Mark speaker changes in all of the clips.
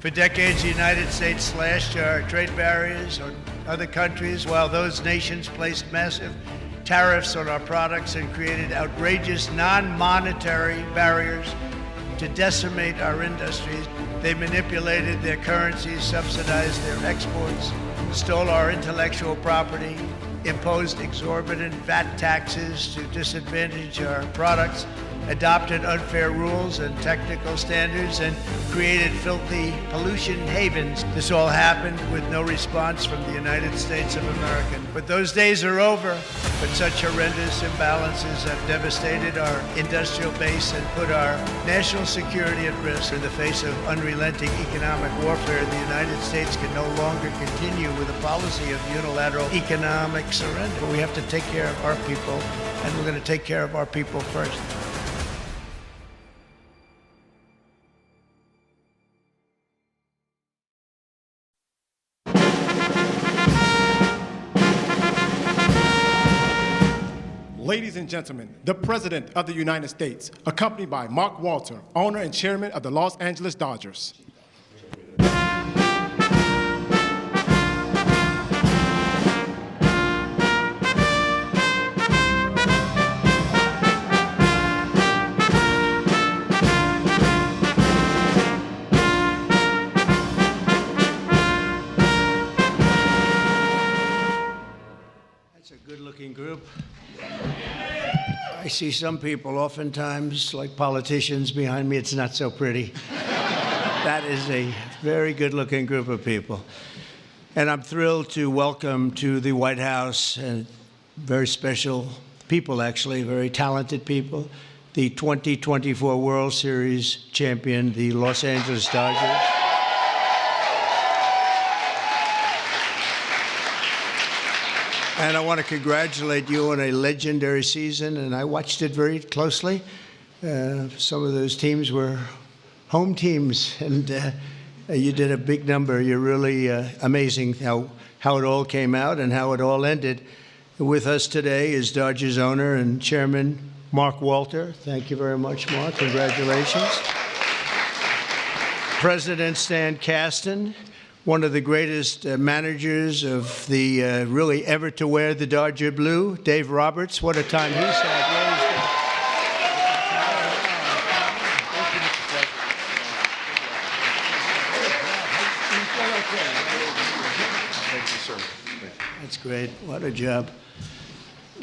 Speaker 1: For decades, the United States slashed our trade barriers on other countries, while those nations placed massive tariffs on our products and created outrageous non-monetary barriers to decimate our industries. They manipulated their currencies, subsidized their exports, stole our intellectual property, imposed exorbitant VAT taxes to disadvantage our products, adopted unfair rules and technical standards, and created filthy pollution havens. This all happened with no response from the United States of America. But those days are over. But such horrendous imbalances have devastated our industrial base and put our national security at risk. In the face of unrelenting economic warfare, the United States can no longer continue with a policy of unilateral economic surrender. We have to take care of our people, and we're going to take care of our people first.
Speaker 2: Ladies and gentlemen, the President of the United States, accompanied by Mark Walter, owner and chairman of the Los Angeles Dodgers.
Speaker 1: That's a good-looking group. I see some people oftentimes, like politicians behind me, it's not so pretty. That is a very good-looking group of people. And I'm thrilled to welcome to the White House and very special people, actually, very talented people, the 2024 World Series champion, the Los Angeles Dodgers. And I want to congratulate you on a legendary season, and I watched it very closely. Some of those teams were home teams, and you did a big number. You're really amazing how it all came out and how it all ended. With us today is Dodgers owner and chairman Mark Walter. Thank you very much, Mark. Congratulations. President Stan Kasten, one of the greatest managers of the really ever to wear the Dodger blue, Dave Roberts. What a time he's had.
Speaker 3: Thank you, sir.
Speaker 1: That's great. What a job.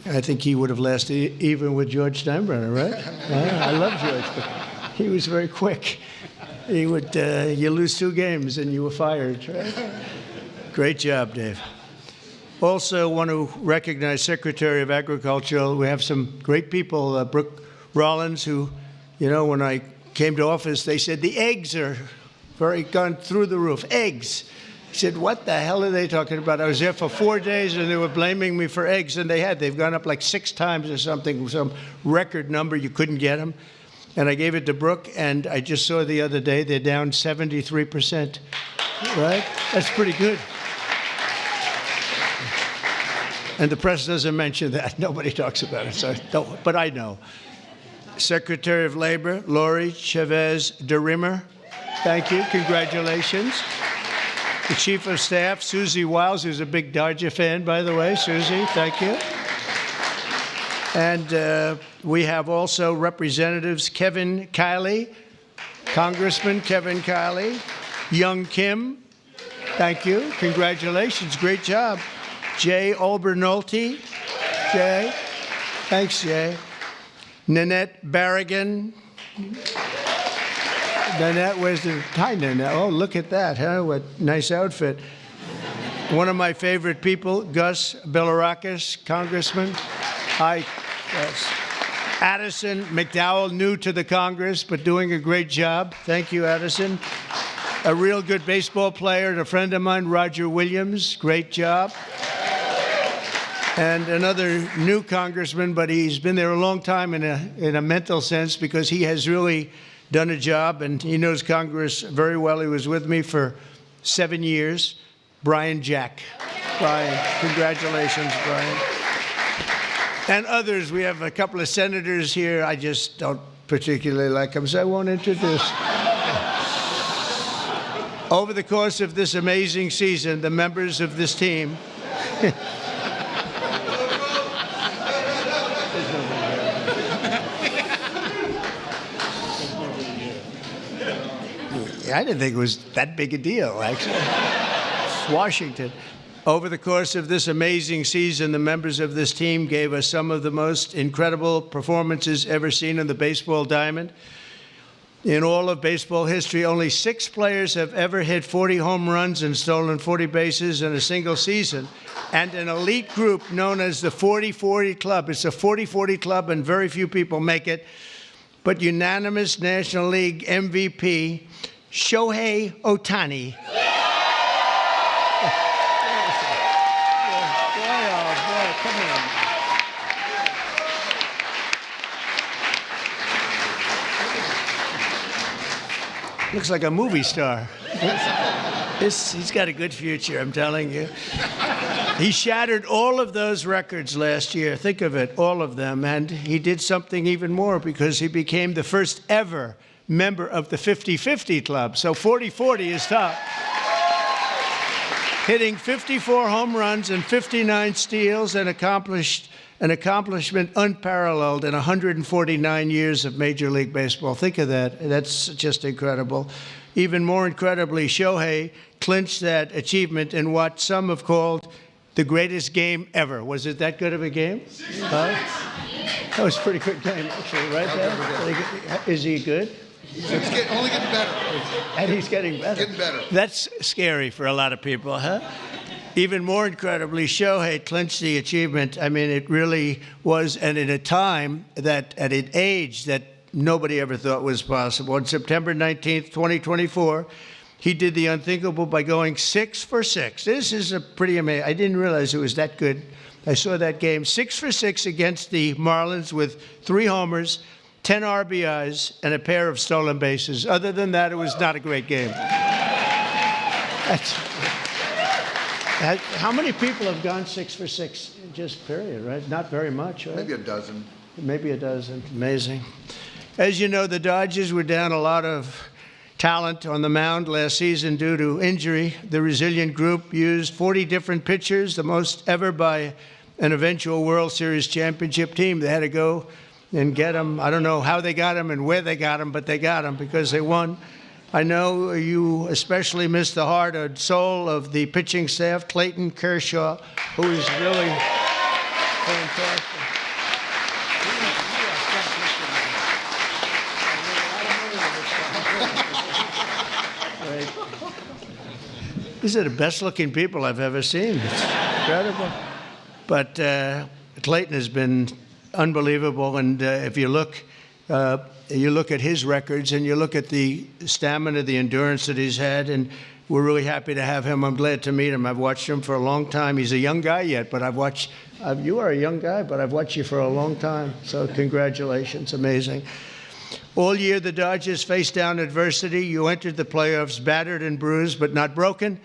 Speaker 1: I think he would have lasted even with George Steinbrenner, right? I love George, but he was very quick. He would, you lose 2 games and you were fired, right? Great job, Dave. Also want to recognize Secretary of Agriculture. We have some great people, Brooke Rollins, who, you know, when I came to office, they said the eggs are gone through the roof. Eggs. I said, what the hell are they talking about? I was there for 4 days and they were blaming me for eggs, and they've gone up like 6 times or something, some record number. You couldn't get them. And I gave it to Brooke, and I just saw the other day they're down 73%, right? That's pretty good. And the press doesn't mention that. Nobody talks about it, so don't, but I know. Secretary of Labor, Lori Chavez DeRimmer. Thank you. Congratulations. The Chief of Staff, Susie Wiles, who's a big Dodger fan, by the way. Susie, thank you. And we have also Representatives Kevin Kiley, Congressman Kevin Kiley, Young Kim, thank you, congratulations, great job. Jay Obernolte, Jay, thanks, Jay. Nanette Barrigan. Nanette, where's the, hi Nanette, oh, look at that, huh, what nice outfit. One of my favorite people, Gus Bilirakis, Congressman. Hi, yes. Addison McDowell, new to the Congress, but doing a great job. Thank you, Addison. A real good baseball player, and a friend of mine, Roger Williams. Great job. And another new congressman, but he's been there a long time in a mental sense, because he has really done a job, and he knows Congress very well. He was with me for 7 years. Brian Jack. Brian, congratulations, Brian. And others, we have a couple of senators here. I just don't particularly like them, so I won't introduce. Over the course of this amazing season, the members of this team I didn't think it was that big a deal, actually. Washington. Over the course of this amazing season, the members of this team gave us some of the most incredible performances ever seen on the baseball diamond. In all of baseball history, only 6 players have ever hit 40 home runs and stolen 40 bases in a single season. And an elite group known as the 40-40 Club. It's a 40-40 club, and very few people make it. But unanimous National League MVP, Shohei Ohtani. Looks like a movie star. He's got a good future, I'm telling you. He shattered all of those records last year. Think of it, all of them. And he did something even more because he became the first ever member of the 50-50 club. So 40-40 is top. Hitting 54 home runs and 59 steals, and an accomplishment unparalleled in 149 years of Major League Baseball. Think of that. That's just incredible. Even more incredibly, Shohei clinched that achievement in what some have called the greatest game ever. Was it that good of a game? That was a pretty good game, actually, right there? Is he good?
Speaker 3: It's only getting better.
Speaker 1: And he's getting better.
Speaker 3: Getting better.
Speaker 1: That's scary for a lot of people, huh? Even more incredibly, Shohei clinched the achievement. I mean, it really was, and at a time that, at an age that nobody ever thought was possible. On September 19th, 2024, he did the unthinkable by going 6 for 6. This is a pretty amazing. I didn't realize it was that good. I saw that game, 6 for 6 against the Marlins with 3 homers, 10 RBIs, and a pair of stolen bases. Other than that, it was not a great game. How many people have gone 6 for 6, just period, right? Not very much, right?
Speaker 3: Maybe a dozen.
Speaker 1: Maybe a dozen. Amazing. As you know, the Dodgers were down a lot of talent on the mound last season due to injury. The resilient group used 40 different pitchers, the most ever by an eventual World Series championship team. They had to go and get them. I don't know how they got them and where they got them, but they got them because they won. I know you especially miss the heart and soul of the pitching staff, Clayton Kershaw, who is really fantastic. These are the best-looking people I've ever seen. It's incredible. But Clayton has been unbelievable, and if you look at his records and you look at the stamina, the endurance that he's had, and we're really happy to have him. I'm glad to meet him. I've watched him for a long time. He's a young guy yet, but you are a young guy, but I've watched you for a long time. So congratulations, amazing. All year, the Dodgers faced down adversity. You entered the playoffs battered and bruised, but not broken.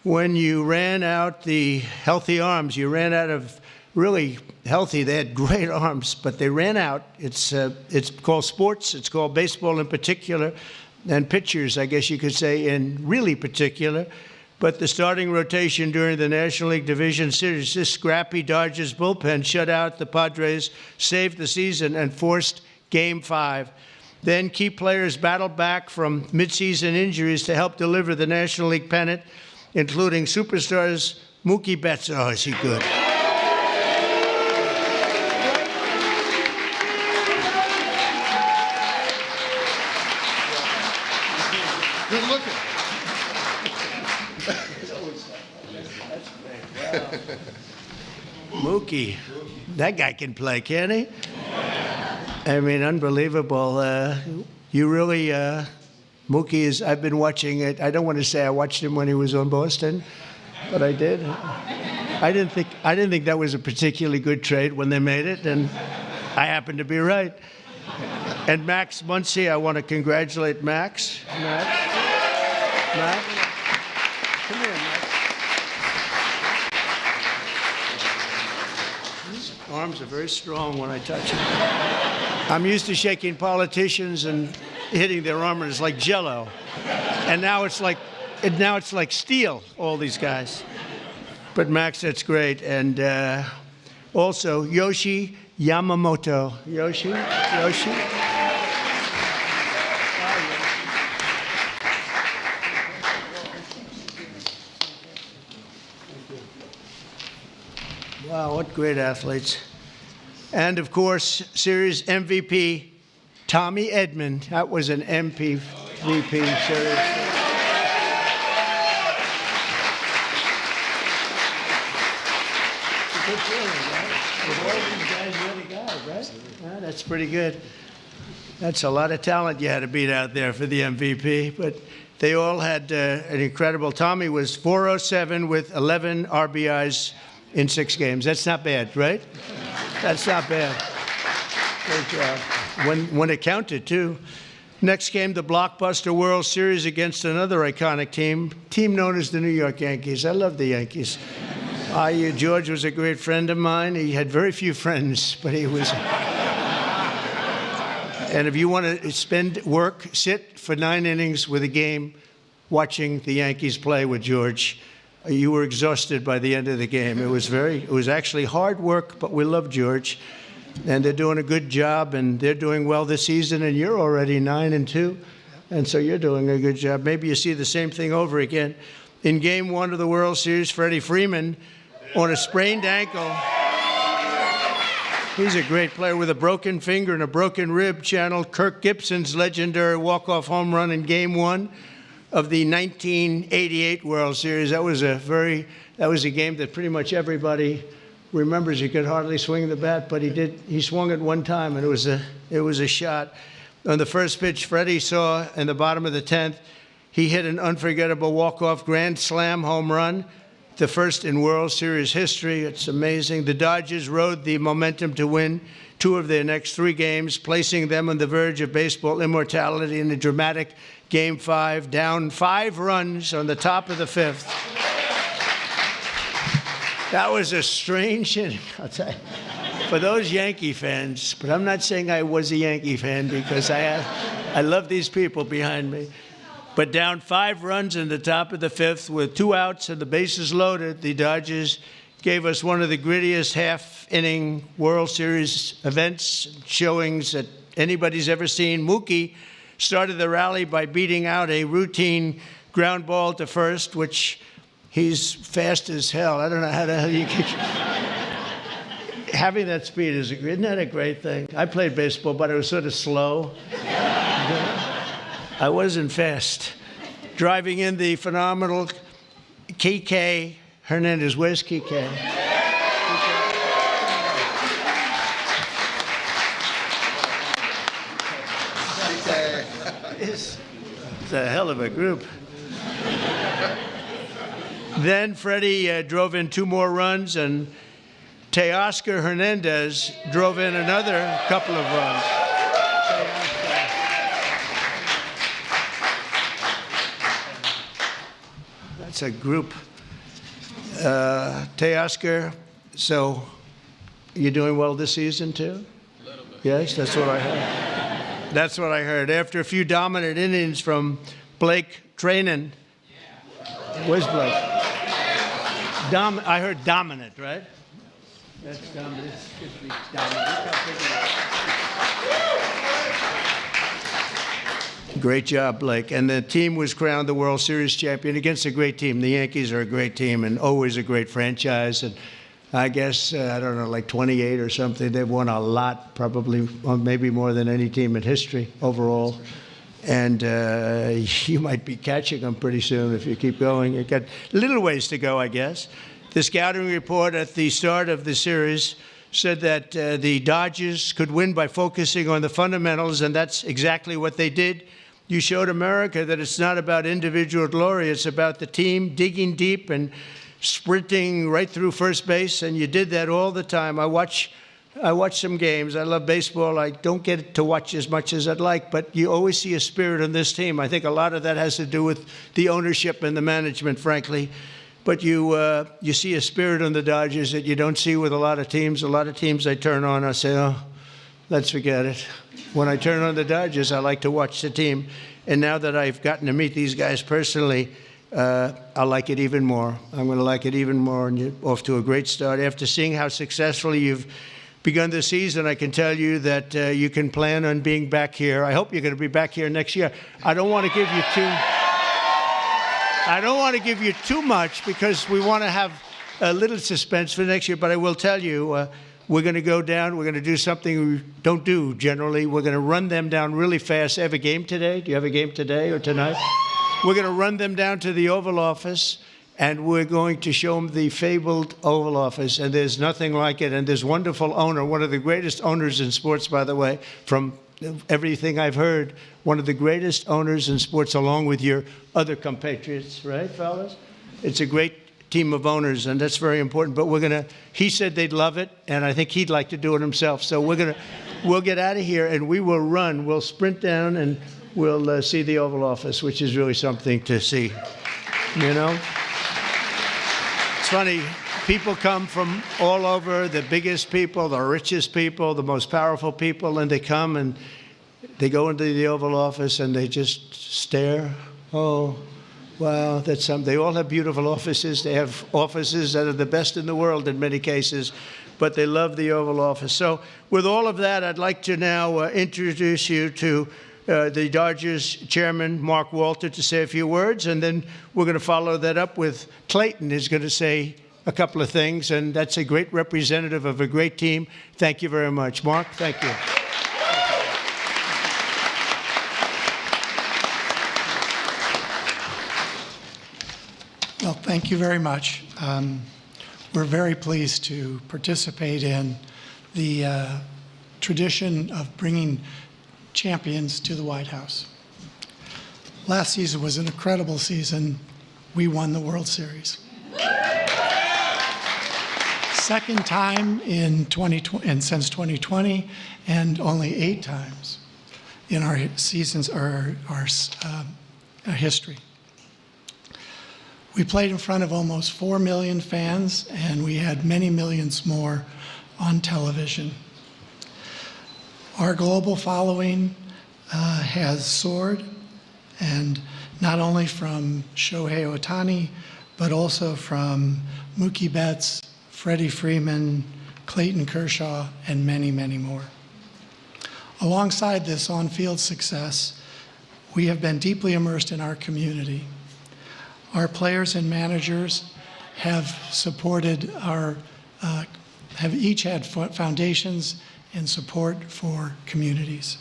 Speaker 1: When you ran out the healthy arms, you ran out of really healthy. They had great arms, but they ran out. It's called sports. It's called baseball in particular, and pitchers, I guess you could say, in really particular. But the starting rotation during the National League Division Series, this scrappy Dodgers bullpen shut out the Padres, saved the season, and forced Game 5. Then key players battled back from midseason injuries to help deliver the National League pennant, including superstars Mookie Betts. Oh, is he good?
Speaker 3: Good looking.
Speaker 1: Mookie, that guy can play, can't he? I mean, unbelievable. You really, Mookie is, I've been watching it. I don't want to say I watched him when he was on Boston, but I did. I didn't think that was a particularly good trade when they made it, and I happened to be right. And Max Muncy, I want to congratulate Max. Max. Come here, Max. His arms are very strong when I touch them. I'm used to shaking politicians and hitting their arm, and it's like Jell-O. And now it's like And now it's like steel, all these guys. But Max, that's great. And also, Yoshi Yamamoto. Yoshi? Wow, what great athletes. And of course, series MVP, Tommy Edman. That was an MVP series. Good feeling, right? With all these guys, you're the guy, right? Yeah, that's pretty good. That's a lot of talent you had to beat out there for the MVP, but they all had an incredible. Tommy was 407 with 11 RBIs in 6 games. That's not bad, right? That's not bad. Great job. When it counted, too. Next came the blockbuster World Series against another iconic team known as the New York Yankees. I love the Yankees. George was a great friend of mine. He had very few friends, but he was. And if you want to sit for 9 innings with a game watching the Yankees play with George, you were exhausted by the end of the game. It was actually hard work, but we love George. And they're doing a good job, and they're doing well this season, and you're already 9-2. And so you're doing a good job. Maybe you see the same thing over again. In Game 1 of the World Series, Freddie Freeman, on a sprained ankle, he's a great player with a broken finger and a broken rib, channeled Kirk Gibson's legendary walk-off home run in Game 1 of the 1988 World Series. That was a game that pretty much everybody remembers. He could hardly swing the bat, but he swung it one time, and it was a shot. On the first pitch Freddie saw in the bottom of the 10th, he hit an unforgettable walk-off grand slam home run, the first in World Series history. It's amazing. The Dodgers rode the momentum to win 2 of their next 3 games, placing them on the verge of baseball immortality in a dramatic Game 5, down 5 runs on the top of the 5th. That was a strange inning, I'll tell you, for those Yankee fans. But I'm not saying I was a Yankee fan, because I love these people behind me. But down 5 runs in the top of the 5th with 2 outs and the bases loaded, the Dodgers gave us one of the grittiest half-inning World Series events, showings that anybody's ever seen. Mookie started the rally by beating out a routine ground ball to first, which he's fast as hell. I don't know how the hell you can. Having that speed isn't that a great thing? I played baseball, but I was sort of slow. I wasn't fast. Driving in the phenomenal Kike Hernandez. Where's Kike? It's a hell of a group. Then Freddie drove in 2 more runs, and Teoscar Hernandez drove in another couple of runs. That's a group. Teoscar, so you're doing well this season, too? A little bit. Yes, that's what I heard. That's what I heard. After a few dominant innings from Blake Trainen. Where's Blake? I heard dominant, right? That's dominant. Great job, Blake. And the team was crowned the World Series champion against a great team. The Yankees are a great team and always a great franchise. And I guess, I don't know, like 28 or something. They've won a lot, probably, maybe more than any team in history overall. And you might be catching them pretty soon if you keep going. You've got a little ways to go, I guess. The scouting report at the start of the series said that the Dodgers could win by focusing on the fundamentals, and that's exactly what they did. You showed America that it's not about individual glory. It's about the team digging deep and sprinting right through first base, and you did that all the time. I watch some games. I love baseball. I don't get to watch as much as I'd like, but you always see a spirit on this team. I think a lot of that has to do with the ownership and the management, frankly. But you see a spirit on the Dodgers that you don't see with a lot of teams. A lot of teams I turn on, I say, oh, let's forget it. When I turn on the Dodgers, I like to watch the team. And now that I've gotten to meet these guys personally, I'll like it even more. I'm going to like it even more, and you're off to a great start. After seeing how successfully you've begun the season, I can tell you that you can plan on being back here. I hope you're going to be back here next year. I don't want to give you too much because we want to have a little suspense for next year, but I will tell you, we're going to go down. We're going to do something we don't do generally. We're going to run them down really fast. I have a game today. Do you have a game today or tonight? We're going to run them down to the Oval Office, and we're going to show them the fabled Oval Office, and there's nothing like it. And this wonderful owner, one of the greatest owners in sports, by the way, from everything I've heard, one of the greatest owners in sports, along with your other compatriots, right, fellas? It's a great team of owners, and that's very important. But he said they'd love it, and I think he'd like to do it himself. So we'll get out of here, and we'll sprint down, and we'll see the Oval Office, which is really something to see, you know? It's funny, people come from all over, the biggest people, the richest people, the most powerful people, and they come and they go into the Oval Office and they just stare. Oh, wow, that's something. They all have beautiful offices. They have offices that are the best in the world in many cases, but they love the Oval Office. So with all of that, I'd like to now introduce you to the Dodgers chairman, Mark Walter, to say a few words, and then we're going to follow that up with Clayton, who's going to say a couple of things, and that's a great representative of a great team. Thank you very much. Mark, thank you.
Speaker 4: Well, thank you very much. We're very pleased to participate in the tradition of bringing champions to the White House. Last season was an incredible season. We won the World Series. Second time in 2020, and since 2020, and only 8 times in our seasons or our history. We played in front of almost 4 million fans, and we had many millions more on television. Our global following has soared, and not only from Shohei Ohtani, but also from Mookie Betts, Freddie Freeman, Clayton Kershaw, and many, many more. Alongside this on-field success, we have been deeply immersed in our community. Our players and managers have supported have each had foundations and support for communities.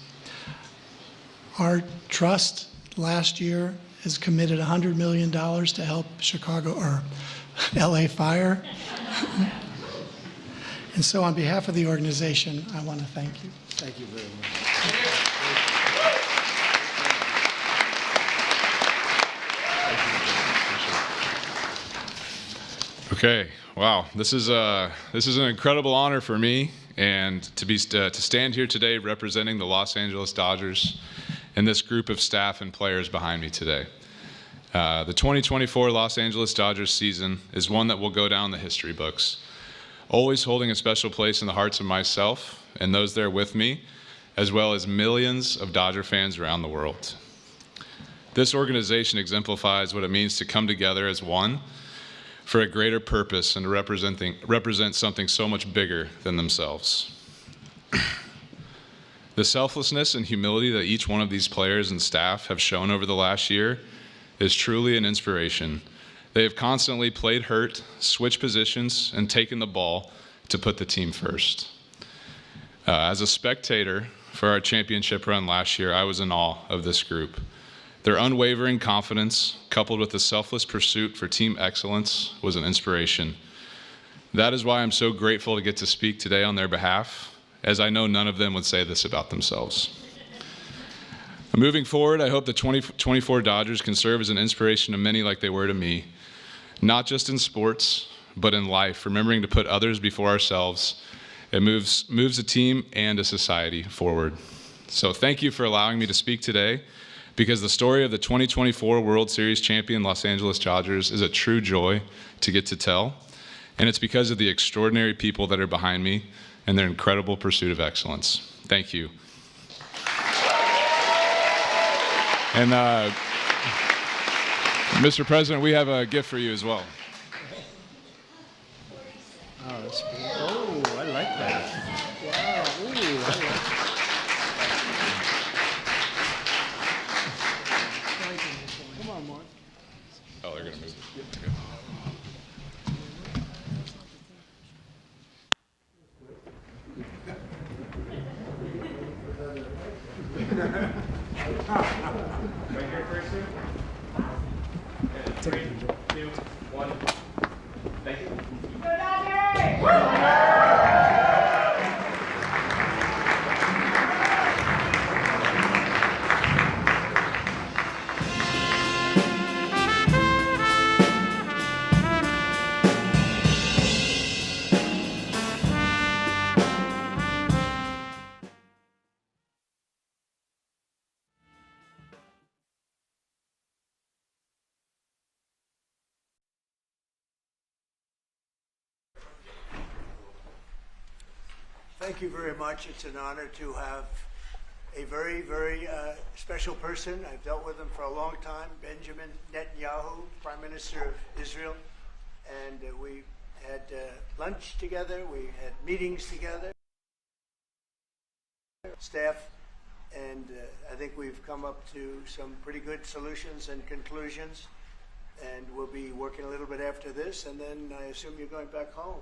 Speaker 4: Our trust last year has committed $100 million to help Chicago or LA Fire. And so on behalf of the organization, I want to thank you.
Speaker 1: Thank you very much.
Speaker 5: Okay, wow, this is an incredible honor for me, and to stand here today representing the Los Angeles Dodgers and this group of staff and players behind me today. The 2024 Los Angeles Dodgers season is one that will go down the history books, always holding a special place in the hearts of myself and those there with me, as well as millions of Dodger fans around the world. This organization exemplifies what it means to come together as one for a greater purpose and to represent something so much bigger than themselves. The selflessness and humility that each one of these players and staff have shown over the last year is truly an inspiration. They have constantly played hurt, switched positions, and taken the ball to put the team first. As a spectator for our championship run last year, I was in awe of this group. Their unwavering confidence, coupled with the selfless pursuit for team excellence, was an inspiration. That is why I'm so grateful to get to speak today on their behalf, as I know none of them would say this about themselves. Moving forward, I hope the 2024 Dodgers can serve as an inspiration to many like they were to me, not just in sports, but in life, remembering to put others before ourselves. It moves a team and a society forward. So thank you for allowing me to speak today, because the story of the 2024 World Series champion Los Angeles Dodgers is a true joy to get to tell, and it's because of the extraordinary people that are behind me and their incredible pursuit of excellence. Thank you. And Mr. President, we have a gift for you as well.
Speaker 1: Oh, I like that. Wow. Ooh, I like that. Come on, Mark.
Speaker 5: Oh, they're going to move it. Okay.
Speaker 1: Thank you very much. It's an honor to have a very, very special person. I've dealt with him for a long time, Benjamin Netanyahu, Prime Minister of Israel. And we had lunch together, we had meetings together, staff, and I think we've come up to some pretty good solutions and conclusions. And we'll be working a little bit after this, and then I assume you're going back home.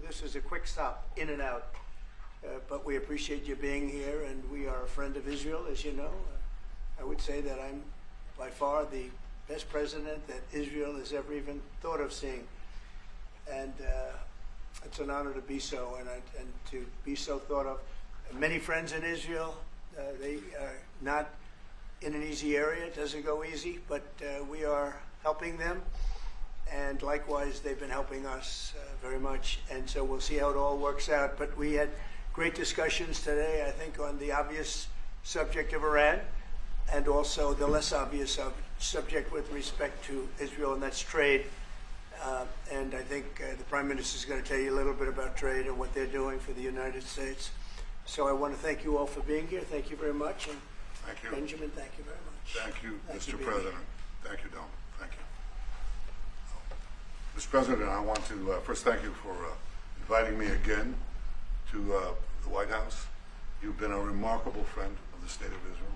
Speaker 1: This is a quick stop, in and out. But we appreciate you being here, and we are a friend of Israel, as you know. I would say that I'm by far the best president that Israel has ever even thought of seeing. And it's an honor to be so, and to be so thought of. Many friends in Israel, they are not in an easy area. It doesn't go easy, but we are helping them. And likewise, they've been helping us very much. And so we'll see how it all works out. But we had great discussions today, I think, on the obvious subject of Iran, and also the less obvious subject with respect to Israel, and that's trade. And I think the Prime Minister is going to tell you a little bit about trade and what they're doing for the United States. So I want to thank you all for being here. Thank you very much. And
Speaker 3: Thank you.
Speaker 1: Benjamin, thank you very much.
Speaker 3: Thank you,
Speaker 1: Thank
Speaker 3: Mr.
Speaker 1: you,
Speaker 3: President. Thank you, Don. Thank you. Mr. President, I want to first thank you for inviting me again to the White House. You've been a remarkable friend of the State of Israel.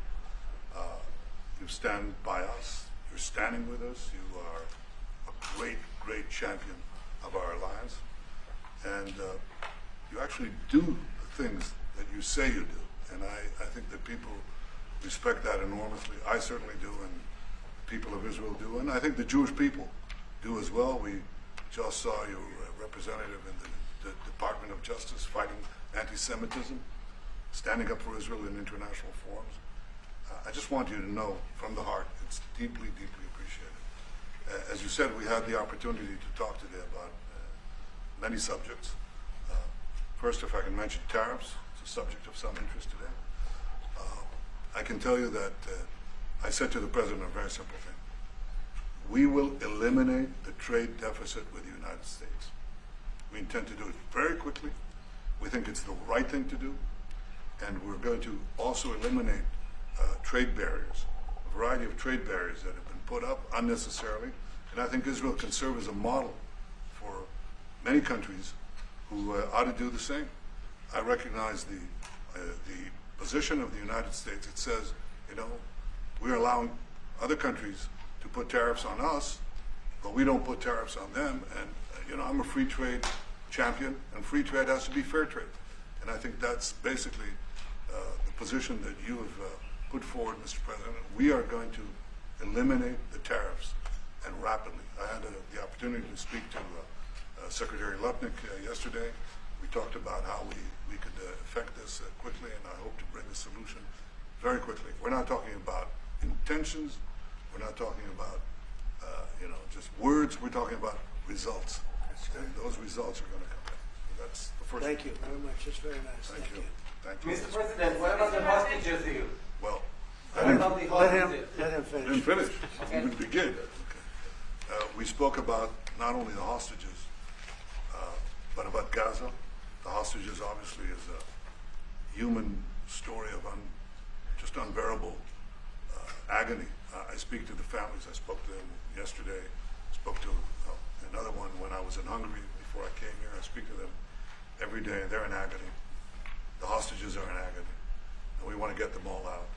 Speaker 3: You stand by us. You're standing with us. You are a great, great champion of our alliance. And you actually do the things that you say you do. And I think that people respect that enormously. I certainly do, and the people of Israel do. And I think the Jewish people do as well. We just saw your representative in the Department of Justice fighting anti-Semitism, standing up for Israel in international forums. I just want you to know from the heart, it's deeply, deeply appreciated. As you said, we had the opportunity to talk today about many subjects. First, if I can mention tariffs, it's a subject of some interest today. I can tell you that I said to the President a very simple thing. We will eliminate the trade deficit with the United States. We intend to do it very quickly. We think it's the right thing to do. And we're going to also eliminate trade barriers, a variety of trade barriers that have been put up unnecessarily. And I think Israel can serve as a model for many countries who ought to do the same. I recognize the position of the United States. It says, you know, we're allowing other countries to put tariffs on us, but we don't put tariffs on them. And, you know, I'm a free trade champion, and free trade has to be fair trade. And I think that's basically the position that you have put forward, Mr. President. We are going to eliminate the tariffs, and rapidly. I had the opportunity to speak to Secretary Lutnick yesterday. We talked about how we could effect this quickly, and I hope to bring a solution very quickly. We're not talking about intentions. We're not talking about just words. We're talking about results. And those results are going to come in. That's the first.
Speaker 1: Thank you very much. It's very nice.
Speaker 3: Thank you. Thank you.
Speaker 6: Mr. President, what about the hostages here?
Speaker 3: Well,
Speaker 6: What about the
Speaker 1: Let him
Speaker 6: hostages?
Speaker 3: I didn't
Speaker 1: finish.
Speaker 3: finish. Even begin. We spoke about not only the hostages, but about Gaza. The hostages obviously is a human story of just unbearable agony. I speak to the families. I spoke to them yesterday. Spoke to another one when I was in Hungary before I came here. I speak to them every day, and they're in agony. The hostages are in agony, and we want to get them all out.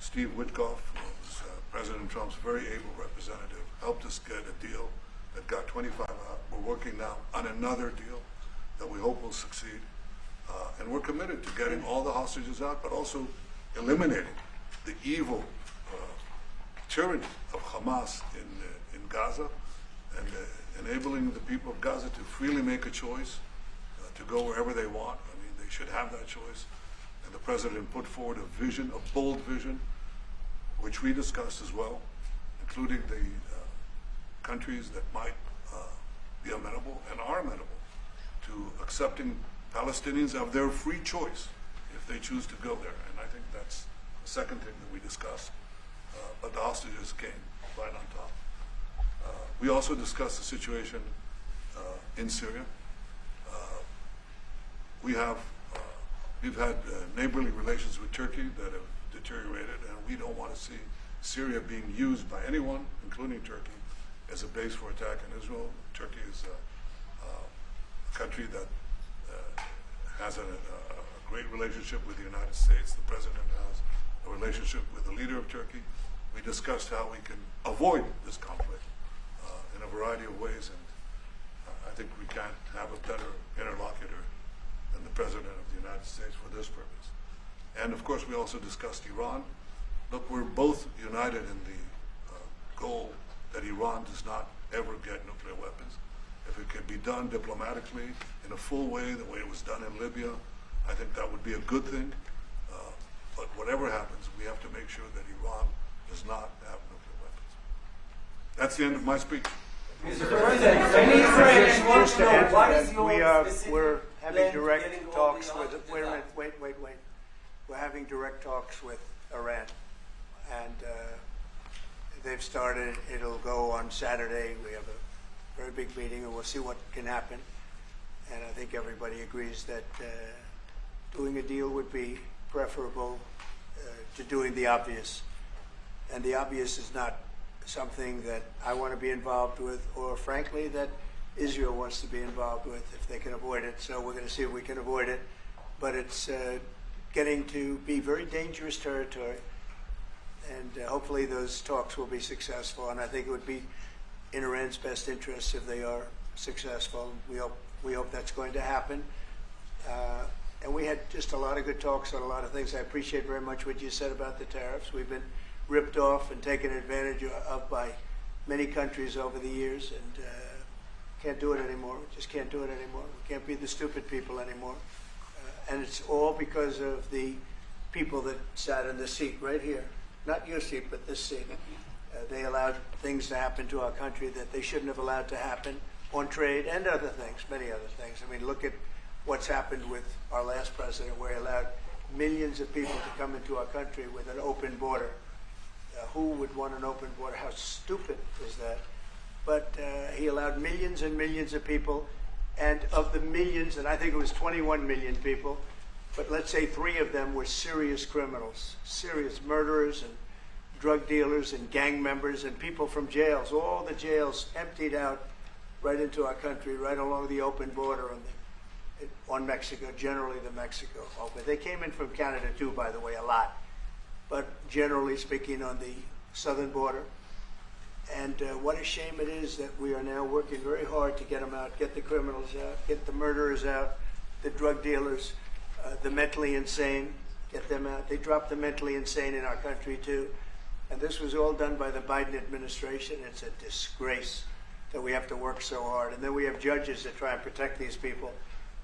Speaker 3: Steve Witkoff, who was President Trump's very able representative, helped us get a deal that got 25 out. We're working now on another deal that we hope will succeed. And we're committed to getting all the hostages out, but also eliminating the evil tyranny of Hamas in Gaza, and enabling the people of Gaza to freely make a choice, to go wherever they want. I mean, they should have that choice. And the president put forward a vision, a bold vision, which we discussed as well, including the countries that might be amenable and are amenable to accepting Palestinians of their free choice if they choose to go there. And I think that's the second thing that we discussed. But the hostages came right on top. We also discussed the situation in Syria. We've had neighborly relations with Turkey that have deteriorated, and we don't want to see Syria being used by anyone, including Turkey, as a base for attack in Israel. Turkey is a country that has a great relationship with the United States. The president has a relationship with the leader of Turkey. We discussed how we can avoid this conflict in a variety of ways, and I think we can't have a better interlocutor than the President of the United States for this purpose. And of course, we also discussed Iran. Look, we're both united in the goal that Iran does not ever get nuclear weapons. If it can be done diplomatically in a full way, the way it was done in Libya, I think that would be a good thing. But whatever happens, we have to make sure that Iran does not have nuclear weapons. That's the end of my speech.
Speaker 6: Mr. President, any Israelis want
Speaker 1: Just
Speaker 6: to
Speaker 1: to
Speaker 6: know
Speaker 1: add to
Speaker 6: what
Speaker 1: that,
Speaker 6: is your
Speaker 1: we're
Speaker 6: specific
Speaker 1: having
Speaker 6: plan
Speaker 1: direct
Speaker 6: getting all
Speaker 1: talks
Speaker 6: the
Speaker 1: with.
Speaker 6: hostages
Speaker 1: Wait a minute.
Speaker 6: out?
Speaker 1: Wait. We're having direct talks with Iran, and they've started. It'll go on Saturday. We have a very big meeting, and we'll see what can happen. And I think everybody agrees that doing a deal would be preferable to doing the obvious. And the obvious is not something that I want to be involved with, or frankly, that Israel wants to be involved with if they can avoid it. So we're going to see if we can avoid it. But it's getting to be very dangerous territory. And hopefully those talks will be successful. And I think it would be in Iran's best interest if they are successful. We hope that's going to happen. And we had just a lot of good talks on a lot of things. I appreciate very much what you said about the tariffs. We've been ripped off and taken advantage of by many countries over the years, and can't do it anymore. We just can't do it anymore. We can't be the stupid people anymore. And it's all because of the people that sat in the seat right here. Not your seat, but this seat. They allowed things to happen to our country that they shouldn't have allowed to happen on trade and other things, many other things. I mean, look at what's happened with our last president, where he allowed millions of people to come into our country with an open border. Who would want an open border? How stupid is that? But he allowed millions and millions of people, and of the millions, and I think it was 21 million people, but let's say 3 of them were serious criminals, serious murderers and drug dealers and gang members and people from jails. All the jails emptied out right into our country, right along the open border on Mexico, generally the Mexico open. They came in from Canada too, by the way, a lot. But generally speaking, on the southern border. And what a shame it is that we are now working very hard to get them out, get the criminals out, get the murderers out, the drug dealers, the mentally insane, get them out. They dropped the mentally insane in our country too. And this was all done by the Biden administration. It's a disgrace that we have to work so hard. And then we have judges that try and protect these people,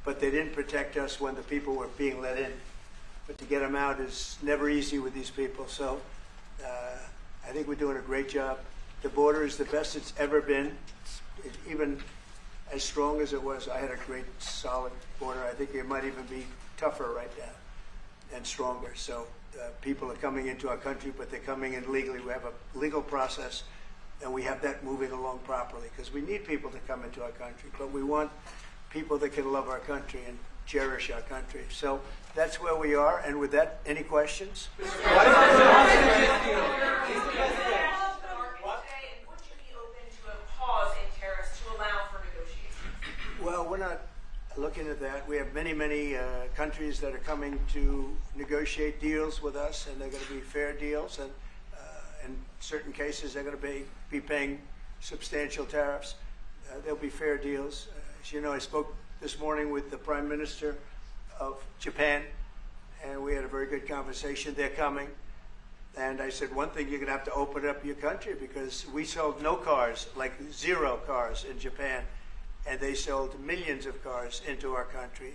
Speaker 1: but they didn't protect us when the people were being let in. But to get them out is never easy with these people. So I think we're doing a great job. The border is the best it's ever been. It's even as strong as it was. I had a great, solid border. I think it might even be tougher right now and stronger. So people are coming into our country, but they're coming in legally. We have a legal process, and we have that moving along properly, because we need people to come into our country. But we want people that can love our country, and cherish our country. So that's where we are. And with that, any questions?
Speaker 6: Today, and would you be open to a pause in tariffs to allow for negotiations?
Speaker 1: Well, we're not looking at that. We have many countries that are coming to negotiate deals with us, and they're going to be fair deals. And in certain cases, they're going to be paying substantial tariffs. There'll be fair deals. As you know, I spoke this morning with the Prime Minister of Japan, and we had a very good conversation. They're coming. And I said, one thing, you're going to have to open up your country, because we sold no cars, like 0 cars in Japan, and they sold millions of cars into our country.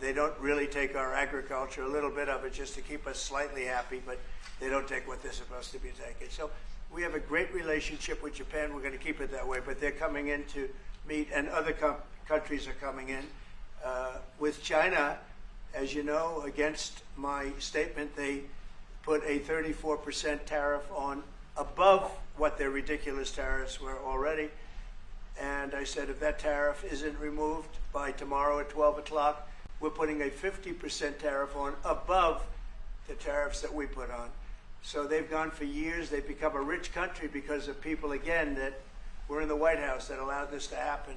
Speaker 1: They don't really take our agriculture, a little bit of it just to keep us slightly happy, but they don't take what they're supposed to be taking. So we have a great relationship with Japan. We're going to keep it that way, but they're coming in to meet, and other countries are coming in. With China, as you know, against my statement, they put a 34% tariff on above what their ridiculous tariffs were already. And I said, if that tariff isn't removed by tomorrow at 12 o'clock, we're putting a 50% tariff on above the tariffs that we put on. So they've gone for years. They've become a rich country because of people, again, that were in the White House that allowed this to happen.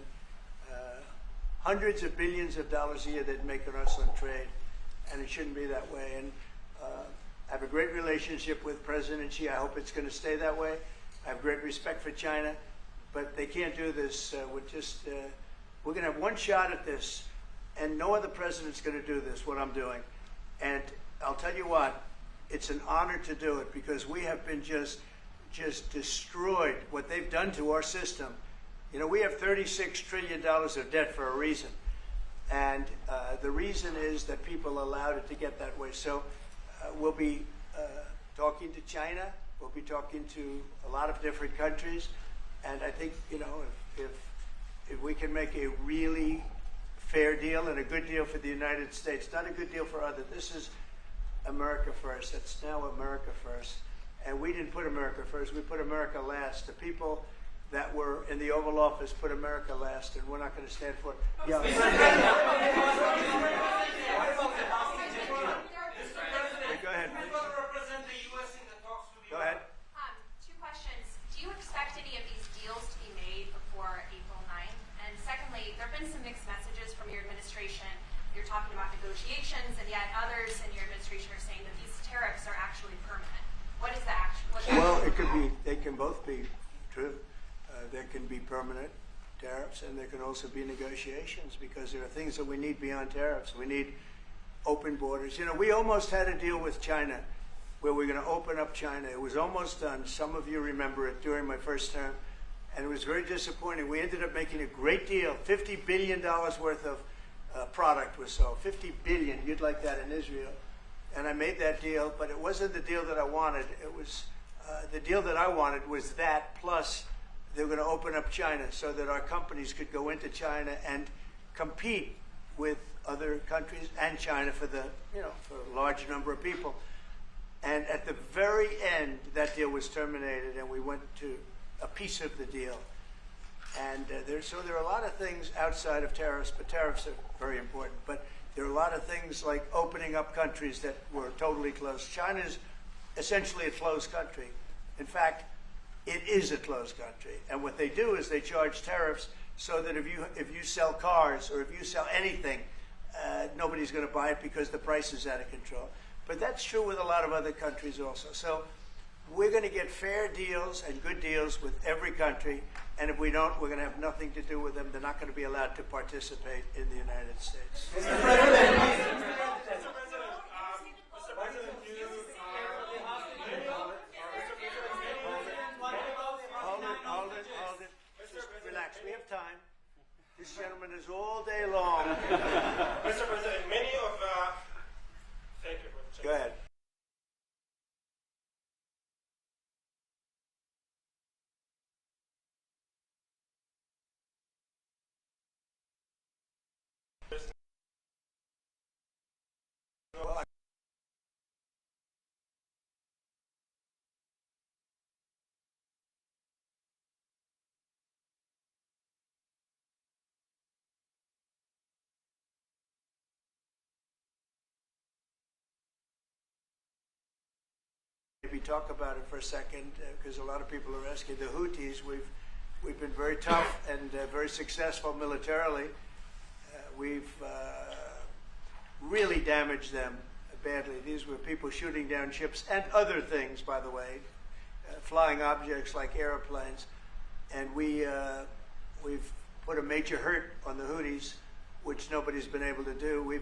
Speaker 1: Hundreds of billions of dollars a year they'd make on us on trade, and it shouldn't be that way. And I have a great relationship with President Xi. I hope it's going to stay that way. I have great respect for China, but they can't do this with just, we're going to have one shot at this, and no other president's going to do this, what I'm doing. And I'll tell you what, it's an honor to do it, because we have been just destroyed, what they've done to our system. You know, we have $36 trillion of debt for a reason. And the reason is that people allowed it to get that way. So we'll be talking to China. We'll be talking to a lot of different countries. And I think, you know, if we can make a really fair deal and a good deal for the United States, not a good deal for others. This is America first. It's now America first. And we didn't put America first. We put America last. The people that were in the Oval Office put America last, and we're not going to stand for it. Yeah. Wait, go ahead. Go ahead.
Speaker 7: Two questions. Do you expect any of these deals to be made before April 9th? And secondly, there have been some mixed messages from your administration. You're talking about negotiations, and yet others in your administration are saying that these tariffs are actually permanent. What is the action?
Speaker 1: Well, it could be. They can both be true. There can be permanent tariffs, and there can also be negotiations, because there are things that we need beyond tariffs. We need open borders. You know, we almost had a deal with China where we're going to open up China. It was almost done. Some of you remember it during my first term, and it was very disappointing. We ended up making a great deal. $50 billion worth of product was sold. $50 billion. You'd like that in Israel. And I made that deal, but it wasn't the deal that I wanted. It was the deal that I wanted was that, plus they were going to open up China so that our companies could go into China and compete with other countries and China for the, you know, for a large number of people. And at the very end, that deal was terminated, and we went to a piece of the deal. And so there are a lot of things outside of tariffs, but tariffs are very important. But there are a lot of things like opening up countries that were totally closed. China is essentially a closed country. In fact, it is a closed country. And what they do is they charge tariffs so that if you sell cars or if you sell anything, nobody's going to buy it because the price is out of control. But that's true with a lot of other countries also. So we're going to get fair deals and good deals with every country. And if we don't, we're going to have nothing to do with them. They're not going to be allowed to participate in the United States.
Speaker 6: Mr. President,
Speaker 1: Hold it. Just relax. We have time. This gentleman is all day long.
Speaker 8: Mr. President, many of thank you for the
Speaker 1: Go ahead. maybe talk about it for a second, because a lot of people are asking. The Houthis, we've been very tough and very successful militarily. We've really damaged them badly. These were people shooting down ships and other things, by the way, flying objects like airplanes. And we've put a major hurt on the Houthis, which nobody's been able to do. We've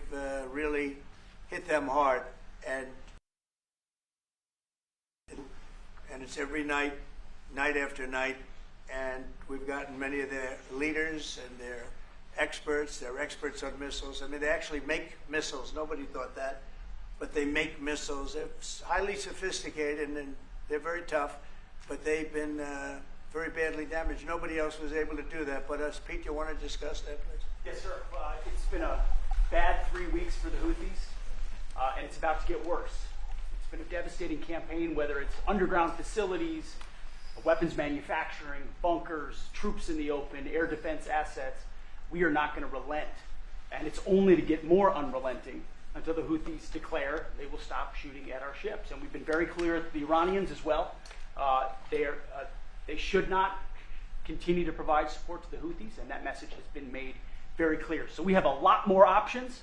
Speaker 1: really hit them hard, and it's every night, night after night, and we've gotten many of their leaders and their experts. They're experts on missiles. I mean, they actually make missiles. Nobody thought that, but they make missiles. They're highly sophisticated, and they're very tough, but they've been very badly damaged. Nobody else was able to do that but us. Pete, you want to discuss that, please?
Speaker 9: Yes, sir. It's been a bad 3 weeks for the Houthis, and it's about to get worse. It's been a devastating campaign, whether it's underground facilities, weapons manufacturing, bunkers, troops in the open, air defense assets. We are not going to relent, and it's only to get more unrelenting until the Houthis declare they will stop shooting at our ships. And we've been very clear, the Iranians as well, they should not continue to provide support to the Houthis, and that message has been made very clear. So we have a lot more options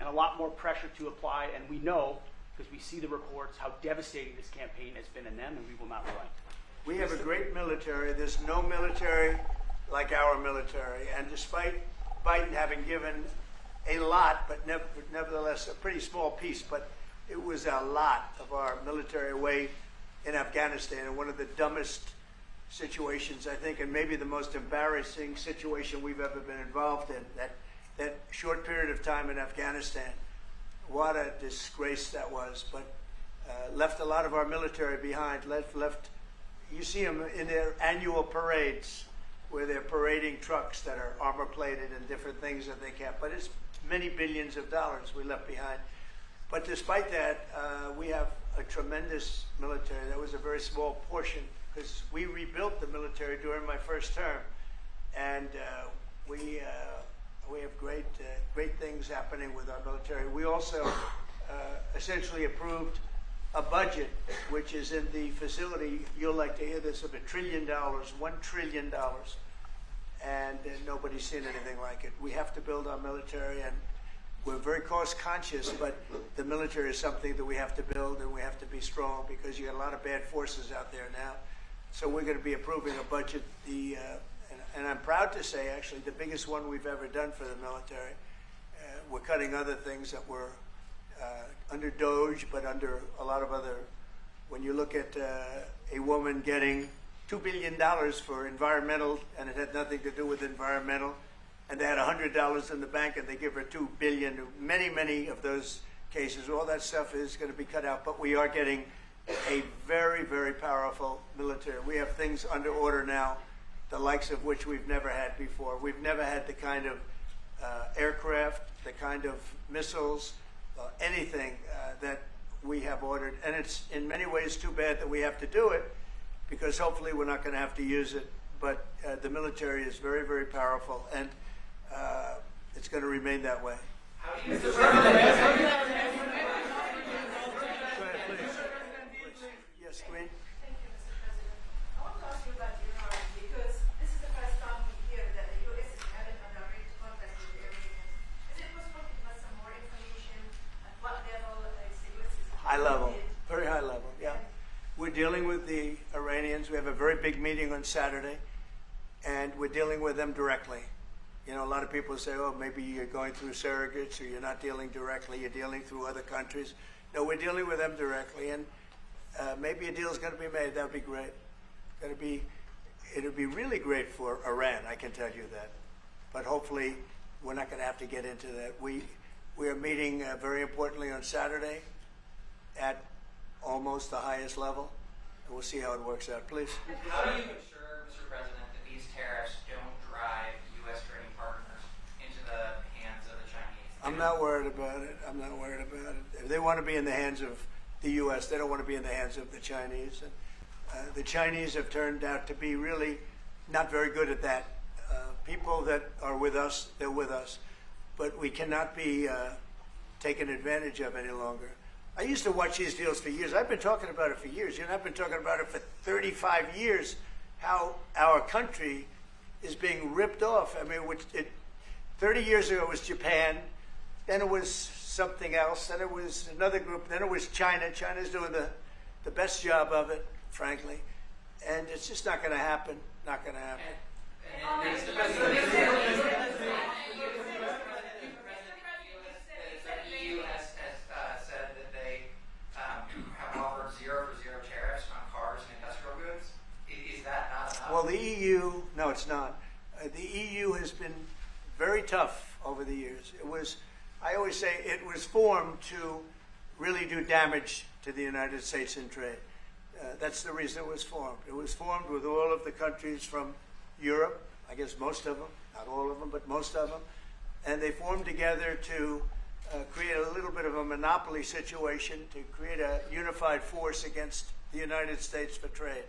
Speaker 9: and a lot more pressure to apply, and we know, because we see the reports, how devastating this campaign has been in them, and we will not relent.
Speaker 1: We have a great military. There's no military like our military, and despite Biden having given a lot, but nevertheless a pretty small piece, but it was a lot of our military away in Afghanistan, and one of the dumbest situations, I think, and maybe the most embarrassing situation we've ever been involved in, that short period of time in Afghanistan. What a disgrace that was, but left a lot of our military behind. Left. You see them in their annual parades where they're parading trucks that are armor plated and different things that they can't, but it's many billions of dollars we left behind. But despite that, we have a tremendous military. That was a very small portion, because we rebuilt the military during my first term, and we have great things happening with our military. We also essentially approved a budget which is in the facility. You'll like to hear this, of $1 trillion, $1 trillion, and nobody's seen anything like it. We have to build our military, and we're very cost conscious, but the military is something that we have to build, and we have to be strong, because you got a lot of bad forces out there now. So we're going to be approving a budget, and I'm proud to say, actually, the biggest one we've ever done for the military. We're cutting other things that were under DOGE, but under a lot of other. When you look at a woman getting $2 billion for environmental, and it had nothing to do with environmental, and they had $100 in the bank, and they give her $2 billion. Many of those cases, all that stuff is going to be cut out. But we are getting a very powerful military. We have things under order now, the likes of which we've never had before. We've never had the kind of aircraft, the kind of missiles, anything that we have ordered. And it's in many ways too bad that we have to do it, because hopefully we're not going to have to use it. But the military is very powerful, and it's going to remain that way.
Speaker 6: How do you
Speaker 1: Yes, Queen?
Speaker 6: Thank you, Mr. President. I want to ask you about Iran, because this is the first time we hear that the U.S. is having a direct contact with the Iranians. Is it possible to give us some more information at what level is the U.S. is
Speaker 1: High level, very high level, yeah. We're dealing with the Iranians. We have a very big meeting on Saturday, and we're dealing with them directly. You know, a lot of people say, oh, maybe you're going through surrogates, or you're not dealing directly, you're dealing through other countries. No, we're dealing with them directly, and maybe a deal is going to be made. That would be great. It'll be really great for Iran, I can tell you that. But hopefully, we're not going to have to get into that. We are meeting very importantly on Saturday at almost the highest level, and we'll see how it works out. Please.
Speaker 10: How do you ensure, Mr. President, that these tariffs don't drive U.S. trading partners into the hands of the Chinese?
Speaker 1: I'm not worried about it. I'm not worried about it. If they want to be in the hands of the U.S., they don't want to be in the hands of the Chinese. And, the Chinese have turned out to be really not very good at that. People that are with us, they're with us. But we cannot be taken advantage of any longer. I used to watch these deals for years. I've been talking about it for years. You know, I've been talking about it for 35 years, how our country is being ripped off. I mean, 30 years ago it was Japan, then it was something else, then it was another group, then it was China. China's doing the best job of it, frankly. And it's just not going to happen. Not going to happen.
Speaker 10: The EU has said that they have offered 0 for 0 tariffs on cars and industrial goods. Is that not enough?
Speaker 1: Well, the EU, no, it's not. The EU has been very tough over the years. I always say it was formed to really do damage to the United States in trade. That's the reason it was formed. It was formed with all of the countries from Europe, I guess most of them, not all of them, but most of them. And they formed together to create a little bit of a monopoly situation, to create a unified force against the United States for trade.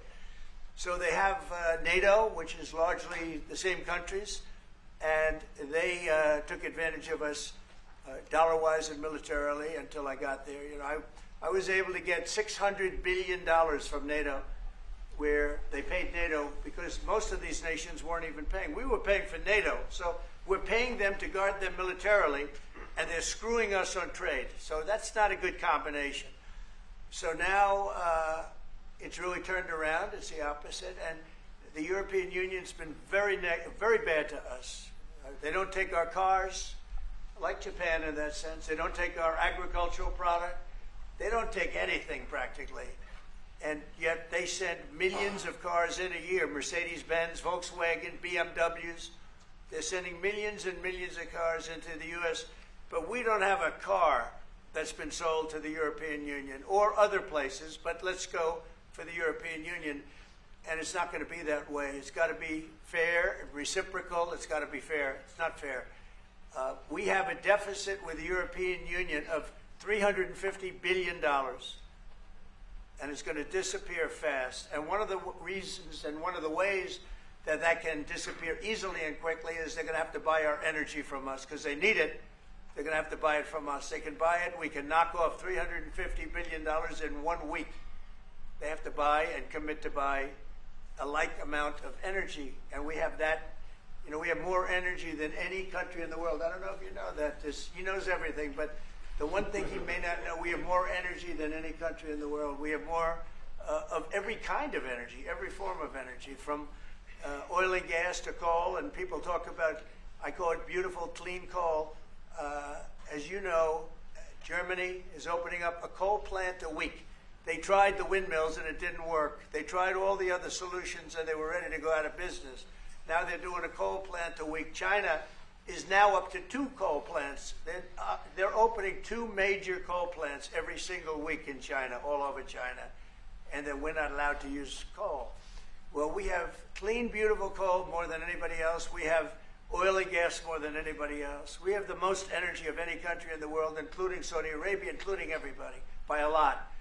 Speaker 1: So they have NATO, which is largely the same countries, and they took advantage of us dollar-wise and militarily until I got there. You know, I was able to get $600 billion from NATO, where they paid NATO because most of these nations weren't even paying. We were paying for NATO, so we're paying them to guard them militarily, and they're screwing us on trade. So that's not a good combination. So now it's really turned around. It's the opposite, and the European Union's been very bad to us. They don't take our cars, like Japan in that sense. They don't take our agricultural product. They don't take anything practically. And yet they send millions of cars in a year, Mercedes-Benz, Volkswagen, BMWs. They're sending millions and millions of cars into the U.S., but we don't have a car that's been sold to the European Union or other places, but let's go for the European Union. And it's not going to be that way. It's got to be fair, reciprocal. It's got to be fair. It's not fair. We have a deficit with the European Union of $350 billion, and it's going to disappear fast. And one of the reasons and one of the ways that that can disappear easily and quickly is they're going to have to buy our energy from us because they need it. They're going to have to buy it from us. They can buy it. We can knock off $350 billion in 1 week. They have to buy and commit to buy a like amount of energy, and we have that. You know, we have more energy than any country in the world. I don't know if you know that. He knows everything, but the one thing he may not know, we have more energy than any country in the world. We have more of every kind of energy, every form of energy, from oil and gas to coal. And people talk about, I call it beautiful, clean coal. As you know, Germany is opening up a coal plant a week. They tried the windmills and it didn't work. They tried all the other solutions and they were ready to go out of business. Now they're doing a coal plant a week. China is now up to 2 coal plants. They're opening 2 major coal plants every single week in China, all over China. And then we're not allowed to use coal. Well, we have clean, beautiful coal more than anybody else. We have oil and gas more than anybody else. We have the most energy of any country in the world, including Saudi Arabia, including everybody, by a lot.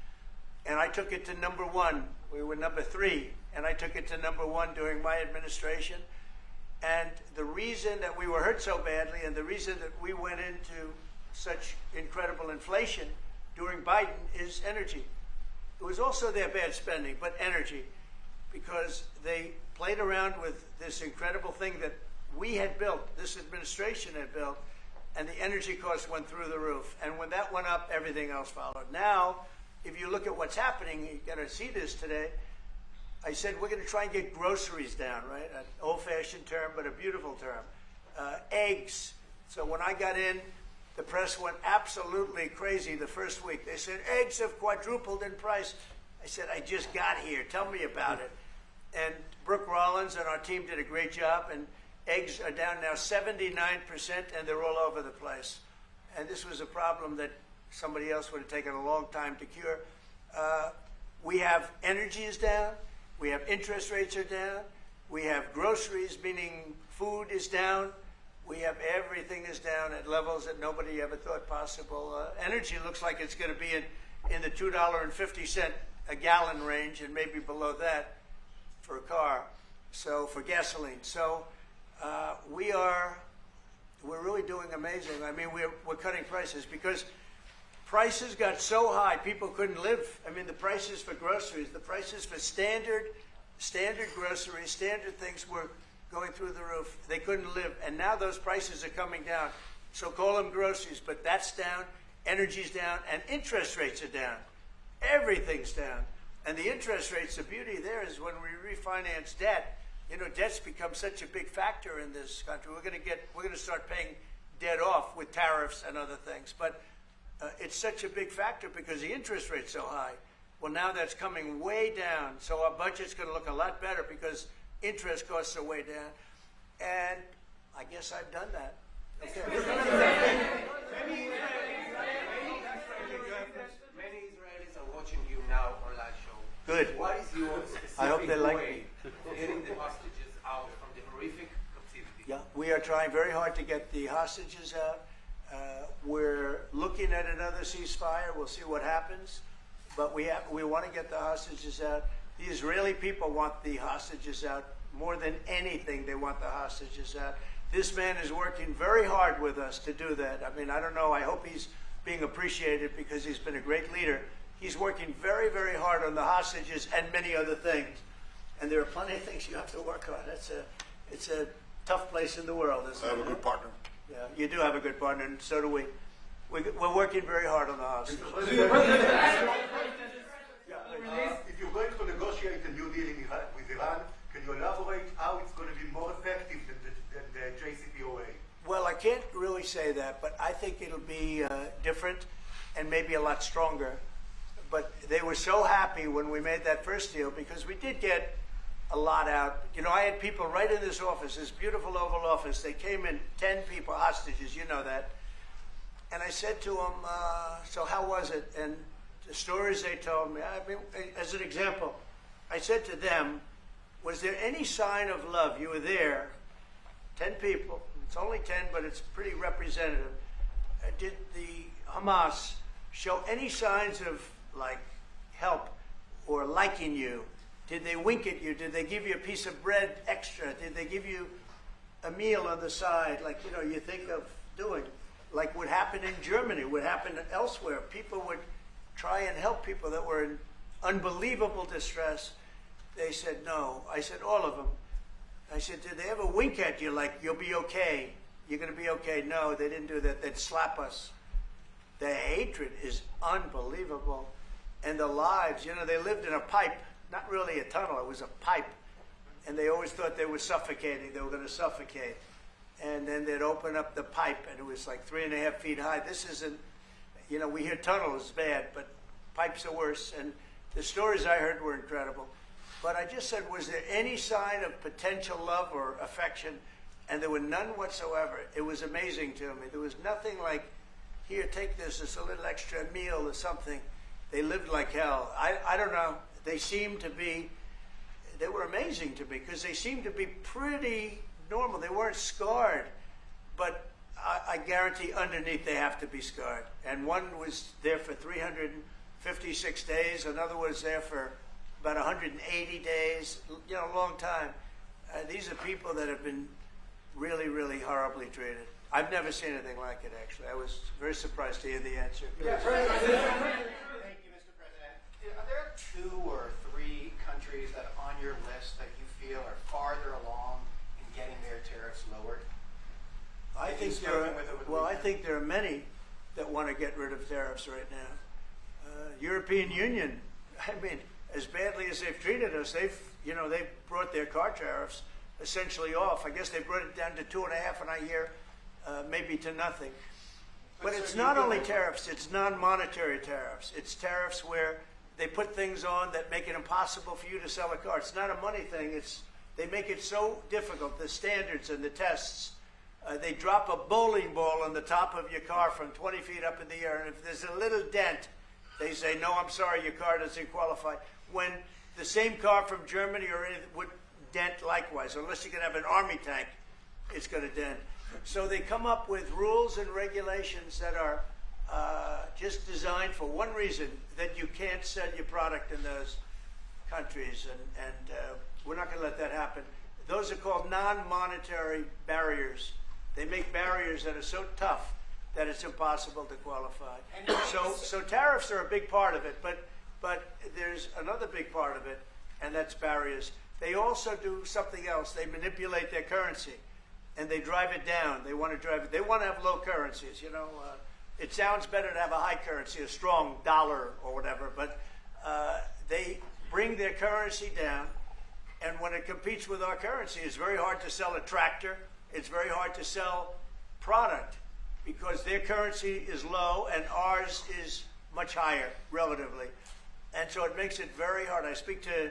Speaker 1: And I took it to number 1. We were number 3, and I took it to number 1 during my administration. And the reason that we were hurt so badly and the reason that we went into such incredible inflation during Biden is energy. It was also their bad spending, but energy, because they played around with this incredible thing that we had built, this administration had built, and the energy costs went through the roof. And when that went up, everything else followed. Now, if you look at what's happening, you're going to see this today. I said we're going to try and get groceries down, right? An old-fashioned term, but a beautiful term. Eggs. So when I got in, the press went absolutely crazy the first week. They said, eggs have quadrupled in price. I said, I just got here. Tell me about it. And Brooke Rollins and our team did a great job, and eggs are down now 79%, and they're all over the place. And this was a problem that somebody else would have taken a long time to cure. We have energy is down. We have interest rates are down. We have groceries, meaning food is down. We have everything is down at levels that nobody ever thought possible. Energy looks like it's going to be in the $2.50 a gallon range and maybe below that for a car, so for gasoline. So we're really doing amazing. I mean, we're cutting prices because prices got so high, people couldn't live. I mean, the prices for groceries, the prices for standard groceries, standard things were going through the roof. They couldn't live. And now those prices are coming down. So call them groceries, but that's down, energy's down, and interest rates are down. Everything's down. And the interest rates, the beauty there is when we refinance debt, you know, debt's become such a big factor in this country. We're going to start paying debt off with tariffs and other things. But it's such a big factor because the interest rate's so high. Well, now that's coming way down. So our budget's going to look a lot better because interest costs are way down. And I guess I've done that. Okay.
Speaker 10: Many Israelis are watching you now on live show.
Speaker 1: Good.
Speaker 10: What is your specific
Speaker 1: I hope they like
Speaker 10: way of getting the hostages out from the horrific captivity?
Speaker 1: Yeah, we are trying very hard to get the hostages out. We're looking at another ceasefire. We'll see what happens. But we want to get the hostages out. The Israeli people want the hostages out more than anything. They want the hostages out. This man is working very hard with us to do that. I mean, I don't know. I hope he's being appreciated because he's been a great leader. He's working very, very hard on the hostages and many other things. And there are plenty of things you have to work on. It's a tough place in the world, isn't
Speaker 3: I have
Speaker 1: it?
Speaker 3: a good partner.
Speaker 1: Yeah, you do have a good partner, and so do we. We're working very hard on the hostages.
Speaker 11: If you're going to negotiate a new deal with Iran, can you elaborate how it's going to be more effective than the JCPOA?
Speaker 1: Well, I can't really say that, but I think it'll be different and maybe a lot stronger. But they were so happy when we made that first deal because we did get a lot out. You know, I had people right in this office, this beautiful Oval Office. They came in, 10 people, hostages, you know that. And I said to them, so how was it? And the stories they told me, I mean, as an example, I said to them, was there any sign of love? You were there, 10 people. It's only 10, but it's pretty representative. Did the Hamas show any signs of, like, help or liking you? Did they wink at you? Did they give you a piece of bread extra? Did they give you a meal on the side, like, you know, you think of doing? Like what happened in Germany, what happened elsewhere. People would try and help people that were in unbelievable distress. They said no. I said all of them. I said, did they ever wink at you like, you'll be okay? You're going to be okay? No, they didn't do that. They'd slap us. The hatred is unbelievable. And the lives, you know, they lived in a pipe. Not really a tunnel, it was a pipe. And they always thought they were suffocating. They were going to suffocate. And then they'd open up the pipe, and it was like 3.5 feet high. This isn't, you know, we hear tunnels bad, but pipes are worse. And the stories I heard were incredible. But I just said, was there any sign of potential love or affection? And there were none whatsoever. It was amazing to me. There was nothing like, here, take this, it's a little extra meal or something. They lived like hell. I don't know. They seemed to be, they were amazing to me because they seemed to be pretty normal. They weren't scarred, but I guarantee underneath they have to be scarred. And one was there for 356 days. Another was there for about 180 days, you know, a long time. These are people that have been really, really horribly treated. I've never seen anything like it, actually. I was very surprised to hear the answer.
Speaker 10: Yeah, Thank you, Mr. President. Are there 2 or 3 countries that are on your list that you feel are farther along in getting their tariffs lowered?
Speaker 1: I think there are many that want to get rid of tariffs right now. European Union, I mean, as badly as they've treated us, they've brought their car tariffs essentially off. I guess they brought it down to 2.5, and I hear maybe to nothing. But it's not only tariffs, it's non-monetary tariffs. It's tariffs where they put things on that make it impossible for you to sell a car. It's not a money thing. They make it so difficult, the standards and the tests. They drop a bowling ball on the top of your car from 20 feet up in the air, and if there's a little dent, they say, no, I'm sorry, your car doesn't qualify. When the same car from Germany or would dent likewise, unless you can have an army tank, it's going to dent. So they come up with rules and regulations that are just designed for one reason, that you can't sell your product in those countries, and we're not going to let that happen. Those are called non-monetary barriers. They make barriers that are so tough that it's impossible to qualify. So tariffs are a big part of it, but there's another big part of it, and that's barriers. They also do something else. They manipulate their currency, and they drive it down. They want to drive it. They want to have low currencies. You know, it sounds better to have a high currency, a strong dollar or whatever, but they bring their currency down, and when it competes with our currency, it's very hard to sell a tractor. It's very hard to sell product because their currency is low and ours is much higher relatively. And so it makes it very hard. I speak to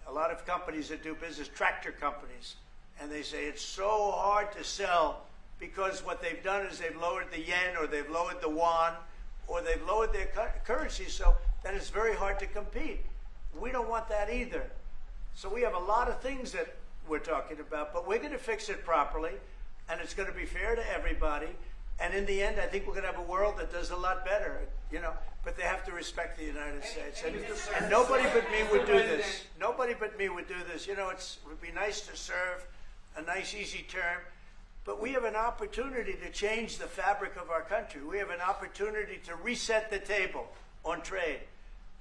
Speaker 1: a lot of companies that do business, tractor companies, and they say it's so hard to sell because what they've done is they've lowered the yen or they've lowered the yuan or they've lowered their currency, so that it's very hard to compete. We don't want that either. So we have a lot of things that we're talking about, but we're going to fix it properly, and it's going to be fair to everybody. And in the end, I think we're going to have a world that does a lot better, you know. But they have to respect the United States, and nobody but me would do this. Nobody but me would do this. You know, it would be nice to serve, a nice, easy term. But we have an opportunity to change the fabric of our country. We have an opportunity to reset the table on trade.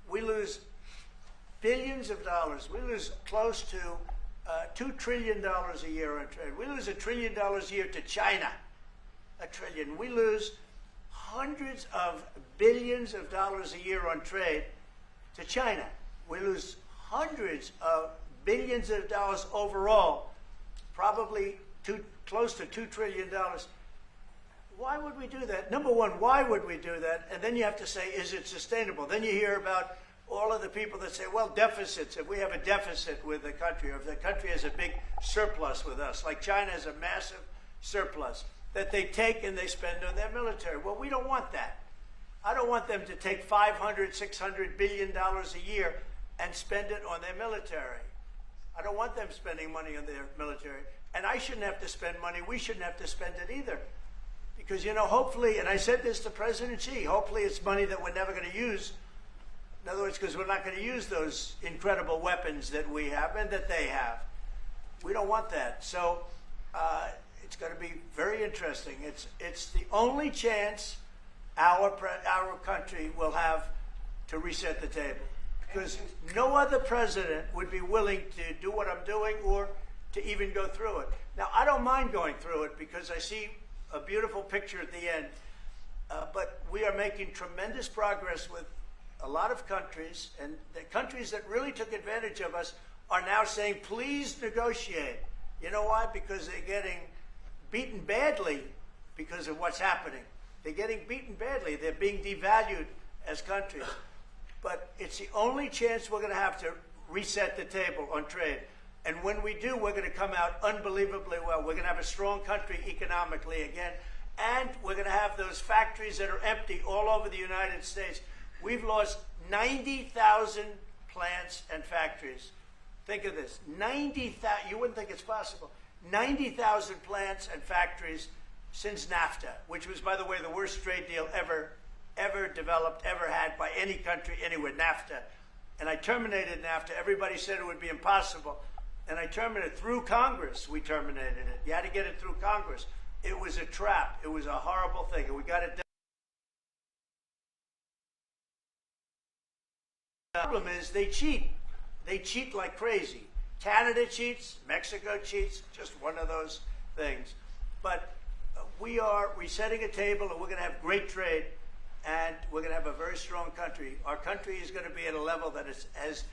Speaker 1: We lose billions of dollars. We lose close to $2 trillion a year on trade. We lose $1 trillion a year to China. $1 trillion. We lose hundreds of billions of dollars a year on trade to China. We lose hundreds of billions of dollars overall, probably close to $2 trillion. Why would we do that? Number one, why would we do that? And then you have to say, is it sustainable? Then you hear about all of the people that say, well, deficits. If we have a deficit with the country, or if the country has a big surplus with us, like China has a massive surplus, that they take and they spend on their military. Well, we don't want that. I don't want them to take $500, $600 billion a year and spend it on their military. I don't want them spending money on their military. And I shouldn't have to spend money. We shouldn't have to spend it either. Because, you know, hopefully, and I said this to President Xi, hopefully it's money that we're never going to use. In other words, because we're not going to use those incredible weapons that we have and that they have. We don't want that. So it's going to be very interesting. It's the only chance our country will have to reset the table. Because no other president would be willing to do what I'm doing or to even go through it. Now, I don't mind going through it because I see a beautiful picture at the end. But we are making tremendous progress with a lot of countries, and the countries that really took advantage of us are now saying, please negotiate. You know why? Because they're getting beaten badly because of what's happening. They're getting beaten badly. They're being devalued as countries. But it's the only chance we're going to have to reset the table on trade. And when we do, we're going to come out unbelievably well. We're going to have a strong country economically again. And we're going to have those factories that are empty all over the United States. We've lost 90,000 plants and factories. Think of this, 90,000, you wouldn't think it's possible. 90,000 plants and factories since NAFTA, which was, by the way, the worst trade deal ever developed, ever had by any country anywhere, NAFTA. And I terminated NAFTA. Everybody said it would be impossible. And I terminated it through Congress. We terminated it. You had to get it through Congress. It was a trap. It was a horrible thing. And we got it done. The problem is they cheat. They cheat like crazy. Canada cheats. Mexico cheats. Just one of those things. But we are resetting a table, and we're going to have great trade, and we're going to have a very strong country. Our country is going to be at a level that has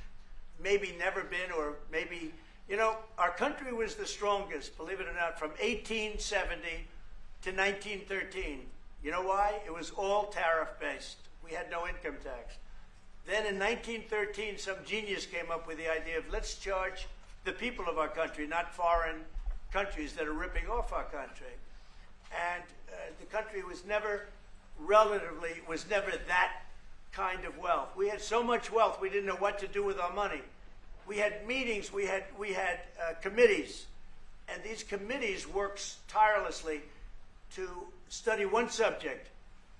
Speaker 1: maybe never been, or maybe, you know, our country was the strongest, believe it or not, from 1870 to 1913. You know why? It was all tariff-based. We had no income tax. Then in 1913, some genius came up with the idea of let's charge the people of our country, not foreign countries that are ripping off our country. And the country was never that kind of wealth. We had so much wealth, we didn't know what to do with our money. We had meetings, we had committees, and these committees worked tirelessly to study one subject.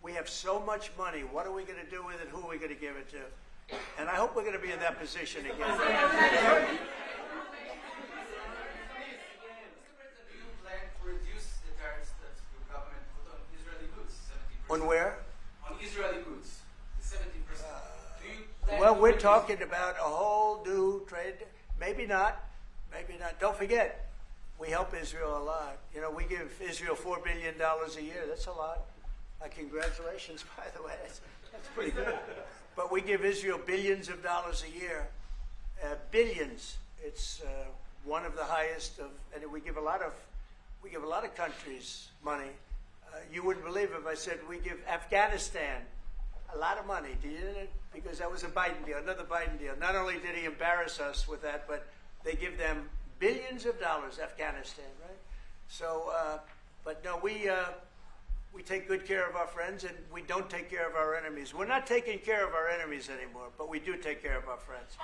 Speaker 1: We have so much money. What are we going to do with it? Who are we going to give it to? And I hope we're going to be in that position again.
Speaker 12: Mr. President, do you plan to reduce the tariffs that your government put on Israeli goods, 70%?
Speaker 1: we're talking about a whole new trade. Maybe not. Maybe not. Don't forget, we help Israel a lot. You know, we give Israel $4 billion a year. That's a lot. Congratulations, by the way. That's pretty good. But we give Israel billions of dollars a year. Billions. It's one of the highest of, and we give a lot of countries money. You wouldn't believe if I said we give Afghanistan a lot of money. Do you? Because that was a Biden deal, another Biden deal. Not only did he embarrass us with that, but they give them billions of dollars, Afghanistan, right? So, but no, we take good care of our friends, and we don't take care of our enemies. We're not taking care of our enemies anymore, but we do take care of our friends.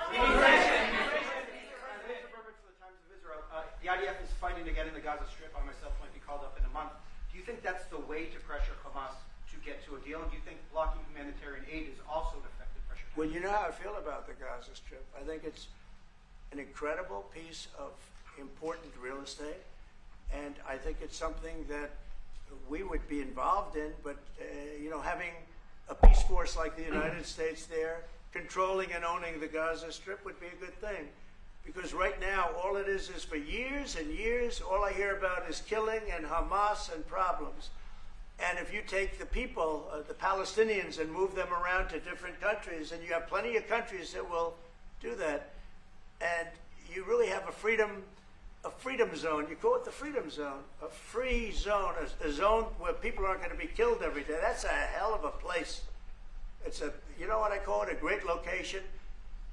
Speaker 10: The IDF is fighting again in the Gaza Strip. I myself might be called up in a month. Do you think that's the way to pressure Hamas to get to a deal? And do you think blocking humanitarian aid is also an effective pressure?
Speaker 1: Well, you know how I feel about the Gaza Strip. I think it's an incredible piece of important real estate, and I think it's something that we would be involved in, but you know, having a peace force like the United States there, controlling and owning the Gaza Strip would be a good thing. Because right now, all it is for years and years, all I hear about is killing and Hamas and problems. And if you take the people, the Palestinians, and move them around to different countries, and you have plenty of countries that will do that, and you really have a freedom zone. You call it the freedom zone, a free zone, a zone where people aren't going to be killed every day. That's a hell of a place. It's a, you know what I call it, a great location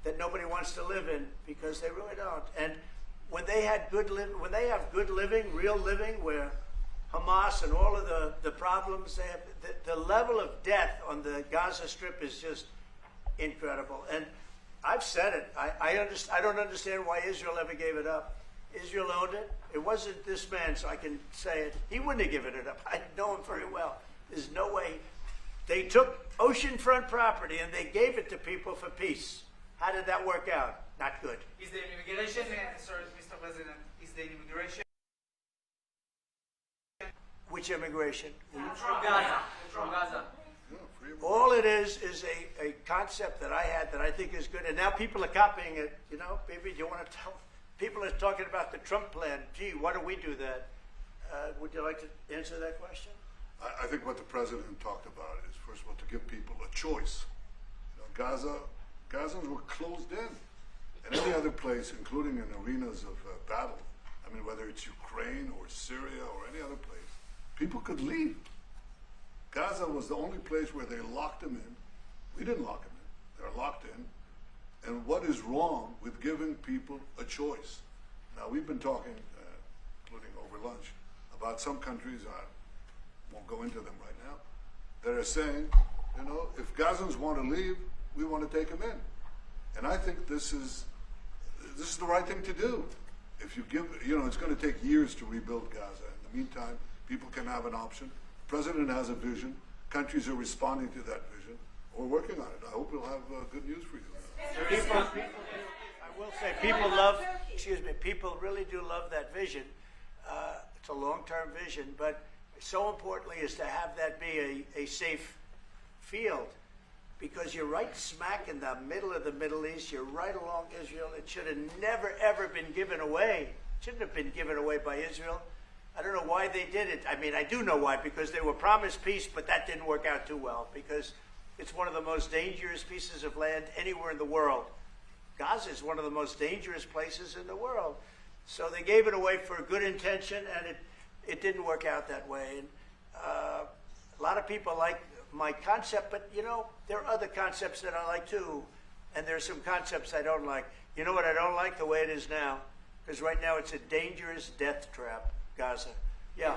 Speaker 1: that nobody wants to live in, because they really don't. And when they have good living, real living, where Hamas and all of the problems they have, the level of death on the Gaza Strip is just incredible. And I've said it. I don't understand why Israel ever gave it up. Israel owned it. It wasn't this man, so I can say it. He wouldn't have given it up. I know him very well. There's no way. They took oceanfront property and they gave it to people for peace. How did that work out? Not good.
Speaker 12: Is the immigration, sorry, Mr. President, is the immigration?
Speaker 1: Which immigration?
Speaker 12: From Gaza. From Gaza.
Speaker 1: All it is a concept that I had that I think is good, and now people are copying it. You know, maybe you want to tell. People are talking about the Trump plan. Gee, why don't we do that? Would you like to answer that question?
Speaker 3: I think what the president talked about is, first of all, to give people a choice. You know, Gazans were closed in. And any other place, including in arenas of battle, I mean, whether it's Ukraine or Syria or any other place, people could leave. Gaza was the only place where they locked them in. We didn't lock them in. They're locked in. And what is wrong with giving people a choice? Now, we've been talking, including over lunch, about some countries, I won't go into them right now, that are saying, you know, if Gazans want to leave, we want to take them in. And I think this is the right thing to do. If you give, you know, it's going to take years to rebuild Gaza. In the meantime, people can have an option. The president has a vision. Countries are responding to that vision. We're working on it. I hope we'll have good news for you.
Speaker 1: I will say, people really do love that vision. It's a long-term vision, but so importantly is to have that be a safe field, because you're right smack in the middle of the Middle East. You're right along Israel. It should have never, ever been given away. It shouldn't have been given away by Israel. I don't know why they did it. I mean, I do know why, because they were promised peace, but that didn't work out too well, because it's one of the most dangerous pieces of land anywhere in the world. Gaza is one of the most dangerous places in the world. So they gave it away for a good intention, and it didn't work out that way. And a lot of people like my concept, but, you know, there are other concepts that I like too, and there are some concepts I don't like. You know what I don't like? The way it is now, because right now it's a dangerous death trap, Gaza. Yeah.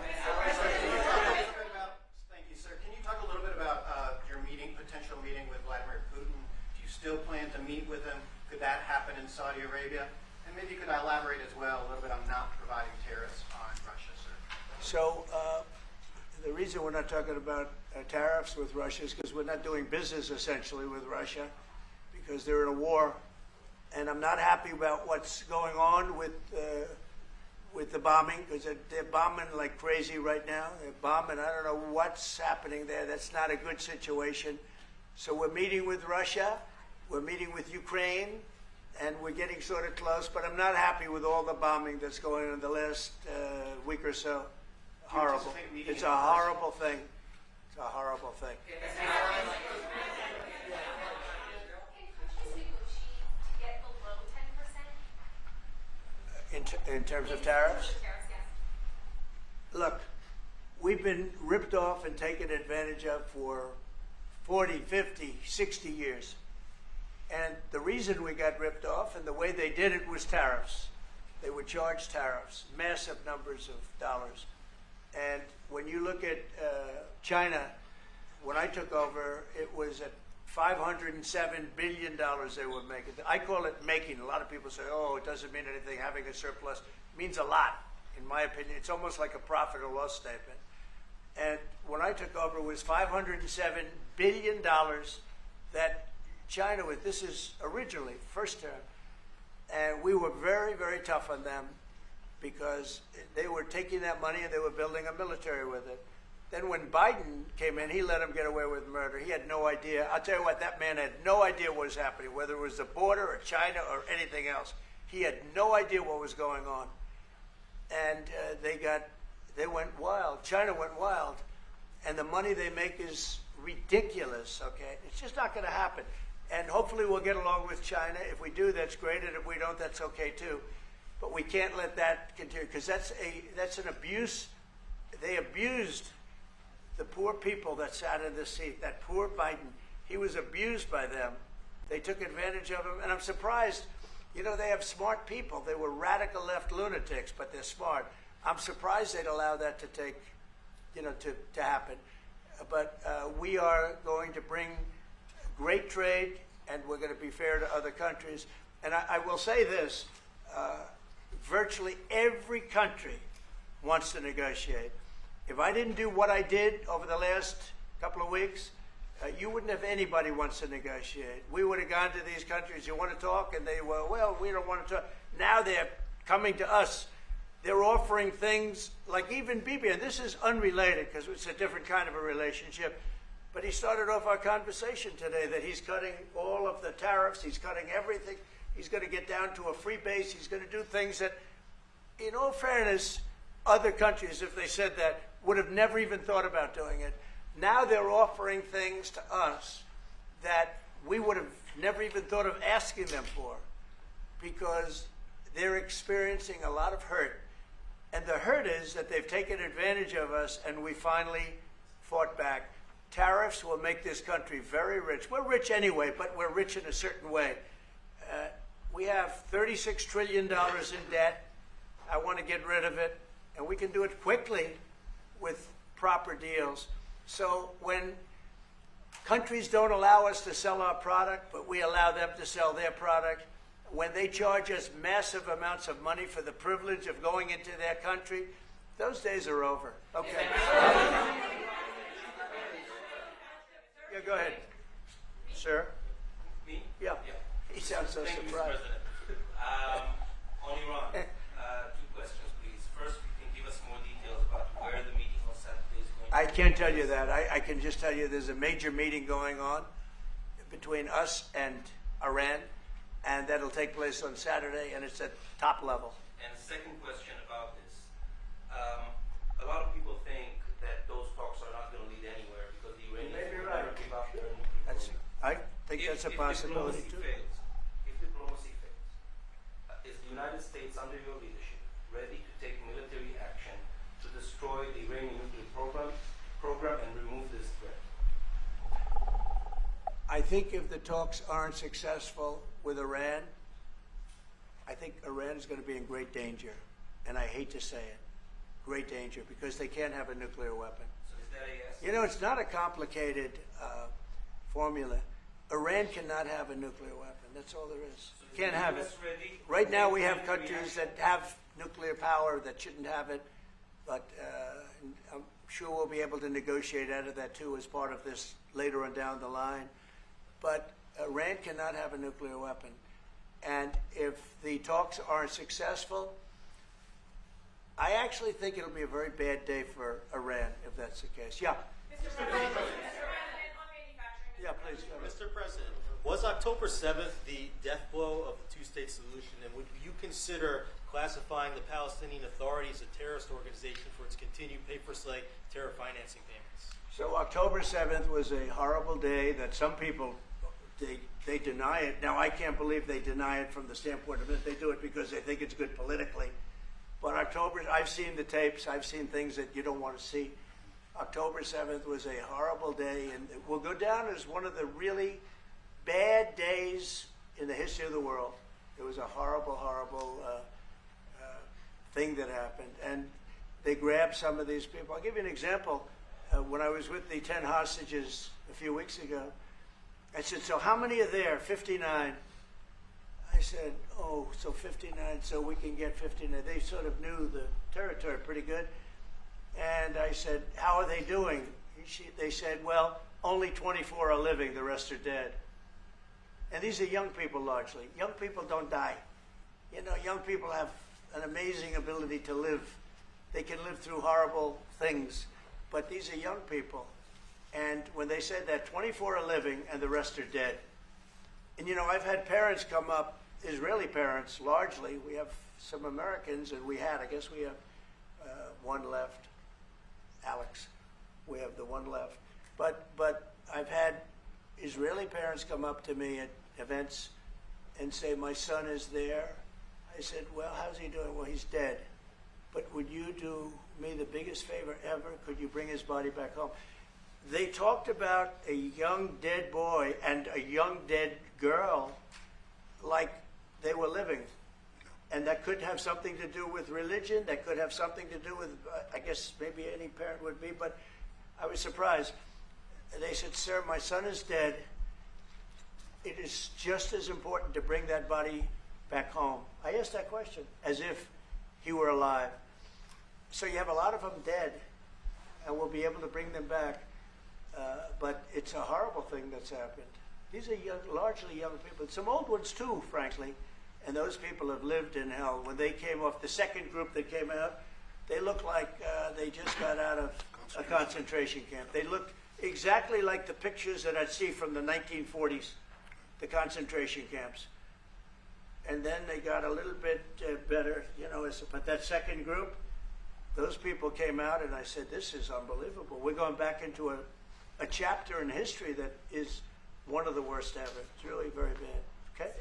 Speaker 10: Thank you, sir. Can you talk a little bit about your potential meeting with Vladimir Putin? Do you still plan to meet with him? Could that happen in Saudi Arabia? And maybe you could elaborate as well a little bit on not providing tariffs on Russia, sir.
Speaker 1: So the reason we're not talking about tariffs with Russia is because we're not doing business essentially with Russia, because they're in a war, and I'm not happy about what's going on with the bombing, because they're bombing like crazy right now. They're bombing. I don't know what's happening there. That's not a good situation. So we're meeting with Russia. We're meeting with Ukraine, and we're getting sort of close, but I'm not happy with all the bombing that's going on in the last week or so. Horrible. It's a horrible thing. It's a horrible thing.
Speaker 7: Can countries negotiate to get below 10%?
Speaker 1: In terms of tariffs?
Speaker 7: Tariffs, yes.
Speaker 1: Look, we've been ripped off and taken advantage of for 40, 50, 60 years. And the reason we got ripped off and the way they did it was tariffs. They would charge tariffs, massive numbers of dollars. And when you look at China, when I took over, it was at $507 billion they were making. I call it making. A lot of people say, oh, it doesn't mean anything, having a surplus. It means a lot, in my opinion. It's almost like a profit or loss statement. And when I took over, it was $507 billion that China was, this is originally, first term, and we were very, very tough on them because they were taking that money and they were building a military with it. Then when Biden came in, he let them get away with murder. He had no idea. I'll tell you what, that man had no idea what was happening, whether it was the border or China or anything else. He had no idea what was going on. And they went wild. China went wild. And the money they make is ridiculous, okay? It's just not going to happen. And hopefully we'll get along with China. If we do, that's great. And if we don't, that's okay too. But we can't let that continue because that's an abuse. They abused the poor people that sat in the seat. That poor Biden, he was abused by them. They took advantage of him. And I'm surprised, you know, they have smart people. They were radical left lunatics, but they're smart. I'm surprised they'd allow that to take, you know, to happen. But we are going to bring great trade, and we're going to be fair to other countries. And I will say this, virtually every country wants to negotiate. If I didn't do what I did over the last couple of weeks, you wouldn't have anybody wants to negotiate. We would have gone to these countries, you want to talk? And they were, well, we don't want to talk. Now they're coming to us. They're offering things like even Bibi, and this is unrelated because it's a different kind of a relationship, but he started off our conversation today that he's cutting all of the tariffs, he's cutting everything, he's going to get down to a free base, he's going to do things that, in all fairness, other countries, if they said that, would have never even thought about doing it. Now they're offering things to us that we would have never even thought of asking them for because they're experiencing a lot of hurt. And the hurt is that they've taken advantage of us and we finally fought back. Tariffs will make this country very rich. We're rich anyway, but we're rich in a certain way. We have $36 trillion in debt. I want to get rid of it. And we can do it quickly with proper deals. So when countries don't allow us to sell our product, but we allow them to sell their product, when they charge us massive amounts of money for the privilege of going into their country, those days are over. Okay. Yeah, go ahead. Sir?
Speaker 13: Me?
Speaker 1: Yeah. He sounds so
Speaker 13: Thank
Speaker 1: surprised.
Speaker 13: You, Mr. President. On Iran, two questions, please. First, you can give us more details about where the meeting on Saturday is going to
Speaker 1: I can't tell you that. I can just tell you there's a major meeting going on between us and Iran, and that'll take place on Saturday, and it's at top level.
Speaker 13: And second question about this. A lot of people think that those talks are not going to lead anywhere because the Iranians will never give up their nuclear program.
Speaker 1: I think that's a possibility too.
Speaker 13: If diplomacy fails, is the United States under your leadership ready to take military action to destroy the Iranian nuclear program and remove this threat?
Speaker 1: I think if the talks aren't successful with Iran, I think Iran is going to be in great danger. And I hate to say it, great danger, because they can't have a nuclear weapon.
Speaker 13: So is that a yes?
Speaker 1: You know, it's not a complicated formula. Iran cannot have a nuclear weapon. That's all there is.
Speaker 13: So
Speaker 1: Can't have it.
Speaker 13: ready
Speaker 1: Right
Speaker 13: to
Speaker 1: now
Speaker 13: take
Speaker 1: we have
Speaker 13: military
Speaker 1: countries
Speaker 13: action?
Speaker 1: that have nuclear power that shouldn't have it, but I'm sure we'll be able to negotiate out of that too as part of this later on down the line. But Iran cannot have a nuclear weapon. And if the talks aren't successful, I actually think it'll be a very bad day for Iran if that's the case. Yeah.
Speaker 7: Mr. President, on manufacturing.
Speaker 1: Yeah, please. Go ahead.
Speaker 10: Mr. President,
Speaker 14: Was October 7th the death blow of the two-state solution, and would you consider classifying the Palestinian Authority as a terrorist organization for its continued pay-for-slay terror financing payments?
Speaker 1: So October 7th was a horrible day that some people, they deny it. Now, I can't believe they deny it from the standpoint of it. They do it because they think it's good politically. But I've seen the tapes. I've seen things that you don't want to see. October 7th was a horrible day, and it will go down as one of the really bad days in the history of the world. It was a horrible, horrible thing that happened. And they grabbed some of these people. I'll give you an example. When I was with the 10 hostages a few weeks ago, I said, so how many are there? 59. I said, oh, so 59, so we can get 59. They sort of knew the territory pretty good. And I said, how are they doing? They said, well, only 24 are living, the rest are dead. And these are young people largely. Young people don't die. You know, young people have an amazing ability to live. They can live through horrible things, but these are young people. And when they said that 24 are living and the rest are dead. And you know, I've had parents come up, Israeli parents largely. We have some Americans, and I guess we have one left, Alex. We have the one left. But I've had Israeli parents come up to me at events and say, my son is there. I said, well, how's he doing? Well, he's dead. But would you do me the biggest favor ever? Could you bring his body back home? They talked about a young dead boy and a young dead girl like they were living. And that could have something to do with religion. That could have something to do with, I guess maybe any parent would be, but I was surprised. They said, sir, my son is dead. It is just as important to bring that body back home. I asked that question as if he were alive. So you have a lot of them dead, and we'll be able to bring them back. But it's a horrible thing that's happened. These are largely young people. Some old ones too, frankly. And those people have lived in hell. When they came off, the second group that came out, they looked like they just got out of a concentration camp. They looked exactly like the pictures that I'd see from the 1940s, the concentration camps. And then they got a little bit better, you know. But that second group, those people came out, and I said, this is unbelievable. We're going back into a chapter in history that is one of the worst ever. It's really very bad. Okay?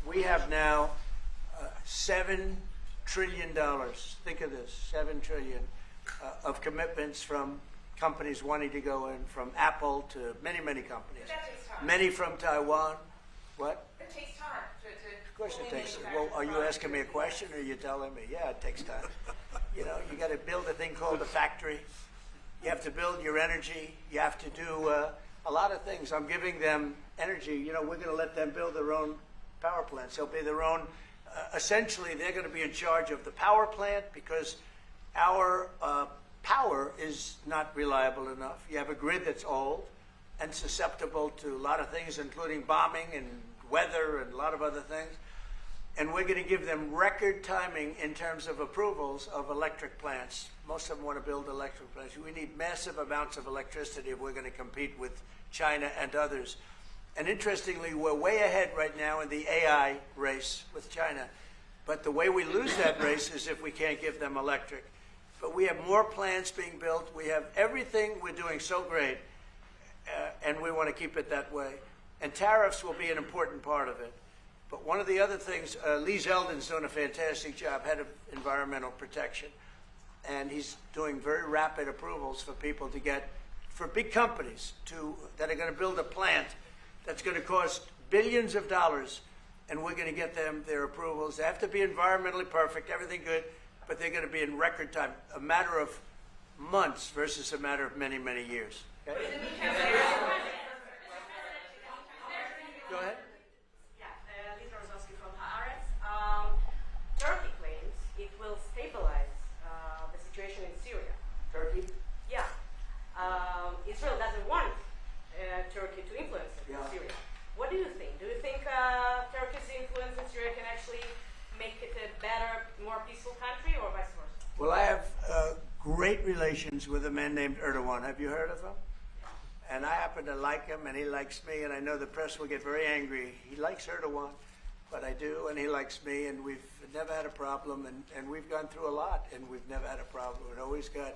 Speaker 1: We have now $7 trillion. Think of this, $7 trillion of commitments from companies wanting to go in, from Apple to many, many companies.
Speaker 6: But that takes time.
Speaker 1: Many from Taiwan. What?
Speaker 6: It takes time to
Speaker 1: Of course it takes. Well, are you asking me a question, or are you telling me? Yeah, it takes time. You know, you got to build a thing called a factory. You have to build your energy. You have to do a lot of things. I'm giving them energy. You know, we're going to let them build their own power plants. They'll be their own. Essentially, they're going to be in charge of the power plant because our power is not reliable enough. You have a grid that's old and susceptible to a lot of things, including bombing and weather and a lot of other things. And we're going to give them record timing in terms of approvals of electric plants. Most of them want to build electric plants. We need massive amounts of electricity if we're going to compete with China and others. And interestingly, we're way ahead right now in the AI race with China. But the way we lose that race is if we can't give them electric. But we have more plants being built. We have everything. We're doing so great. And we want to keep it that way. And tariffs will be an important part of it. But one of the other things, Lee Zeldin's doing a fantastic job, head of environmental protection. And he's doing very rapid approvals for people to get, for big companies that are going to build a plant that's going to cost billions of dollars, and we're going to get them their approvals. They have to be environmentally perfect, everything good, but they're going to be in record time, a matter of months versus a matter of many, many years. Okay? Go ahead.
Speaker 6: Turkey claims it will stabilize the situation in Syria.
Speaker 1: Turkey?
Speaker 6: Yeah. Israel doesn't want Turkey to influence it in Syria.
Speaker 1: great relations with a man named Erdogan. Have you heard of him? And I happen to like him, and he likes me, and I know the press will get very angry. He likes Erdogan, but I do, and he likes me, and we've never had a problem, and we've gone through a lot, and we've never had a problem. We've always got,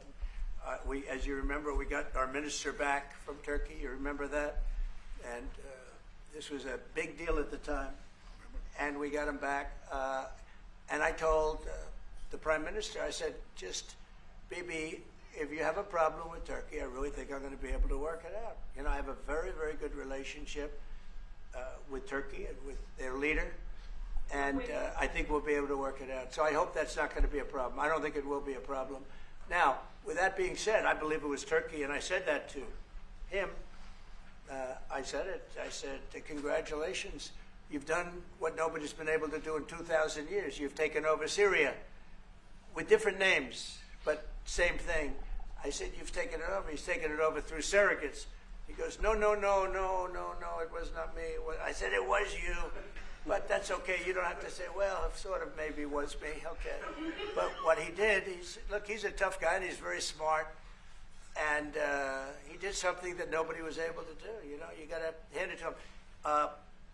Speaker 1: as you remember, we got our minister back from Turkey. You remember that? And this was a big deal at the time, and we got him back. And I told the prime minister, I said, just, Bibi, if you have a problem with Turkey, I really think I'm going to be able to work it out. You know, I have a very, very good relationship with Turkey and with their leader, and I think we'll be able to work it out. So I hope that's not going to be a problem. I don't think it will be a problem. Now, with that being said, I believe it was Turkey, and I said that to him. I said it. I said, congratulations. You've done what nobody's been able to do in 2,000 years. You've taken over Syria with different names, but same thing. I said, you've taken it over. He's taken it over through surrogates. He goes, no, it was not me. I said, it was you. But that's okay. You don't have to say, well, it sort of maybe was me. Okay. But what he did, look, he's a tough guy, and he's very smart. And he did something that nobody was able to do. You know, you got to hand it to him.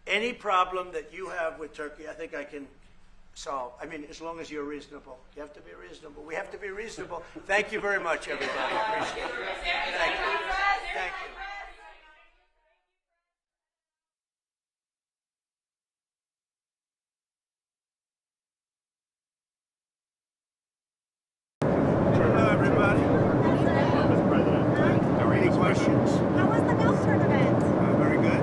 Speaker 1: Any problem that you have with Turkey, I think I can solve. I mean, as long as you're reasonable. You have to be reasonable. We have to be reasonable. Thank you very much, everybody. Appreciate it. Thank you. Thank you. Hello, everybody. Any questions?
Speaker 6: How was the golf tournament?
Speaker 1: Very good,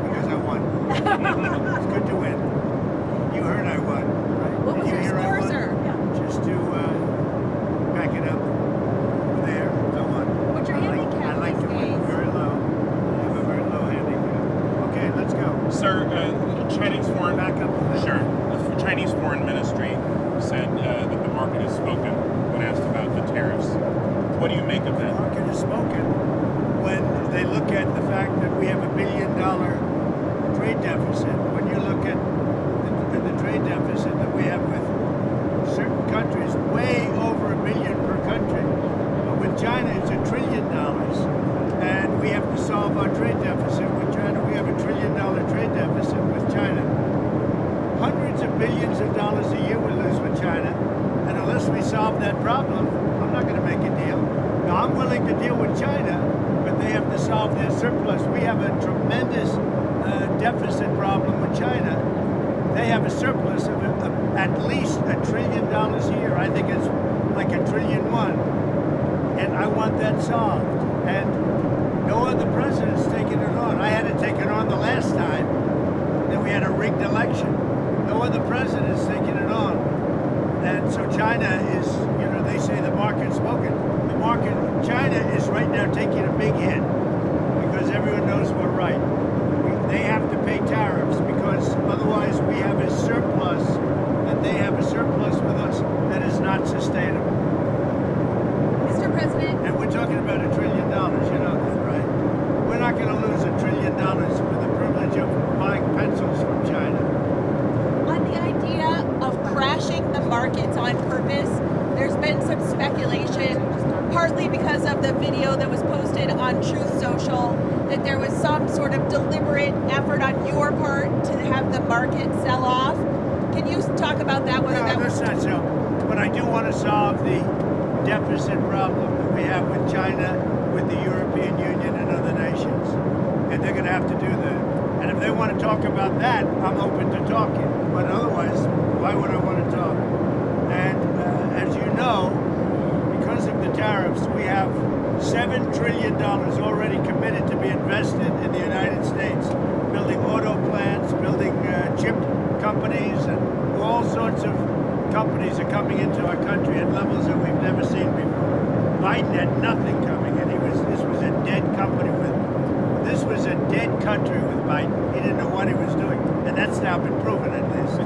Speaker 1: because I won. It's good to win. You heard I won, right?
Speaker 6: What was
Speaker 1: Did you
Speaker 6: your
Speaker 1: hear I
Speaker 6: score,
Speaker 1: won?
Speaker 6: sir?
Speaker 1: Just to back it up, there, I won.
Speaker 6: What's your handicap
Speaker 1: I like to
Speaker 6: these
Speaker 1: win
Speaker 6: days?
Speaker 1: very low. I have a very low handicap. Okay, let's go.
Speaker 15: Sir, Chinese foreign
Speaker 1: Back up.
Speaker 15: Sure. The Chinese foreign ministry said that the market has spoken when asked about the tariffs. What do you make of that?
Speaker 1: The market has spoken when they look at the fact that we have $1 billion trade deficit. When you look at the trade deficit that we have with certain countries, way over $1 billion per country. But with China, it's $1 trillion. And we have to solve our trade deficit with China. We have $1 trillion trade deficit with China. Hundreds of billions of dollars a year we lose with China. And unless we solve that problem, I'm not going to make a deal. Now, I'm willing to deal with China, but they have to solve their surplus. We have a tremendous deficit problem with China. They have a surplus of at least $1 trillion a year. I think it's like $1.1 trillion. And I want that solved. And no other president's taken it on. I had to take it on the last time. Then we had a rigged election. No other president's taken it on. And so China is, you know, they say the market's spoken. The market, China is right now taking a big hit because everyone knows we're right. They have to pay tariffs because otherwise we have a surplus and they have a surplus with us that is not sustainable.
Speaker 6: Mr. President.
Speaker 1: And we're talking about $1 trillion, you know that, right? We're not going to lose $1 trillion for the privilege of buying pencils from China.
Speaker 16: On the idea of crashing the markets on purpose, there's been some speculation, partly because of the video that was posted on Truth Social, that there was some sort of deliberate effort on your part to have the market sell off. Can you talk about that?
Speaker 1: No, that's not so. But I do want to solve the deficit problem that we have with China, with the European Union and other nations. And they're going to have to do that. And if they want to talk about that, I'm open to talking. But otherwise, why would I want to talk? And as you know, because of the tariffs, we have $7 trillion already committed to be invested in the United States, building auto plants, building chip companies, and all sorts of companies are coming into our country at levels that we've never seen before. Biden had nothing coming in. This was a dead company this was a dead country with Biden. He didn't know what he was doing, and that's now been proven at least.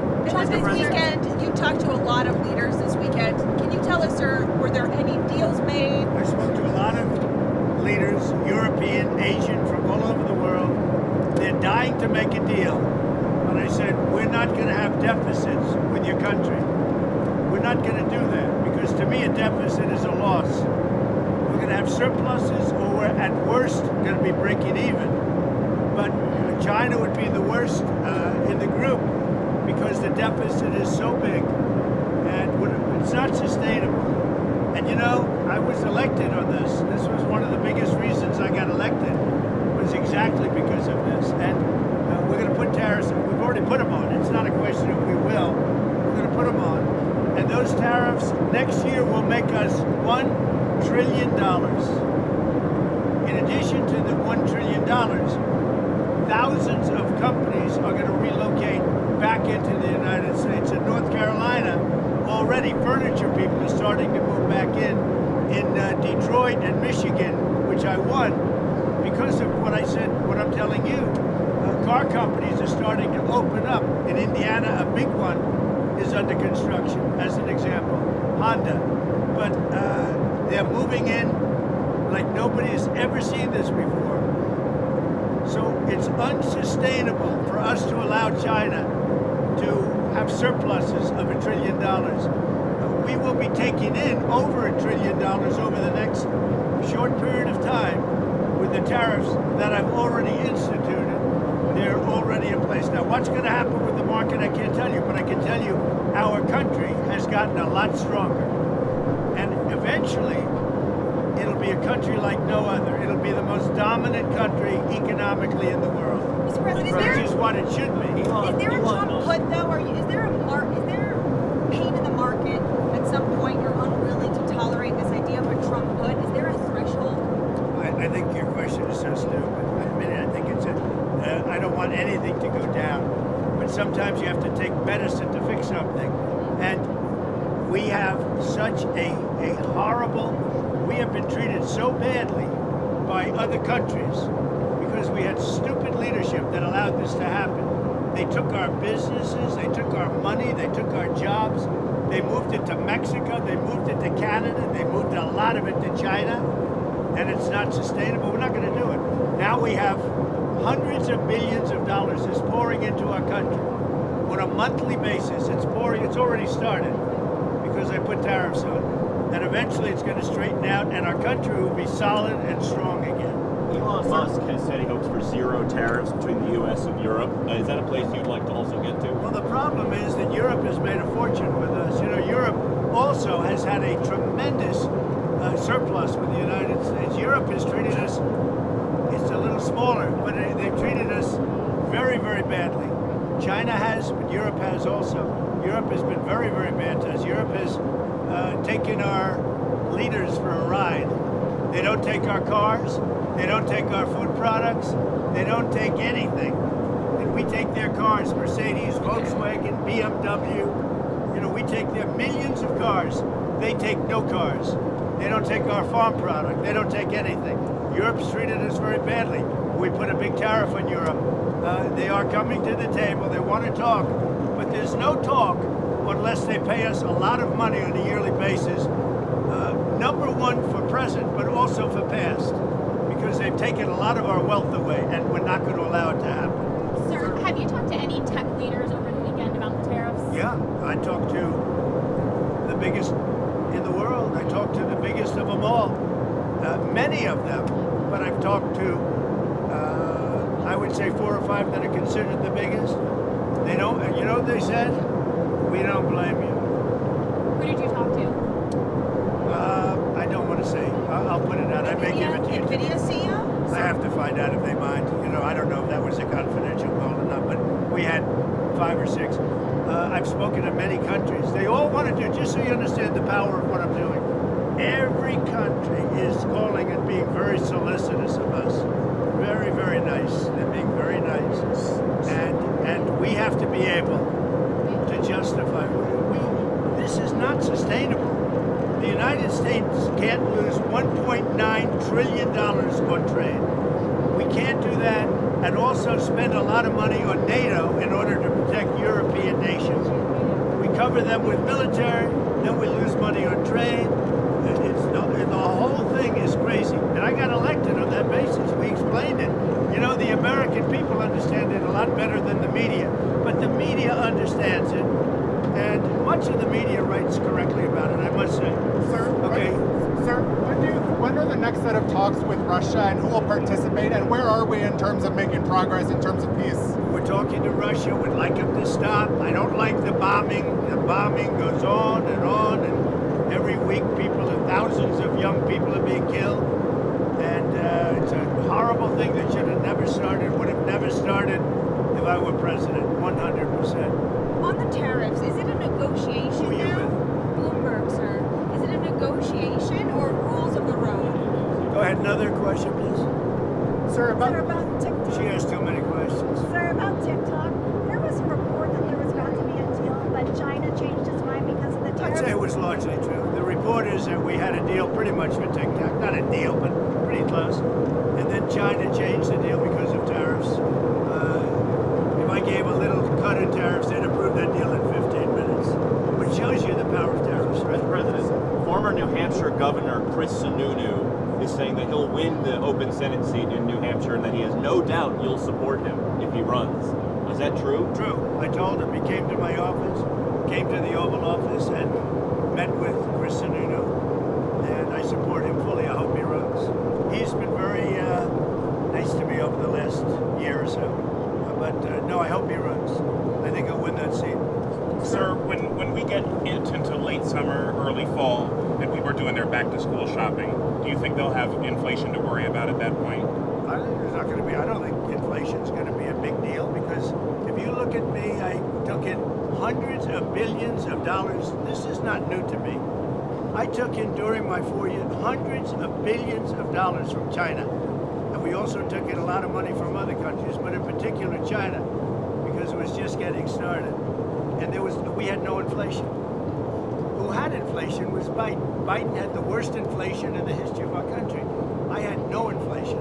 Speaker 16: This weekend, you talked to a lot of leaders this weekend. Can you tell us, sir, were there any deals made?
Speaker 1: I spoke to a lot of leaders, European, Asian, from all over the world. They're dying to make a deal. But I said, we're not going to have deficits with your country. We're not going to do that, because to me a deficit is a loss. We're going to have surpluses, or we're at worst going to be breaking even. But China would be the worst in the group because the deficit is so big, and it's not sustainable. And you know, I was elected on this. This was one of the biggest reasons I got elected, was exactly because of this. And we're going to put tariffs, we've already put them on. It's not a question of we will. We're going to put them on. And those tariffs next year will make us $1 trillion. In addition to the $1 trillion, thousands of companies are going to relocate back into the United States. In North Carolina, already furniture people are starting to move back in Detroit and Michigan, which I won because of what I said, what I'm telling you. Car companies are starting to open up. In Indiana, a big one is under construction, as an example, Honda. But they're moving in like nobody has ever seen this before. So it's unsustainable for us to allow China to have surpluses of $1 trillion. We will be taking in over $1 trillion over the next short period of time with the tariffs that I've already instituted. They're already in place. Now, what's going to happen with the market, I can't tell you, but I can tell you our country has gotten a lot stronger. And eventually, it'll be a country like no other. It'll be the most dominant country economically in the world.
Speaker 16: Mr. President,
Speaker 1: which is what it should be.
Speaker 16: Is there a Trump put though, or is there pain in the market at some point you're unwilling to tolerate this idea of a Trump put? Is there a threshold?
Speaker 1: I think your question is so stupid. I mean, I think it's I don't want anything to go down, but sometimes you have to take medicine to fix something. And we have such a horrible, we have been treated so badly by other countries because we had stupid leadership that allowed this to happen. They took our businesses, they took our money, they took our jobs, they moved it to Mexico, they moved it to Canada, they moved a lot of it to China, and it's not sustainable. We're not going to do it. Now we have hundreds of billions of dollars is pouring into our country on a monthly basis. It's pouring, it's already started because I put tariffs on. And eventually it's going to straighten out and our country will be solid and strong again.
Speaker 17: Elon Musk has said he hopes for zero tariffs between the U.S. and Europe. Is that a place you'd like to also get to?
Speaker 1: Well, the problem is that Europe has made a fortune with us. You know, Europe also has had a tremendous surplus with the United States. Europe has treated us, it's a little smaller, but they've treated us very, very badly. China has, but Europe has also. Europe has been very, very bad to us. Europe has taken our leaders for a ride. They don't take our cars. They don't take our food products. They don't take anything. And we take their cars, Mercedes, Volkswagen, BMW. You know, we take their millions of cars. They take no cars. They don't take our farm product. They don't take anything. Europe's treated us very badly. We put a big tariff on Europe. They are coming to the table. They want to talk. But there's no talk unless they pay us a lot of money on a yearly basis. Number one for present, but also for past. Because they've taken a lot of our wealth away, and we're not going to allow it to happen.
Speaker 18: Sir, have you talked to any tech leaders over the weekend about the tariffs?
Speaker 1: Yeah, I talked to the biggest in the world. I talked to the biggest of them all. Many of them, but I've talked to, I would say 4 or 5 that are considered the biggest. They don't, you know what they said? We don't blame you.
Speaker 18: Who did you talk to?
Speaker 1: I don't want to say. I'll put it out. I may give it to you.
Speaker 16: NVIDIA CEO?
Speaker 1: I have to find out if they mind. You know, I don't know if that was a confidential call or not, but we had 5 or 6. I've spoken to many countries. They all want to do, just so you understand the power of what I'm doing. Every country is calling and being very solicitous of us. Very, very nice. They're being very nice. And we have to be able to justify. This is not sustainable. The United States can't lose $1.9 trillion on trade. We can't do that and also spend a lot of money on NATO in order to protect European nations. We cover them with military, then we lose money on trade. The whole thing is crazy. And I got elected on that basis. We explained it. You know, the American people understand it a lot better than the media. But the media understands it. And much of the media writes correctly about it, I must say.
Speaker 10: Sir,
Speaker 1: Okay.
Speaker 2: set of talks with Russia, and who will participate, and where are we in terms of making progress in terms of peace?
Speaker 1: We're talking to Russia. We'd like them to stop. I don't like the bombing. The bombing goes on, and every week thousands of young people are being killed. And it's a horrible thing that should have never started, would have never started if I were president, 100%.
Speaker 18: On the tariffs, is it a negotiation
Speaker 1: Who are you
Speaker 18: now?
Speaker 1: with?
Speaker 18: Bloomberg, sir. Is it a negotiation or rules of the road?
Speaker 1: Go ahead, another question, please.
Speaker 6: Sir, about TikTok.
Speaker 1: She has too many questions.
Speaker 6: Sir, about TikTok, there was a report that there was about to be a deal, but China changed its mind because of the
Speaker 1: I'd
Speaker 6: tariffs.
Speaker 1: say it was largely true. The report is that we had a deal pretty much for TikTok. Not a deal, but pretty close. And then China changed the deal because of tariffs. If I gave a little cut in tariffs, they'd approve that deal in 15 minutes. Which shows you the power of tariffs, right?
Speaker 17: Mr. President, former New Hampshire Governor Chris Sununu is saying that he'll win the open Senate seat in New Hampshire and that he has no doubt you'll support him if he runs. Is that true?
Speaker 1: True. I told him. He came to my office, came to the Oval Office, and met with Chris Sununu, and I support him fully. I hope he runs. He's been very nice to me over the last year or so. But no, I hope he runs. I think he'll win that seat.
Speaker 15: Sir, when we get into late summer, early fall, and people are doing their back-to-school shopping, do you think they'll have inflation to worry about at that point?
Speaker 1: I think there's not going to be. I don't think inflation's going to be a big deal because if you look at me, I took in hundreds of billions of dollars. This is not new to me. I took in during my 4 years hundreds of billions of dollars from China. And we also took in a lot of money from other countries, but in particular China, because it was just getting started. And we had no inflation. Who had inflation was Biden. Biden had the worst inflation in the history of our country. I had no inflation.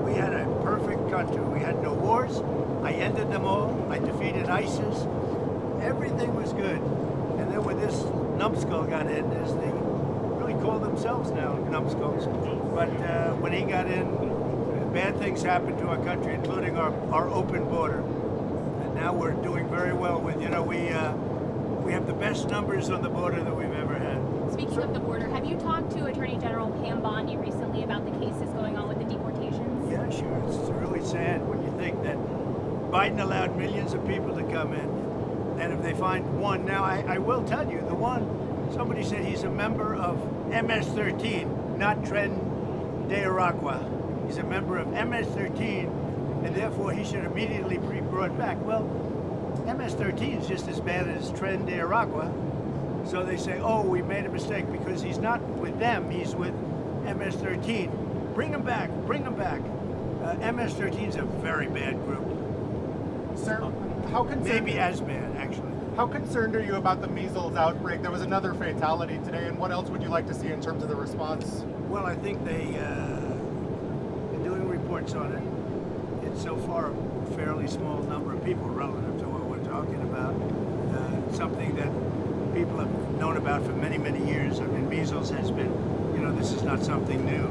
Speaker 1: We had a perfect country. We had no wars. I ended them all. I defeated ISIS. Everything was good. And then when this numbskull got in, as they really call themselves now, numbskulls, but when he got in, bad things happened to our country, including our open border. And now we're doing very well with, we have the best numbers on the border that we've ever had.
Speaker 18: Speaking of the border, have you talked to Attorney General Pam Bondi recently about the cases going on with the deportations?
Speaker 1: Yeah, sure. It's really sad when you think that Biden allowed millions of people to come in, and if they find one, now I will tell you, the one, somebody said he's a member of MS-13, not Tren de Aragua. He's a member of MS-13, and therefore he should immediately be brought back. Well, MS-13 is just as bad as Tren de Aragua. So they say, oh, we made a mistake because he's not with them, he's with MS-13. Bring him back, bring him back. MS-13 is a very bad group.
Speaker 2: Sir, how concerned?
Speaker 1: Maybe as bad, actually.
Speaker 2: How concerned are you about the measles outbreak? There was another fatality today, and what else would you like to see in terms of the response?
Speaker 1: Well, I think they're doing reports on it. It's so far a fairly small number of people relative to what we're talking about. Something that people have known about for many, many years. I mean, measles has been, this is not something new.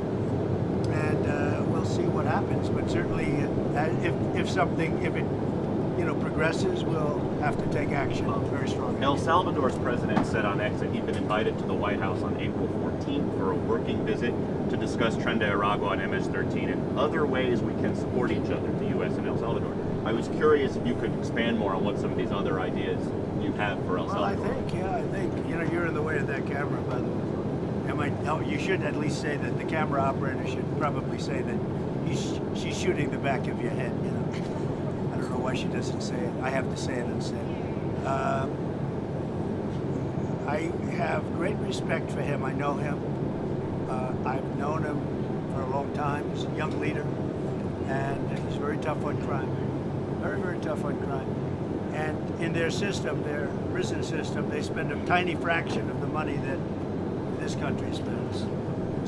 Speaker 1: And we'll see what happens. But certainly, if it progresses, we'll have to take action very strongly.
Speaker 17: El Salvador's president said on X that he'd been invited to the White House on April 14th for a working visit to discuss Tren de Aragua and MS-13 and other ways we can support each other, the U.S. and El Salvador. I was curious if you could expand more on what some of these other ideas you have for El Salvador.
Speaker 1: Well, I think, you're in the way of that camera, by the way. You should at least say that the camera operator should probably say that she's shooting the back of your head, I don't know why she doesn't say it. I have to say it instead. I have great respect for him. I know him. I've known him for a long time. He's a young leader, and he's very tough on crime. Very, very tough on crime. And in their system, their prison system, they spend a tiny fraction of the money that this country spends.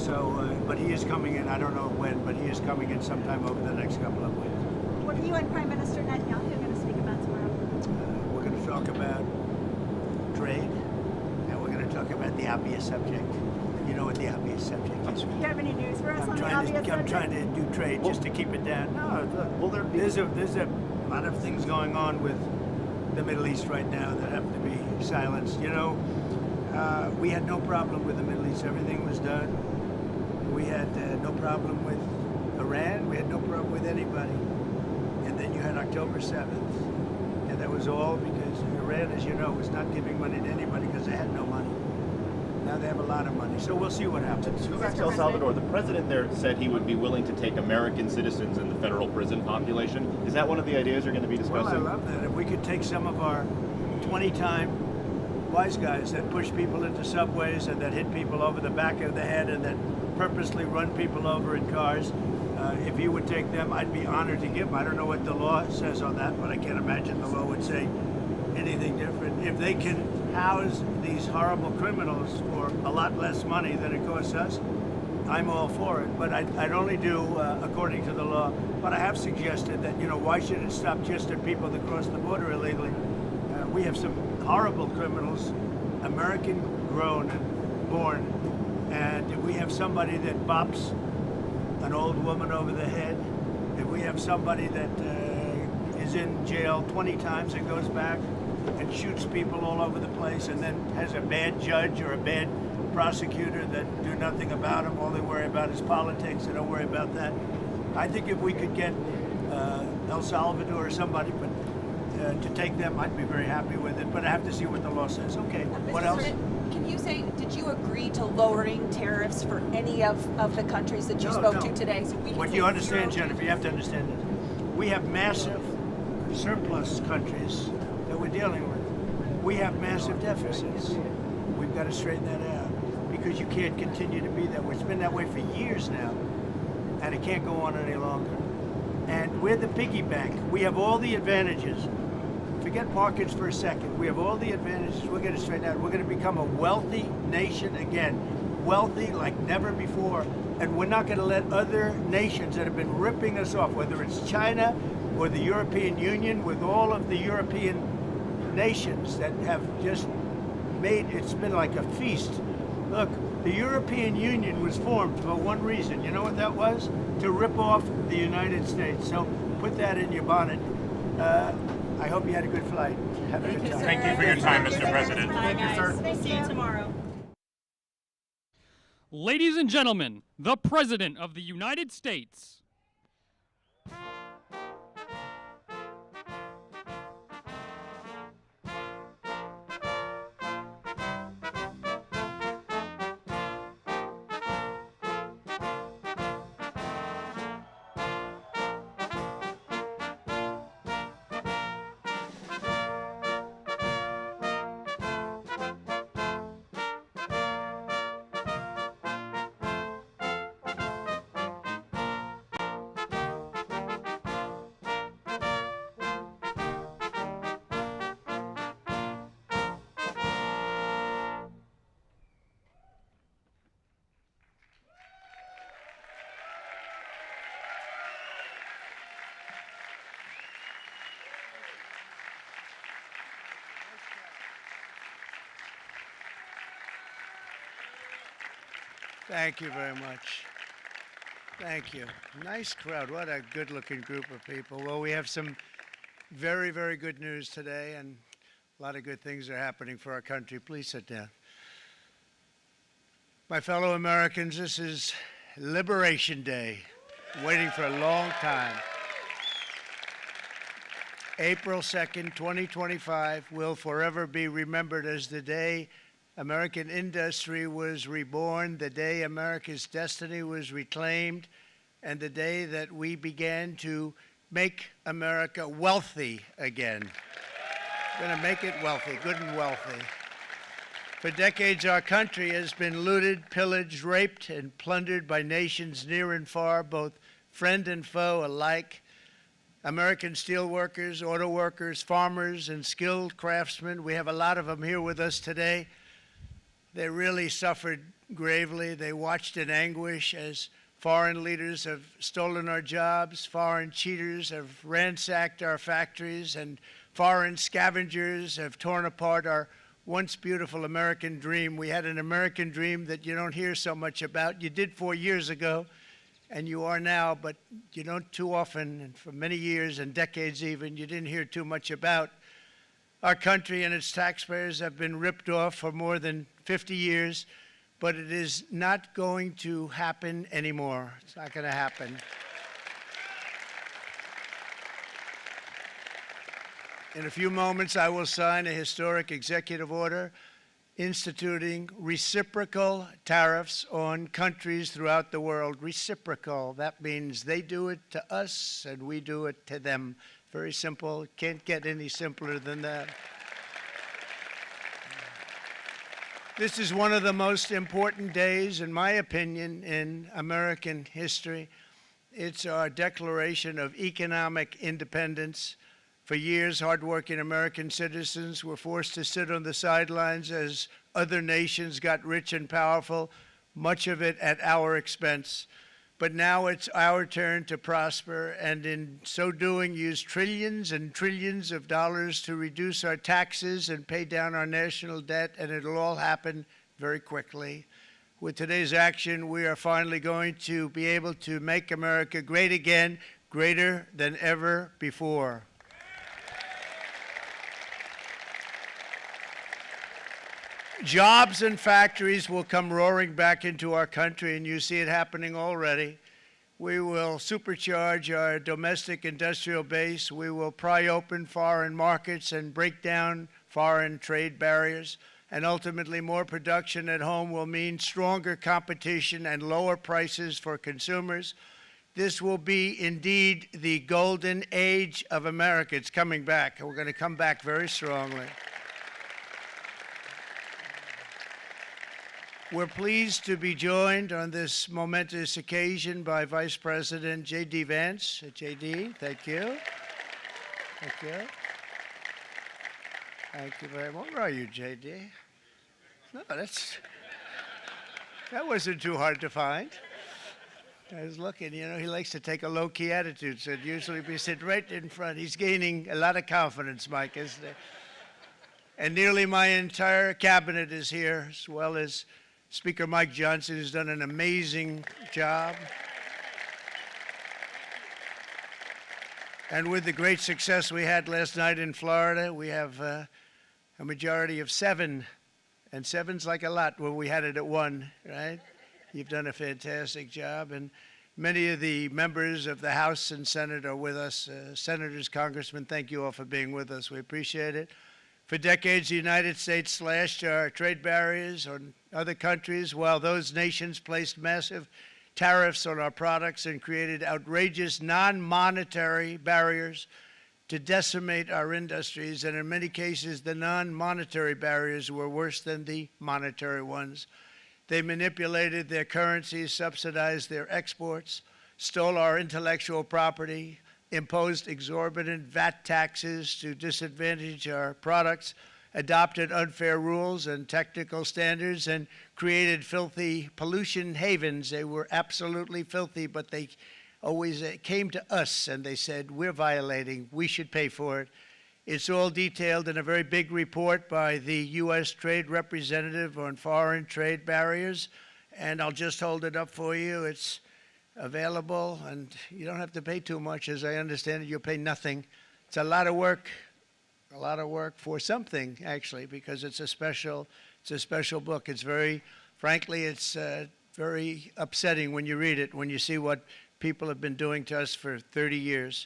Speaker 1: So, but he is coming in, I don't know when, but he is coming in sometime over the next couple of weeks.
Speaker 6: What are you and Prime Minister Netanyahu going to speak about tomorrow?
Speaker 1: We're going to talk about trade, and we're going to talk about the obvious subject. You know what the obvious subject is.
Speaker 6: Do you have any news for us on the obvious subject?
Speaker 1: I'm trying to do trade just to keep it down. No, look, there's a lot of things going on with the Middle East right now that have to be silenced. We had no problem with the Middle East. Everything was done. We had no problem with Iran. We had no problem with anybody. And then you had October 7th. And that was all because Iran, as you know, was not giving money to anybody because they had no money. Now they have a lot of money. So we'll see what happens.
Speaker 17: To go back to El Salvador, the president there said he would be willing to take American citizens in the federal prison population. Is that one of the ideas you're going to be discussing?
Speaker 1: Well, I love that. If we could take some of our 20-time wise guys that push people into subways and that hit people over the back of the head and that purposely run people over in cars, if you would take them, I'd be honored to give them. I don't know what the law says on that, but I can't imagine the law would say anything different. If they can house these horrible criminals for a lot less money than it costs us, I'm all for it. But I'd only do according to the law. But I have suggested that, why should it stop just at people that cross the border illegally? We have some horrible criminals, American grown and born, and if we have somebody that bops an old woman over the head, if we have somebody that is in jail 20 times and goes back and shoots people all over the place and then has a bad judge or a bad prosecutor that do nothing about them, all they worry about is politics, they don't worry about that. I think if we could get El Salvador or somebody to take them, I'd be very happy with it, but I have to see what the law says. Okay, what else?
Speaker 16: Can you say, did you agree to lowering tariffs for any of the countries that you spoke to today? So we
Speaker 1: What you understand, Jennifer, you have to understand this. We have massive surplus countries that we're dealing with. We have massive deficits. We've got to straighten that out because you can't continue to be that way. It's been that way for years now, and it can't go on any longer. And we're the piggy bank. We have all the advantages. Forget markets for a second. We have all the advantages. We're going to straighten out. We're going to become a wealthy nation again. Wealthy like never before. And we're not going to let other nations that have been ripping us off, whether it's China or the European Union, with all of the European nations that have just made, it's been like a feast. Look, the European Union was formed for one reason. You know what that was? To rip off the United States. So put that in your bonnet. I hope you had a good flight. Have a good time.
Speaker 15: Thank you for your time, Mr. President.
Speaker 16: Thank you, sir. See you tomorrow.
Speaker 19: Ladies and gentlemen, the President of the United States.
Speaker 1: Thank you very much. Thank you. Nice crowd. What a good-looking group of people. Well, we have some very, very good news today, and a lot of good things are happening for our country. Please sit down. My fellow Americans, this is Liberation Day. Waiting for a long time. April 2nd, 2025 will forever be remembered as the day American industry was reborn, the day America's destiny was reclaimed, and the day that we began to make America wealthy again. We're going to make it wealthy, good and wealthy. For decades, our country has been looted, pillaged, raped, and plundered by nations near and far, both friend and foe alike. American steelworkers, auto workers, farmers, and skilled craftsmen, we have a lot of them here with us today. They really suffered gravely. They watched in anguish as foreign leaders have stolen our jobs, foreign cheaters have ransacked our factories, and foreign scavengers have torn apart our once beautiful American dream. We had an American dream that you don't hear so much about. You did 4 years ago, and you are now, but you don't too often, and for many years and decades even, you didn't hear too much about. Our country and its taxpayers have been ripped off for more than 50 years. but it is not going to happen anymore. It's not going to happen. In a few moments, I will sign a historic executive order instituting reciprocal tariffs on countries throughout the world. Reciprocal, that means they do it to us and we do it to them. Very simple, can't get any simpler than that. This is one of the most important days, in my opinion, in American history. It's our declaration of economic independence. For years, hardworking American citizens were forced to sit on the sidelines as other nations got rich and powerful, much of it at our expense. But now it's our turn to prosper, and in so doing, use trillions and trillions of dollars to reduce our taxes and pay down our national debt, and it'll all happen very quickly. With today's action, we are finally going to be able to make America great again, greater than ever before. Jobs and factories will come roaring back into our country, and you see it happening already. We will supercharge our domestic industrial base. We will pry open foreign markets and break down foreign trade barriers. And ultimately, more production at home will mean stronger competition and lower prices for consumers. This will be indeed the golden age of America. It's coming back, and we're going to come back very strongly. We're pleased to be joined on this momentous occasion by Vice President J.D. Vance. J.D., thank you. Thank you. Thank you very much. Where are you, J.D.? No, that wasn't too hard to find. I was looking, you know, he likes to take a low-key attitude, so it'd usually be sitting right in front. He's gaining a lot of confidence, Mike, isn't he? And nearly my entire cabinet is here, as well as Speaker Mike Johnson, who's done an amazing job. And with the great success we had last night in Florida, we have a majority of 7, and 7's like a lot when we had it at 1, right? You've done a fantastic job, and many of the members of the House and Senate are with us. Senators, Congressmen, thank you all for being with us. We appreciate it. For decades, the United States slashed our trade barriers on other countries, while those nations placed massive tariffs on our products and created outrageous non-monetary barriers to decimate our industries. And in many cases, the non-monetary barriers were worse than the monetary ones. They manipulated their currencies, subsidized their exports, stole our intellectual property, imposed exorbitant VAT taxes to disadvantage our products, adopted unfair rules and technical standards, and created filthy pollution havens. They were absolutely filthy, but they always came to us and they said, we're violating, we should pay for it. It's all detailed in a very big report by the U.S. Trade Representative on Foreign Trade Barriers, and I'll just hold it up for you. It's available, and you don't have to pay too much. As I understand it, you'll pay nothing. It's a lot of work for something, actually, because it's a special book. It's very, frankly, it's very upsetting when you read it, when you see what people have been doing to us for 30 years.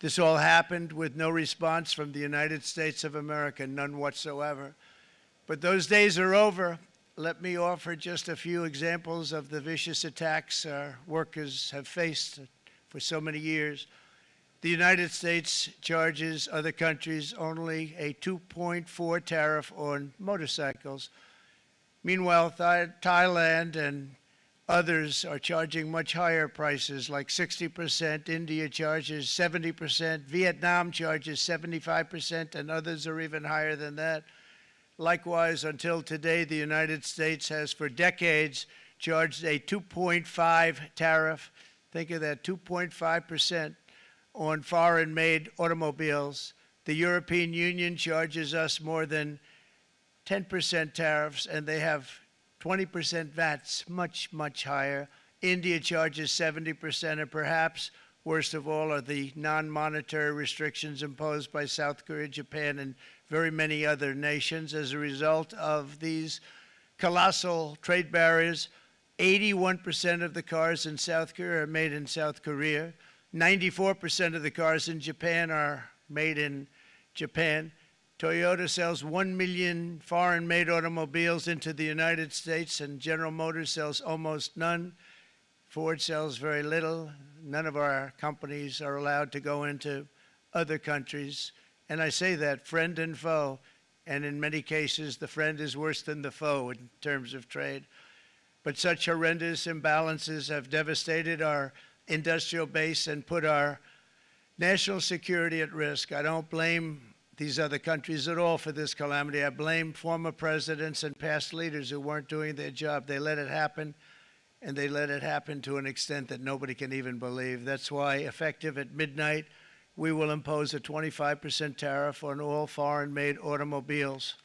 Speaker 1: This all happened with no response from the United States of America, none whatsoever. But those days are over. Let me offer just a few examples of the vicious attacks our workers have faced for so many years. The United States charges other countries only a 2.4 tariff on motorcycles. Meanwhile, Thailand and others are charging much higher prices, like 60%. India charges 70%. Vietnam charges 75%, and others are even higher than that. Likewise, until today, the United States has for decades charged a 2.5 tariff. Think of that, 2.5% on foreign-made automobiles. The European Union charges us more than 10% tariffs, and they have 20% VATs, much, much higher. India charges 70%, and perhaps worst of all are the non-monetary restrictions imposed by South Korea, Japan, and very many other nations. As a result of these colossal trade barriers. 81% of the cars in South Korea are made in South Korea. 94% of the cars in Japan are made in Japan. Toyota sells 1 million foreign-made automobiles into the United States, and General Motors sells almost none. Ford sells very little. None of our companies are allowed to go into other countries. And I say that, friend and foe. And in many cases, the friend is worse than the foe in terms of trade. But such horrendous imbalances have devastated our industrial base and put our national security at risk. I don't blame these other countries at all for this calamity. I blame former presidents and past leaders who weren't doing their job. They let it happen, and they let it happen to an extent that nobody can even believe. That's why, effective at midnight, we will impose a 25% tariff on all foreign-made automobiles.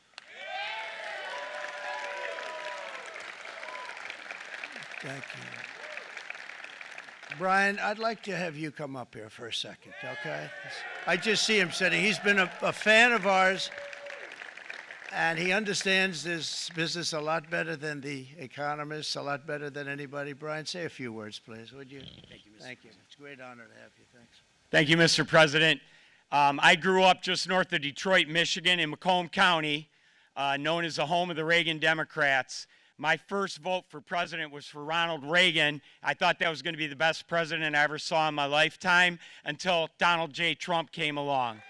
Speaker 1: Thank you. Brian, I'd like to have you come up here for a second, okay? I just see him sitting. He's been a fan of ours, and he understands this business a lot better than the economists, a lot better than anybody. Brian, say a few words, please, would you? Thank you, Mr. Thank you. It's a great honor to have you. Thanks.
Speaker 20: Thank you, Mr. President. I grew up just north of Detroit, Michigan, in Macomb County, known as the home of the Reagan Democrats. My first vote for president was for Ronald Reagan. I thought that was going to be the best president I ever saw in my lifetime until Donald J. Trump came along.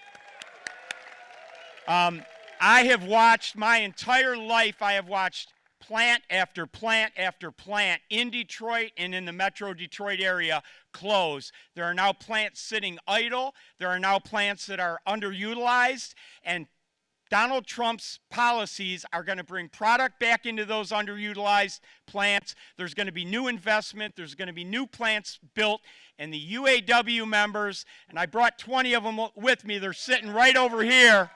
Speaker 20: I have watched my entire life, I have watched plant after plant after plant in Detroit and in the metro Detroit area close. There are now plants sitting idle. There are now plants that are underutilized, and Donald Trump's policies are going to bring product back into those underutilized plants. There's going to be new investment. There's going to be new plants built. And the UAW members, and I brought 20 of them with me, they're sitting right over here.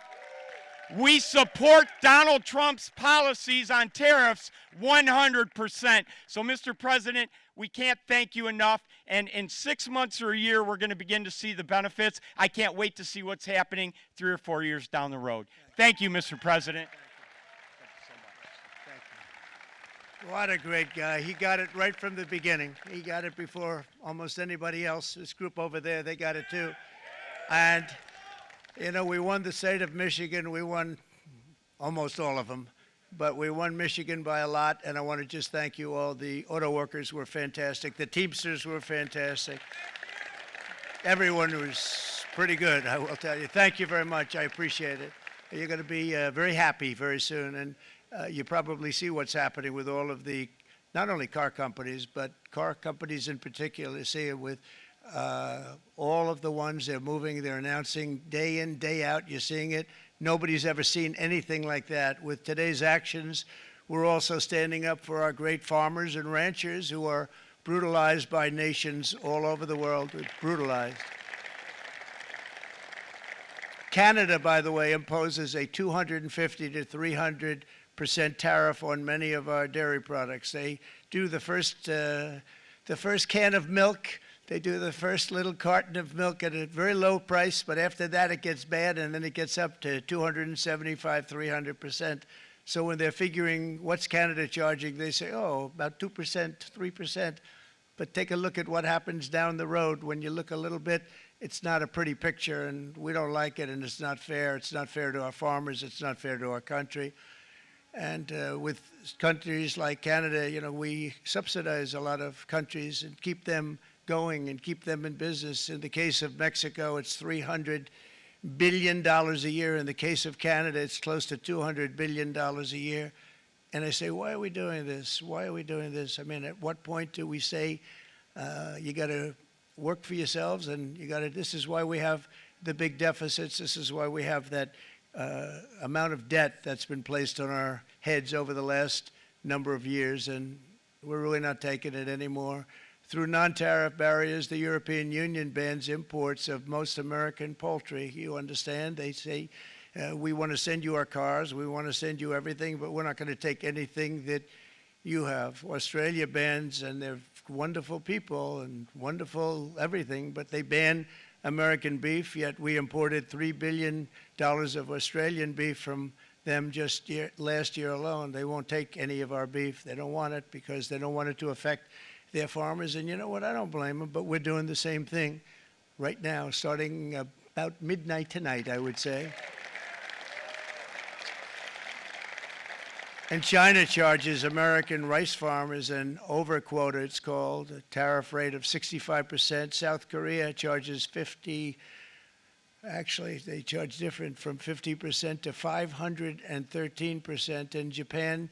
Speaker 20: We support Donald Trump's policies on tariffs 100%. So, Mr. President, we can't thank you enough. And in 6 months or a year, we're going to begin to see the benefits. I can't wait to see what's happening 3 or 4 years down the road. Thank you, Mr. President.
Speaker 1: What a great guy. He got it right from the beginning. He got it before almost anybody else. This group over there, they got it too. And, you know, we won the state of Michigan. We won almost all of them. But we won Michigan by a lot, and I want to just thank you all. The auto workers were fantastic. The Teamsters were fantastic. Everyone was pretty good, I will tell you. Thank you very much. I appreciate it. You're going to be very happy very soon, and you probably see what's happening with all of the, not only car companies, but car companies in particular. See it with all of the ones they're moving, they're announcing day in, day out. You're seeing it. Nobody's ever seen anything like that. With today's actions, we're also standing up for our great farmers and ranchers who are brutalized by nations all over the world. Brutalized. Canada, by the way, imposes a 250 to 300% tariff on many of our dairy products. They do the first can of milk. They do the first little carton of milk at a very low price, but after that it gets bad, and then it gets up to 275, 300%. So when they're figuring what's Canada charging, they say, oh, about 2%, 3%. But take a look at what happens down the road. When you look a little bit, it's not a pretty picture, and we don't like it, and it's not fair. It's not fair to our farmers. It's not fair to our country. And with countries like Canada, you know, we subsidize a lot of countries and keep them going and keep them in business. In the case of Mexico, it's $300 billion a year. In the case of Canada, it's close to $200 billion a year. And I say, why are we doing this? Why are we doing this? I mean, at what point do we say you got to work for yourselves, and you got to, this is why we have the big deficits. This is why we have that amount of debt that's been placed on our heads over the last number of years, and we're really not taking it anymore. Through non-tariff barriers, the European Union bans imports of most American poultry. You understand? They say, we want to send you our cars, we want to send you everything, but we're not going to take anything that you have. Australia bans, and they're wonderful people and wonderful everything, but they ban American beef, yet we imported $3 billion of Australian beef from them just last year alone. They won't take any of our beef. They don't want it because they don't want it to affect their farmers. And you know what? I don't blame them, but we're doing the same thing right now, starting about midnight tonight, I would say. And China charges American rice farmers an overquota, it's called, a tariff rate of 65%. South Korea charges 50, actually they charge different, from 50% to 513%. And Japan,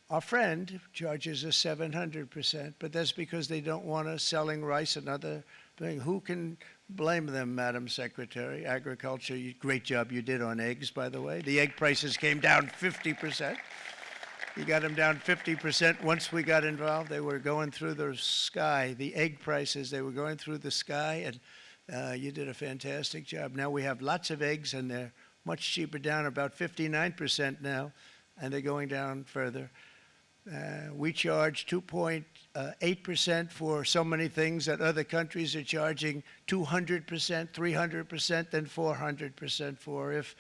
Speaker 1: our friend, charges us 700%. But that's because they don't want us selling rice and other things. Who can blame them, Madam Secretary? Agriculture, great job you did on eggs, by the way. The egg prices came down 50%. You got them down 50%. Once we got involved, they were going through the sky. The egg prices, they were going through the sky, and you did a fantastic job. Now we have lots of eggs, and they're much cheaper, down about 59% now, and they're going down further. We charge 2.8% for so many things that other countries are charging 200%, 300%, and 400% for. If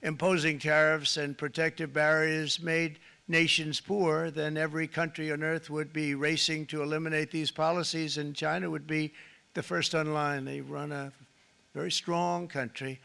Speaker 1: imposing tariffs and protective barriers made nations poor, then every country on earth would be racing to eliminate these policies, and China would be the first on line. They run a very strong country,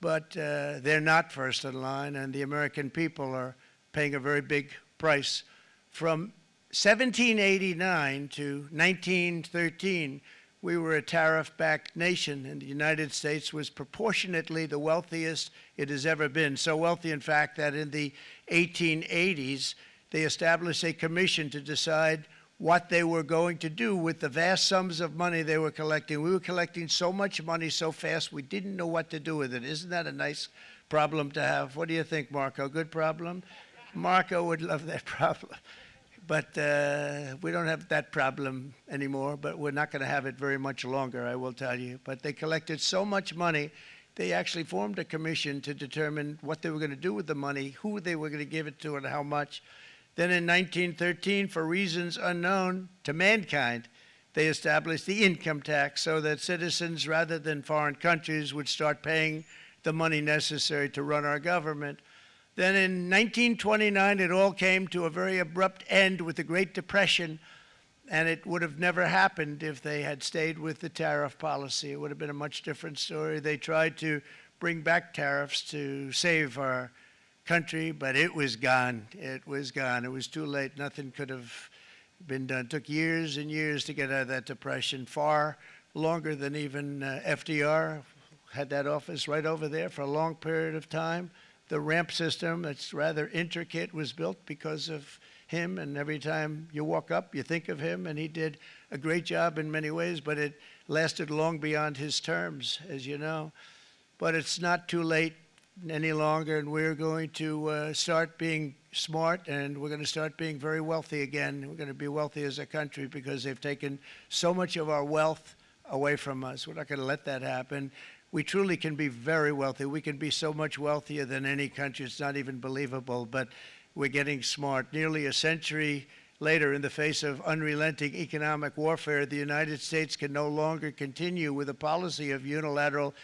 Speaker 1: but they're not first in line, and the American people are paying a very big price. From 1789 to 1913, we were a tariff-backed nation, and the United States was proportionately the wealthiest it has ever been. So wealthy, in fact, that in the 1880s, they established a commission to decide what they were going to do with the vast sums of money they were collecting. We were collecting so much money so fast, we didn't know what to do with it. Isn't that a nice problem to have? What do you think, Marco? Good problem? Marco would love that problem. But we don't have that problem anymore, but we're not going to have it very much longer, I will tell you. But they collected so much money, they actually formed a commission to determine what they were going to do with the money, who they were going to give it to, and how much. Then in 1913, for reasons unknown to mankind, they established the income tax so that citizens, rather than foreign countries, would start paying the money necessary to run our government. Then in 1929, it all came to a very abrupt end with the Great Depression, and it would have never happened if they had stayed with the tariff policy. It would have been a much different story. They tried to bring back tariffs to save our country, but it was gone. It was gone. It was too late. Nothing could have been done. It took years and years to get out of that depression, far longer than even FDR had that office right over there for a long period of time. The ramp system, that's rather intricate, was built because of him, and every time you walk up, you think of him, and he did a great job in many ways, but it lasted long beyond his terms, as you know. But it's not too late any longer, and we're going to start being smart, and we're going to start being very wealthy again. We're going to be wealthy as a country because they've taken so much of our wealth away from us. We're not going to let that happen. We truly can be very wealthy. We can be so much wealthier than any country. It's not even believable, but we're getting smart. Nearly a century later, in the face of unrelenting economic warfare, the United States can no longer continue with a policy of unilateral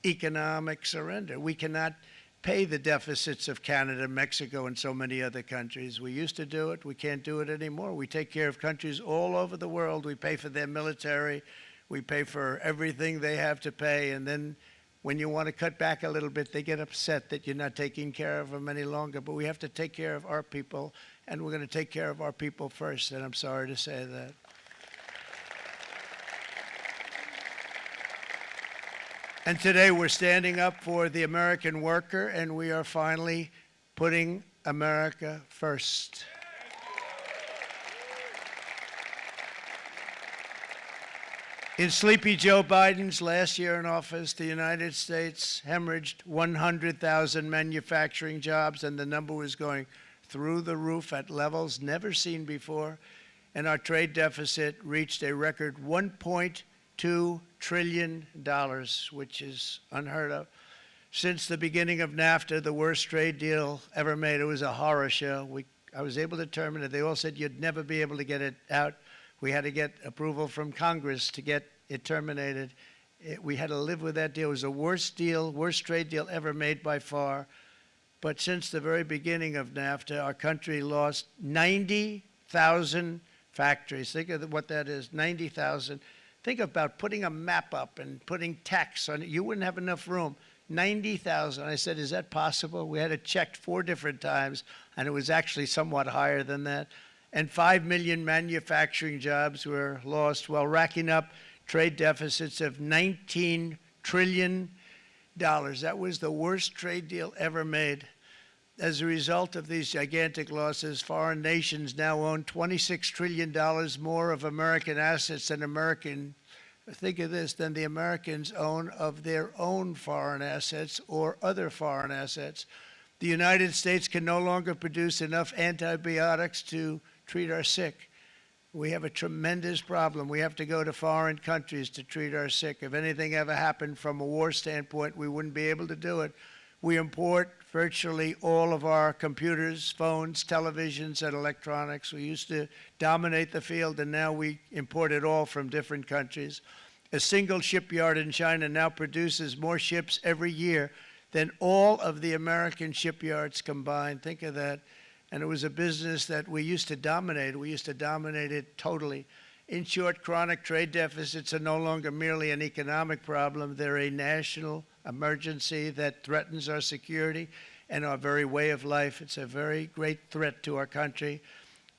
Speaker 1: economic surrender. We cannot pay the deficits of Canada, Mexico, and so many other countries. We used to do it. We can't do it anymore. We take care of countries all over the world. We pay for their military. We pay for everything they have to pay, and then when you want to cut back a little bit, they get upset that you're not taking care of them any longer. But we have to take care of our people, and we're going to take care of our people first, and I'm sorry to say that. And today we're standing up for the American worker, and we are finally putting America first. In Sleepy Joe Biden's last year in office, the United States hemorrhaged 100,000 manufacturing jobs, and the number was going through the roof at levels never seen before. And our trade deficit reached a record $1.2 trillion, which is unheard of. Since the beginning of NAFTA, the worst trade deal ever made, it was a horror show. I was able to determine it. They all said you'd never be able to get it out. We had to get approval from Congress to get it terminated. We had to live with that deal. It was the worst deal, worst trade deal ever made by far. But since the very beginning of NAFTA, our country lost 90,000 factories. Think of what that is, 90,000. Think about putting a map up and putting tax on it. You wouldn't have enough room. 90,000. I said, is that possible? We had it checked 4 different times, and it was actually somewhat higher than that. And 5 million manufacturing jobs were lost while racking up trade deficits of $19 trillion. That was the worst trade deal ever made. As a result of these gigantic losses, foreign nations now own $26 trillion more of American assets than think of this, than the Americans own of their own foreign assets or other foreign assets. The United States can no longer produce enough antibiotics to treat our sick. We have a tremendous problem. We have to go to foreign countries to treat our sick. If anything ever happened from a war standpoint, we wouldn't be able to do it. We import virtually all of our computers, phones, televisions, and electronics. We used to dominate the field, and now we import it all from different countries. A single shipyard in China now produces more ships every year than all of the American shipyards combined. Think of that. And it was a business that we used to dominate. We used to dominate it totally. In short, chronic trade deficits are no longer merely an economic problem. They're a national emergency that threatens our security and our very way of life. It's a very great threat to our country.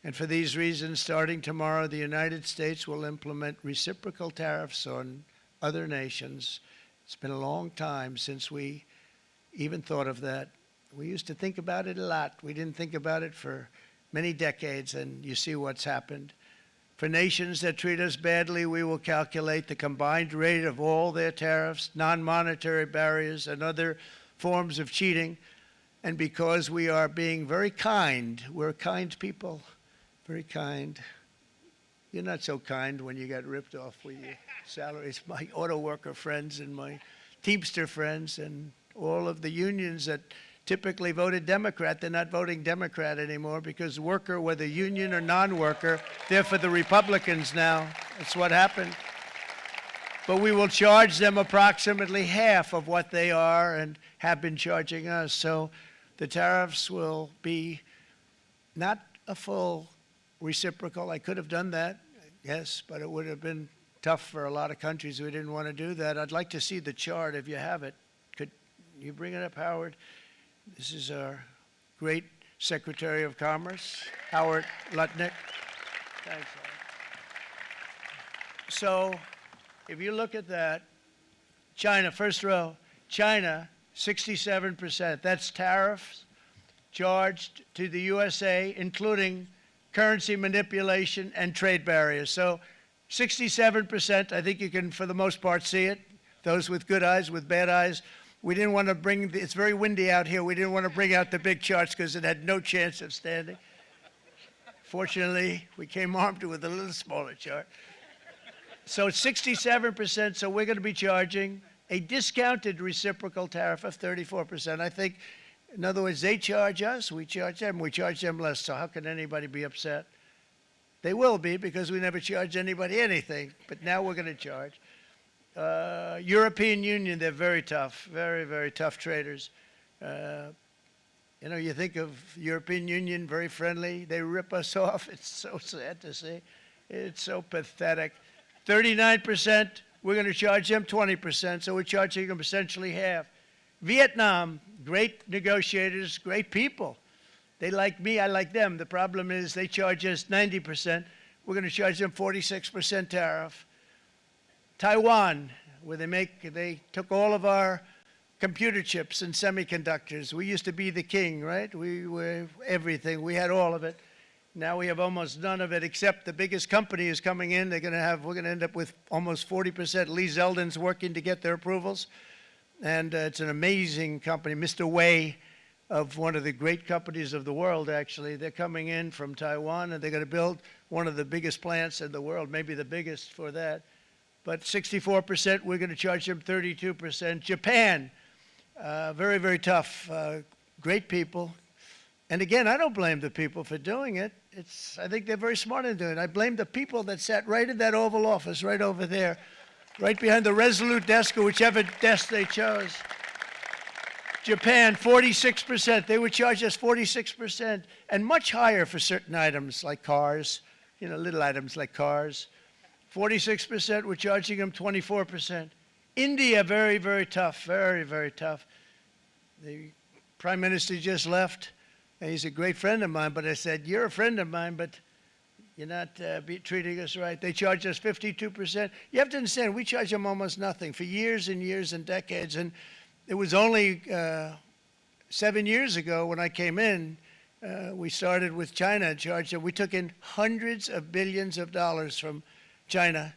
Speaker 1: And for these reasons, starting tomorrow, the United States will implement reciprocal tariffs on other nations. It's been a long time since we even thought of that. We used to think about it a lot. We didn't think about it for many decades, and you see what's happened. For nations that treat us badly, we will calculate the combined rate of all their tariffs, non-monetary barriers, and other forms of cheating. And because we are being very kind, we're kind people, very kind. You're not so kind when you got ripped off with your salaries. My auto worker friends and my Teamster friends and all of the unions that typically voted Democrat, they're not voting Democrat anymore because worker, whether union or non-worker, they're for the Republicans now. That's what happened. But we will charge them approximately half of what they are and have been charging us. So the tariffs will be not a full reciprocal. I could have done that, yes, but it would have been tough for a lot of countries who didn't want to do that. I'd like to see the chart if you have it. Could you bring it up, Howard? This is our great Secretary of Commerce, Howard Lutnick. Thanks, Howard. So if you look at that, China, first row, China, 67%. That's tariffs charged to the USA, including currency manipulation and trade barriers. So 67%, I think you can, for the most part, see it. Those with good eyes, with bad eyes. We didn't want to bring, it's very windy out here. We didn't want to bring out the big charts because it had no chance of standing. Fortunately, we came armed with a little smaller chart. So it's 67%, so we're going to be charging a discounted reciprocal tariff of 34%. I think, in other words, they charge us, we charge them less. So how can anybody be upset? They will be because we never charge anybody anything, but now we're going to charge. European Union, they're very tough, very, very tough traders. You know, you think of European Union, very friendly. They rip us off. It's so sad to see. It's so pathetic. 39%, we're going to charge them 20%, so we're charging them essentially half. Vietnam, great negotiators, great people. They like me, I like them. The problem is they charge us 90%. We're going to charge them 46% tariff. Taiwan, where they took all of our computer chips and semiconductors. We used to be the king, right? We were everything. We had all of it. Now we have almost none of it, except the biggest company is coming in. We're going to end up with almost 40%. Lee Zeldin's working to get their approvals. And it's an amazing company. Mr. Wei, of one of the great companies of the world, actually. They're coming in from Taiwan, and they're going to build one of the biggest plants in the world, maybe the biggest for that. But 64%, we're going to charge them 32%. Japan, very, very tough, great people. And again, I don't blame the people for doing it. I think they're very smart in doing it. I blame the people that sat right in that Oval Office, right over there, right behind the Resolute desk or whichever desk they chose. Japan, 46%. They would charge us 46% and much higher for certain items like cars, you know, little items like cars. 46%, we're charging them 24%. India, very, very tough, very, very tough. The Prime Minister just left, and he's a great friend of mine, but I said, you're a friend of mine, but you're not treating us right. They charge us 52%. You have to understand, we charge them almost nothing for years and years and decades, and it was only 7 years ago when I came in, we started with China and charged them. We took in hundreds of billions of dollars from China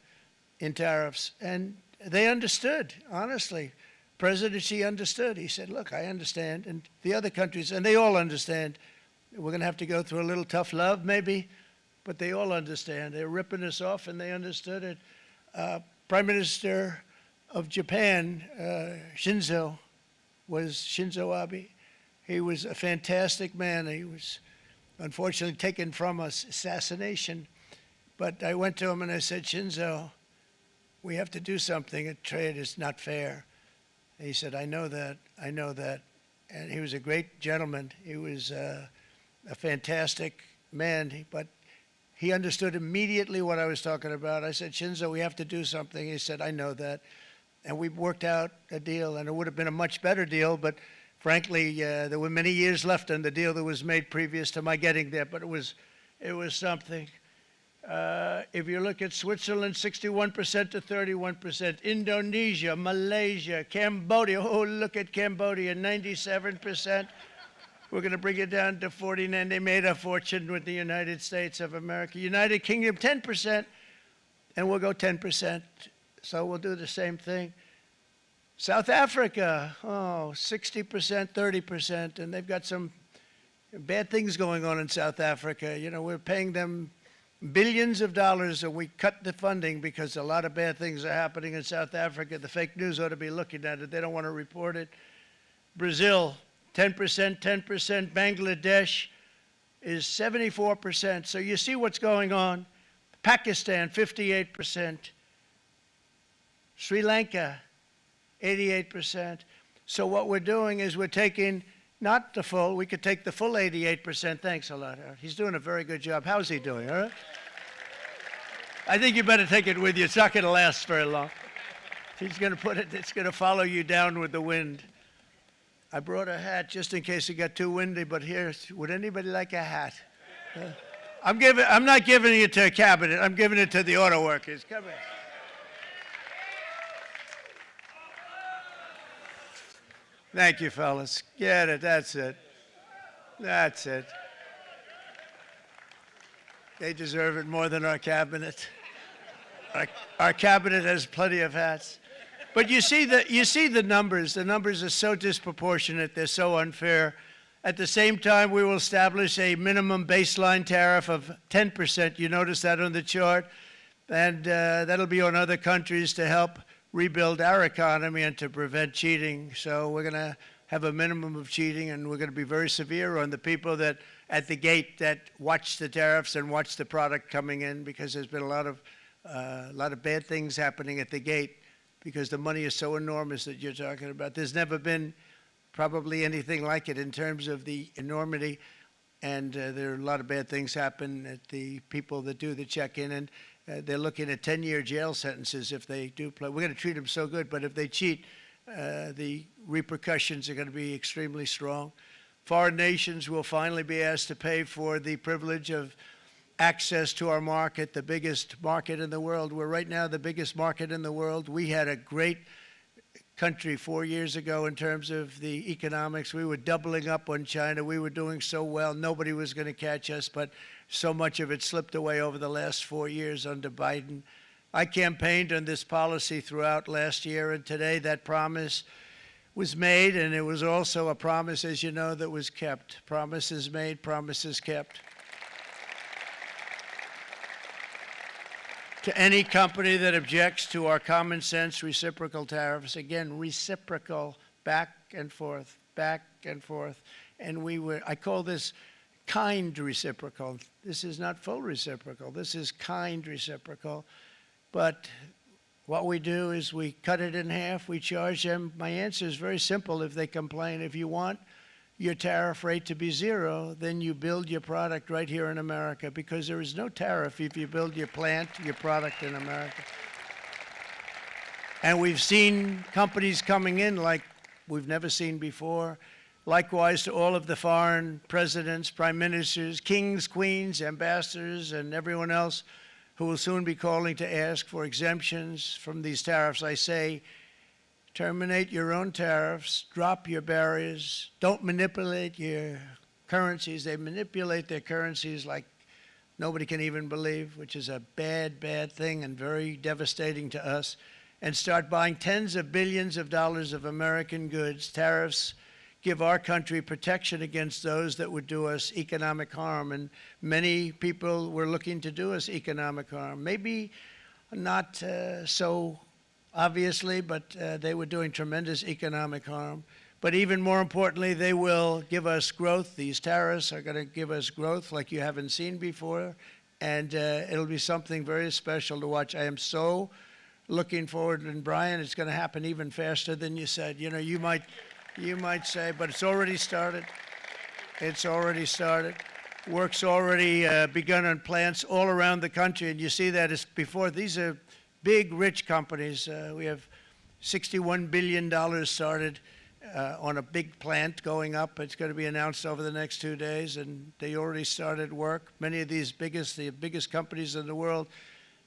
Speaker 1: in tariffs, and they understood, honestly. President Xi understood. He said, look, I understand, and the other countries, and they all understand. We're going to have to go through a little tough love, maybe, but they all understand. They're ripping us off, and they understood it. Prime Minister of Japan, Shinzo Abe. He was a fantastic man. He was unfortunately taken from us, assassination. But I went to him and I said, Shinzo, we have to do something. A trade is not fair. And he said, I know that, I know that. And he was a great gentleman. He was a fantastic man, but he understood immediately what I was talking about. I said, Shinzo, we have to do something. He said, I know that. And we worked out a deal, and it would have been a much better deal, but frankly, there were many years left on the deal that was made previous to my getting there, but it was something. If you look at Switzerland, 61% to 31%, Indonesia, Malaysia, Cambodia, oh, look at Cambodia, 97%. We're going to bring it down to 49. They made a fortune with the United States of America. United Kingdom, 10%, and we'll go 10%. So we'll do the same thing. South Africa, 60%, 30%, and they've got some bad things going on in South Africa. You know, we're paying them billions of dollars, and we cut the funding because a lot of bad things are happening in South Africa. The fake news ought to be looking at it. They don't want to report it. Brazil, 10%, 10%. Bangladesh is 74%. So you see what's going on. Pakistan, 58%. Sri Lanka, 88%. So what we're doing is we're taking not the full, we could take the full 88%. Thanks a lot, Howard. He's doing a very good job. How's he doing, all right? I think you better take it with you. It's not going to last very long. He's going to put it, it's going to follow you down with the wind. I brought a hat just in case it got too windy, but here, would anybody like a hat? I'm not giving it to a cabinet. I'm giving it to the auto workers. Come here. Thank you, fellas. Get it. That's it. That's it. They deserve it more than our cabinet. Our cabinet has plenty of hats. But you see the numbers. The numbers are so disproportionate. They're so unfair. At the same time, we will establish a minimum baseline tariff of 10%. You notice that on the chart? And that'll be on other countries to help rebuild our economy and to prevent cheating. So we're going to have a minimum of cheating, and we're going to be very severe on the people that at the gate that watch the tariffs and watch the product coming in, because there's been a lot of bad things happening at the gate because the money is so enormous that you're talking about. There's never been probably anything like it in terms of the enormity, and there are a lot of bad things happen at the people that do the check-in, and they're looking at 10-year jail sentences if they do play. We're going to treat them so good, but if they cheat, the repercussions are going to be extremely strong. Foreign nations will finally be asked to pay for the privilege of access to our market, the biggest market in the world. We're right now the biggest market in the world. We had a great country 4 years ago in terms of the economics. We were doubling up on China. We were doing so well. Nobody was going to catch us, but so much of it slipped away over the last 4 years under Biden. I campaigned on this policy throughout last year, and today that promise was made, and it was also a promise, as you know, that was kept. Promises made, promises kept. To any company that objects to our common sense reciprocal tariffs, again, reciprocal, back and forth, back and forth. And I call this kind reciprocal. This is not full reciprocal. This is kind reciprocal. But what we do is we cut it in half. We charge them. My answer is very simple. If they complain, if you want your tariff rate to be zero, then you build your product right here in America, because there is no tariff if you build your plant, your product in America. And we've seen companies coming in like we've never seen before. Likewise to all of the foreign presidents, prime ministers, kings, queens, ambassadors, and everyone else who will soon be calling to ask for exemptions from these tariffs. I say, terminate your own tariffs, drop your barriers, don't manipulate your currencies. They manipulate their currencies like nobody can even believe, which is a bad, bad thing and very devastating to us. And start buying tens of billions of dollars of American goods. Tariffs give our country protection against those that would do us economic harm. And many people were looking to do us economic harm. Maybe not so obviously, but they were doing tremendous economic harm. But even more importantly, they will give us growth. These tariffs are going to give us growth like you haven't seen before. And it'll be something very special to watch. I am so looking forward. And Brian, it's going to happen even faster than you said. You know, you might say, but it's already started. It's already started. Work's already begun on plants all around the country, and you see that as before. These are big, rich companies. We have $61 billion started on a big plant going up. It's going to be announced over the next 2 days, and they already started work. Many of these the biggest companies in the world,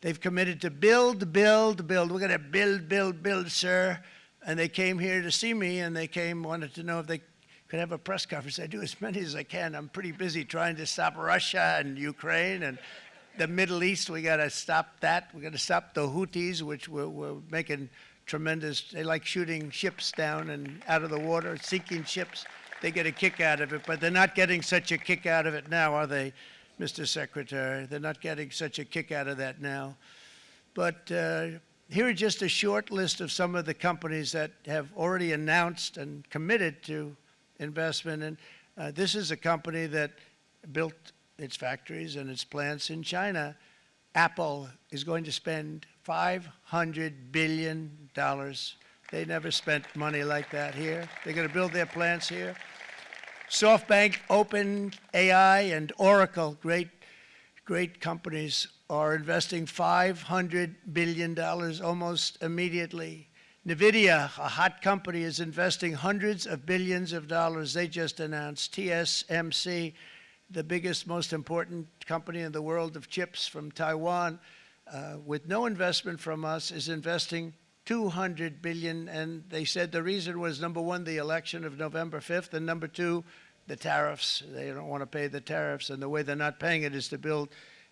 Speaker 1: they've committed to build, build, build. We're going to build, build, build, sir. And they came here to see me, and they wanted to know if they could have a press conference. I do as many as I can. I'm pretty busy trying to stop Russia and Ukraine and the Middle East. We got to stop that. We got to stop the Houthis, which we're making tremendous. They like shooting ships down and out of the water, sinking ships. They get a kick out of it, but they're not getting such a kick out of it now, are they, Mr. Secretary? They're not getting such a kick out of that now. But here are just a short list of some of the companies that have already announced and committed to investment. And this is a company that built its factories and its plants in China. Apple is going to spend $500 billion. They never spent money like that here. They're going to build their plants here. SoftBank, OpenAI, and Oracle, great companies, are investing $500 billion almost immediately. NVIDIA, a hot company, is investing hundreds of billions of dollars. They just announced. TSMC, the biggest, most important company in the world of chips from Taiwan, with no investment from us, is investing $200 billion. And they said the reason was, number one, the election of November 5th, and number two, the tariffs. They don't want to pay the tariffs, and the way they're not paying it is to build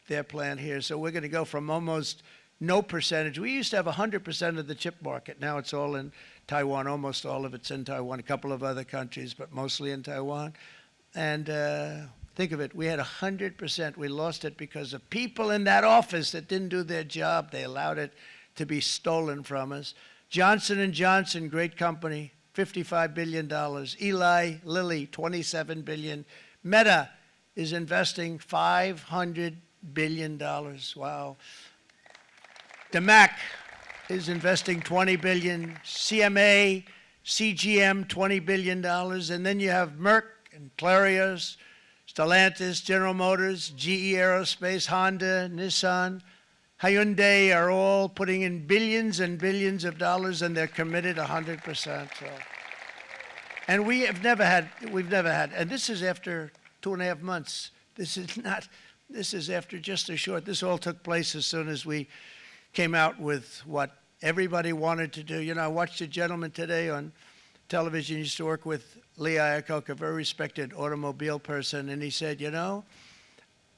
Speaker 1: their plant here. So we're going to go from almost no percentage. We used to have 100% of the chip market. Now it's all in Taiwan. Almost all of it's in Taiwan. A couple of other countries, but mostly in Taiwan. And think of it. We had 100%. We lost it because of people in that office that didn't do their job. They allowed it to be stolen from us. Johnson & Johnson, great company, $55 billion. Eli Lilly, $27 billion. Meta is investing $500 billion. Wow. DeMac is investing $20 billion. CMA, CGM, $20 billion. And then you have Merck and Clarios, Stellantis, General Motors, GE Aerospace, Honda, Nissan, Hyundai are all putting in billions and billions of dollars, and they're committed 100%. So. And we've never had, and this is after 2.5 months. This is after just a short, this all took place as soon as we came out with what everybody wanted to do. You know, I watched a gentleman today on television, used to work with Lee Iacocca, a very respected automobile person, and he said, you know,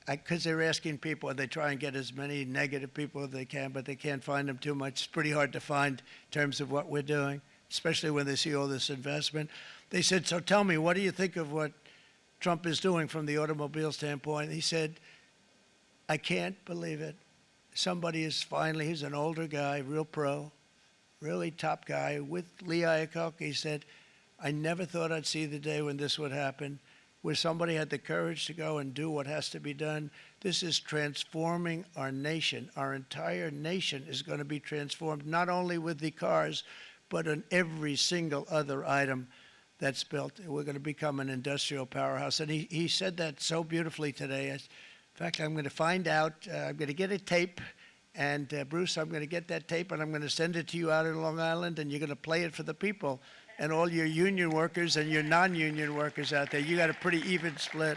Speaker 1: because they're asking people, they try and get as many negative people as they can, but they can't find them too much. It's pretty hard to find in terms of what we're doing, especially when they see all this investment. They said, so tell me, what do you think of what Trump is doing from the automobile standpoint? He said, I can't believe it. Somebody is finally, he's an older guy, real pro, really top guy, with Lee Iacocca. He said, I never thought I'd see the day when this would happen, where somebody had the courage to go and do what has to be done. This is transforming our nation. Our entire nation is going to be transformed, not only with the cars, but on every single other item that's built. We're going to become an industrial powerhouse. And he said that so beautifully today. In fact, I'm going to find out, I'm going to get a tape, and Bruce, I'm going to get that tape, and I'm going to send it to you out in Long Island, and you're going to play it for the people. And all your union workers and your non-union workers out there, you got a pretty even split.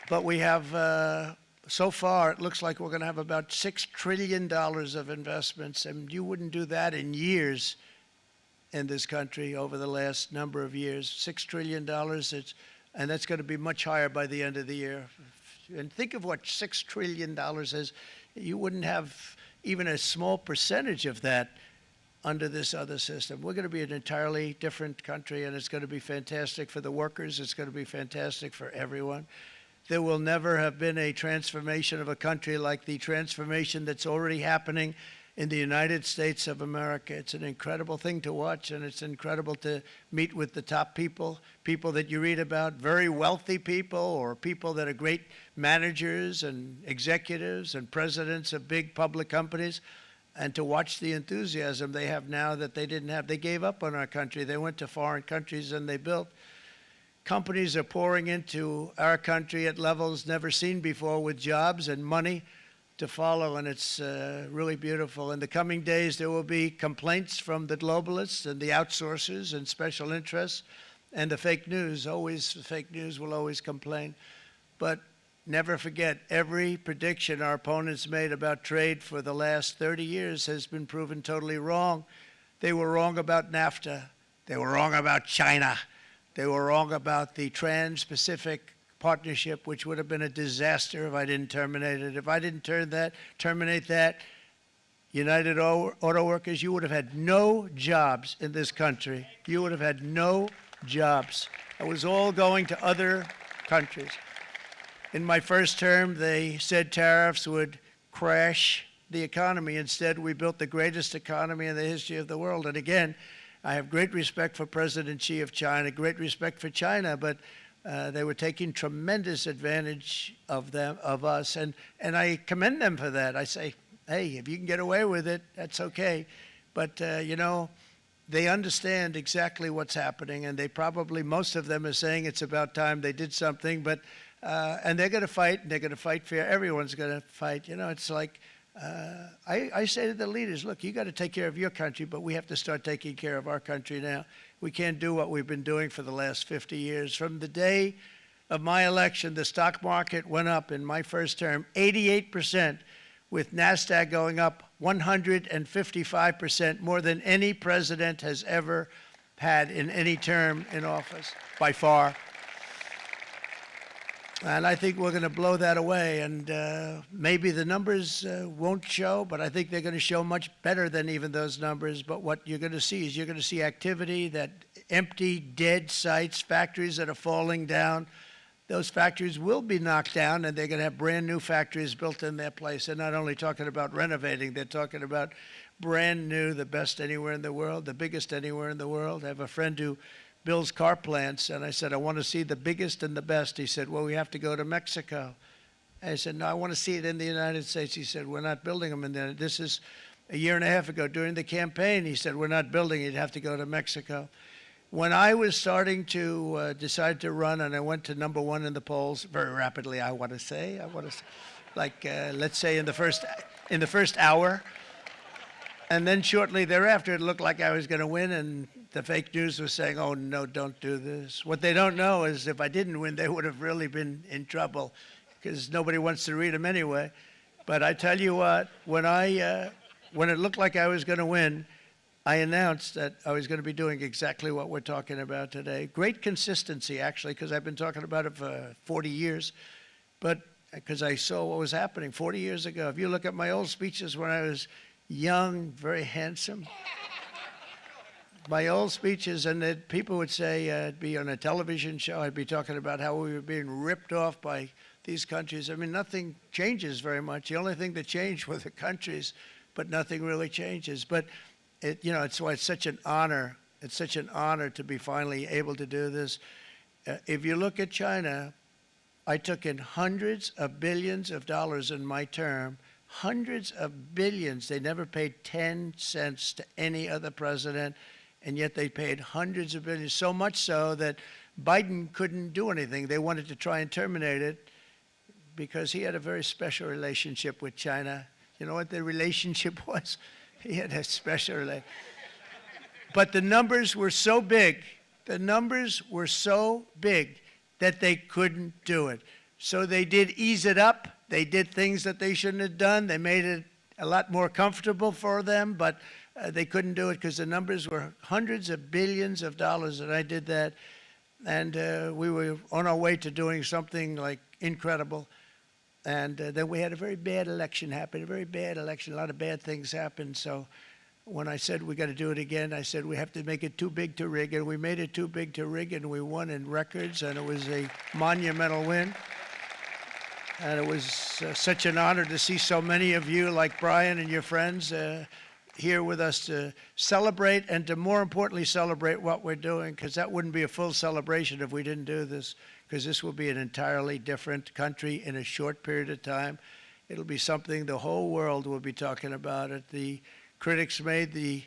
Speaker 1: But we have, so far, it looks like we're going to have about $6 trillion of investments, and you wouldn't do that in years in this country over the last number of years. $6 trillion, and that's going to be much higher by the end of the year. And think of what $6 trillion is. You wouldn't have even a small percentage of that under this other system. We're going to be an entirely different country, and it's going to be fantastic for the workers. It's going to be fantastic for everyone. There will never have been a transformation of a country like the transformation that's already happening in the United States of America. It's an incredible thing to watch, and it's incredible to meet with the top people, people that you read about, very wealthy people, or people that are great managers and executives and presidents of big public companies, and to watch the enthusiasm they have now that they didn't have. They gave up on our country. They went to foreign countries and they built. Companies are pouring into our country at levels never seen before, with jobs and money to follow, and it's really beautiful. In the coming days, there will be complaints from the globalists and the outsourcers and special interests and the fake news. Always, the fake news will always complain. But never forget, every prediction our opponents made about trade for the last 30 years has been proven totally wrong. They were wrong about NAFTA. They were wrong about China. They were wrong about the Trans-Pacific Partnership, which would have been a disaster if I didn't terminate it. If I didn't terminate that, United Auto Workers, you would have had no jobs in this country. You would have had no jobs. It was all going to other countries. In my first term, they said tariffs would crash the economy. Instead, we built the greatest economy in the history of the world. And again, I have great respect for President Xi of China, great respect for China, but they were taking tremendous advantage of us, and I commend them for that. I say, hey, if you can get away with it, that's okay. But, you know, they understand exactly what's happening, and they probably, most of them are saying it's about time they did something, but, and they're going to fight, and they're going to fight fair. Everyone's going to fight. You know, it's like, I say to the leaders, look, you got to take care of your country, but we have to start taking care of our country now. We can't do what we've been doing for the last 50 years. From the day of my election, the stock market went up in my first term 88%, with NASDAQ going up 155%, more than any president has ever had in any term in office, by far. And I think we're going to blow that away. And maybe the numbers won't show, but I think they're going to show much better than even those numbers. But what you're going to see is you're going to see activity, that empty, dead sites, factories that are falling down. Those factories will be knocked down, and they're going to have brand new factories built in their place. They're not only talking about renovating, they're talking about brand new, the best anywhere in the world, the biggest anywhere in the world. I have a friend who builds car plants, and I said, I want to see the biggest and the best. He said, well, we have to go to Mexico. I said, no, I want to see it in the United States. He said, we're not building them in there. This is a year and a half ago during the campaign. He said, we're not building it. You'd have to go to Mexico. When I was starting to decide to run, and I went to #1 in the polls very rapidly, I want to say, like, let's say in the first hour. And then shortly thereafter, it looked like I was going to win, and the fake news was saying, oh, no, don't do this. What they don't know is if I didn't win, they would have really been in trouble, because nobody wants to read them anyway. But I tell you what, when it looked like I was going to win, I announced that I was going to be doing exactly what we're talking about today. Great consistency, actually, because I've been talking about it for 40 years, but because I saw what was happening 40 years ago. If you look at my old speeches when I was young, very handsome, my old speeches, and that people would say, I'd be on a television show, I'd be talking about how we were being ripped off by these countries. I mean, nothing changes very much. The only thing that changed were the countries, but nothing really changes. But you know, it's why it's such an honor. It's such an honor to be finally able to do this. If you look at China, I took in hundreds of billions of dollars in my term, hundreds of billions. They never paid 10 cents to any other president, and yet they paid hundreds of billions, so much so that Biden couldn't do anything. They wanted to try and terminate it because he had a very special relationship with China. You know what the relationship was? He had a special relationship. But the numbers were so big, that they couldn't do it. So they did ease it up. They did things that they shouldn't have done. They made it a lot more comfortable for them, but they couldn't do it because the numbers were hundreds of billions of dollars, and I did that. And we were on our way to doing something like incredible. And then we had a very bad election happen, a very bad election. A lot of bad things happened. So when I said we got to do it again, I said we have to make it too big to rig. And we made it too big to rig, and we won in records, and it was a monumental win. And it was such an honor to see so many of you, like Brian and your friends, here with us to celebrate and to, more importantly, celebrate what we're doing, because that wouldn't be a full celebration if we didn't do this, because this will be an entirely different country in a short period of time. It'll be something the whole world will be talking about it. The critics made the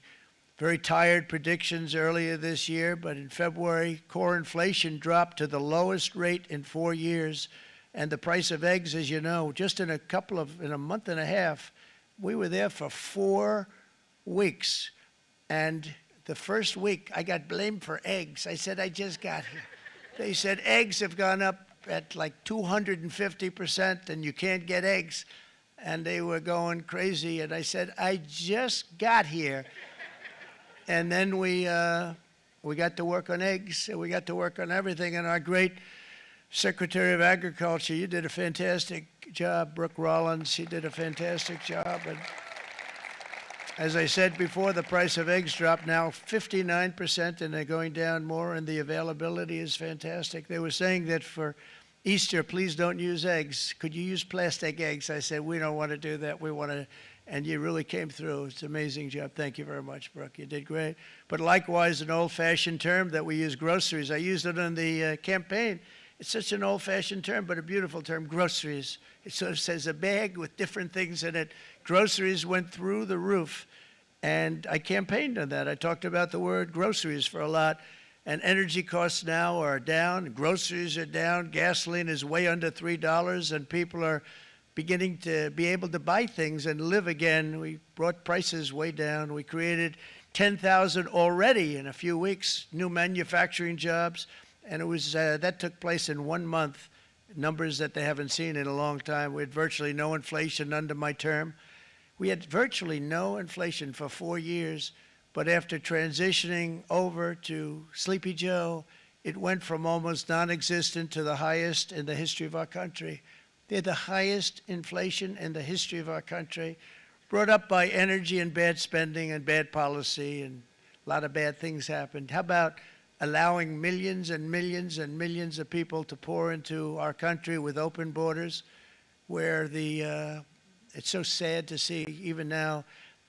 Speaker 1: very tired predictions earlier this year, but in February, core inflation dropped to the lowest rate in 4 years. And the price of eggs, as you know, just in a month and a half, we were there for 4 weeks. And the first week, I got blamed for eggs. I said, I just got here. They said eggs have gone up at like 250%, and you can't get eggs. And they were going crazy. And I said, I just got here. And then we got to work on eggs, and we got to work on everything. And our great Secretary of Agriculture, you did a fantastic job. Brooke Rollins, she did a fantastic job. And as I said before, the price of eggs dropped now 59%, and they're going down more, and the availability is fantastic. They were saying that for Easter, please don't use eggs. Could you use plastic eggs? I said, we don't want to do that. We want to, and you really came through. It's an amazing job. Thank you very much, Brooke. You did great. But likewise, an old-fashioned term that we use, groceries. I used it in the campaign. It's such an old-fashioned term, but a beautiful term, groceries. It sort of says a bag with different things in it. Groceries went through the roof, and I campaigned on that. I talked about the word groceries for a lot, and energy costs now are down, groceries are down, gasoline is way under $3, and people are beginning to be able to buy things and live again. We brought prices way down. We created 10,000 already in a few weeks, new manufacturing jobs. And it was that took place in 1 month, numbers that they haven't seen in a long time. We had virtually no inflation under my term. We had virtually no inflation for 4 years, but after transitioning over to Sleepy Joe, it went from almost non-existent to the highest in the history of our country. They had the highest inflation in the history of our country, brought up by energy and bad spending and bad policy, and a lot of bad things happened. How about allowing millions and millions and millions of people to pour into our country with open borders, where it's so sad to see even now,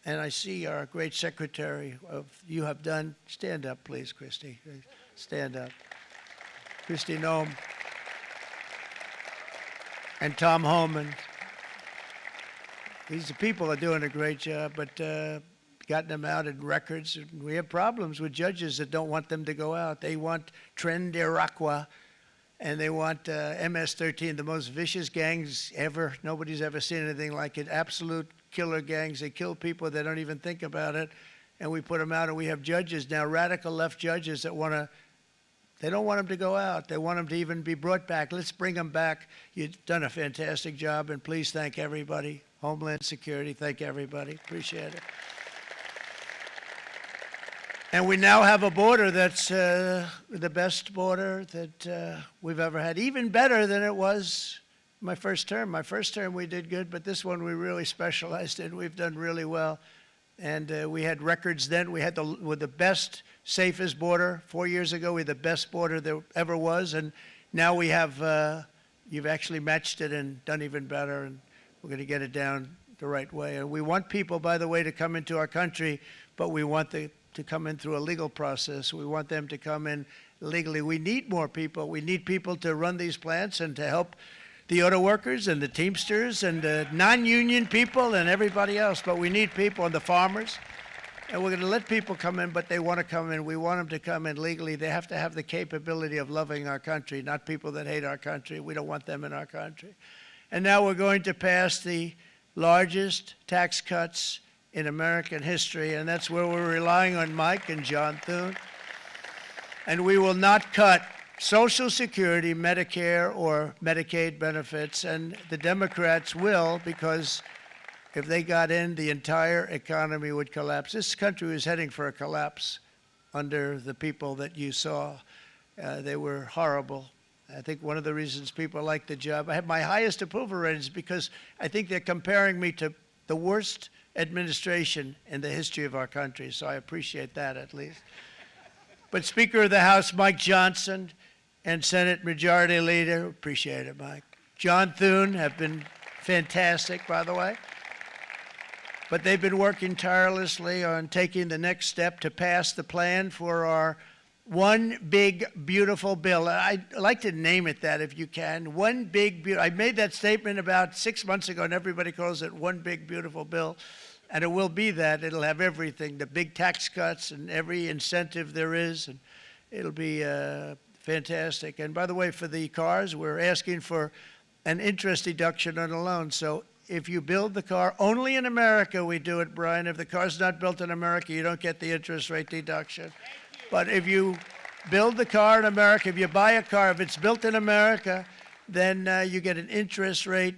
Speaker 1: and I see our great secretary you have done, stand up please, Christy, stand up. Christy Noem and Tom Homan. These people are doing a great job, but gotten them out in records. We have problems with judges that don't want them to go out. They want Tren de Aragua, and they want MS-13, the most vicious gangs ever. Nobody's ever seen anything like it. Absolute killer gangs. They kill people. They don't even think about it. And we put them out, and we have judges now, radical left judges that they don't want them to go out. They want them to even be brought back. Let's bring them back. You've done a fantastic job, and please thank everybody. Homeland Security, thank everybody. Appreciate it. And we now have a border that's the best border that we've ever had, even better than it was my first term. My first term we did good, but this one we really specialized in. We've done really well. And we had records then. We had the best, safest border. 4 years ago, we had the best border there ever was. And now we have, you've actually matched it and done even better. And we're going to get it down the right way. And we want people, by the way, to come into our country, but we want to come in through a legal process. We want them to come in legally. We need more people. We need people to run these plants and to help the auto workers and the Teamsters and the non-union people and everybody else. But we need people and the farmers. And we're going to let people come in, but they want to come in. We want them to come in legally. They have to have the capability of loving our country, not people that hate our country. We don't want them in our country. And now we're going to pass the largest tax cuts in American history, and that's where we're relying on Mike and John Thune. And we will not cut Social Security, Medicare, or Medicaid benefits, and the Democrats will, because if they got in, the entire economy would collapse. This country was heading for a collapse under the people that you saw. They were horrible. I think one of the reasons people like the job, I have my highest approval ratings because I think they're comparing me to the worst administration in the history of our country, so I appreciate that at least. But Speaker of the House Mike Johnson and Senate Majority Leader, appreciate it, Mike. John Thune have been fantastic, by the way. But they've been working tirelessly on taking the next step to pass the plan for our one big, beautiful bill. I'd like to name it that if you can. One big, beautiful. I made that statement about 6 months ago, and everybody calls it one big, beautiful bill. And it will be that. It'll have everything, the big tax cuts and every incentive there is. And it'll be fantastic. And by the way, for the cars, we're asking for an interest deduction on a loan. So if you build the car, only in America we do it, Brian. If the car's not built in America, you don't get the interest rate deduction. But if you build the car in America, if you buy a car, if it's built in America, then you get an interest rate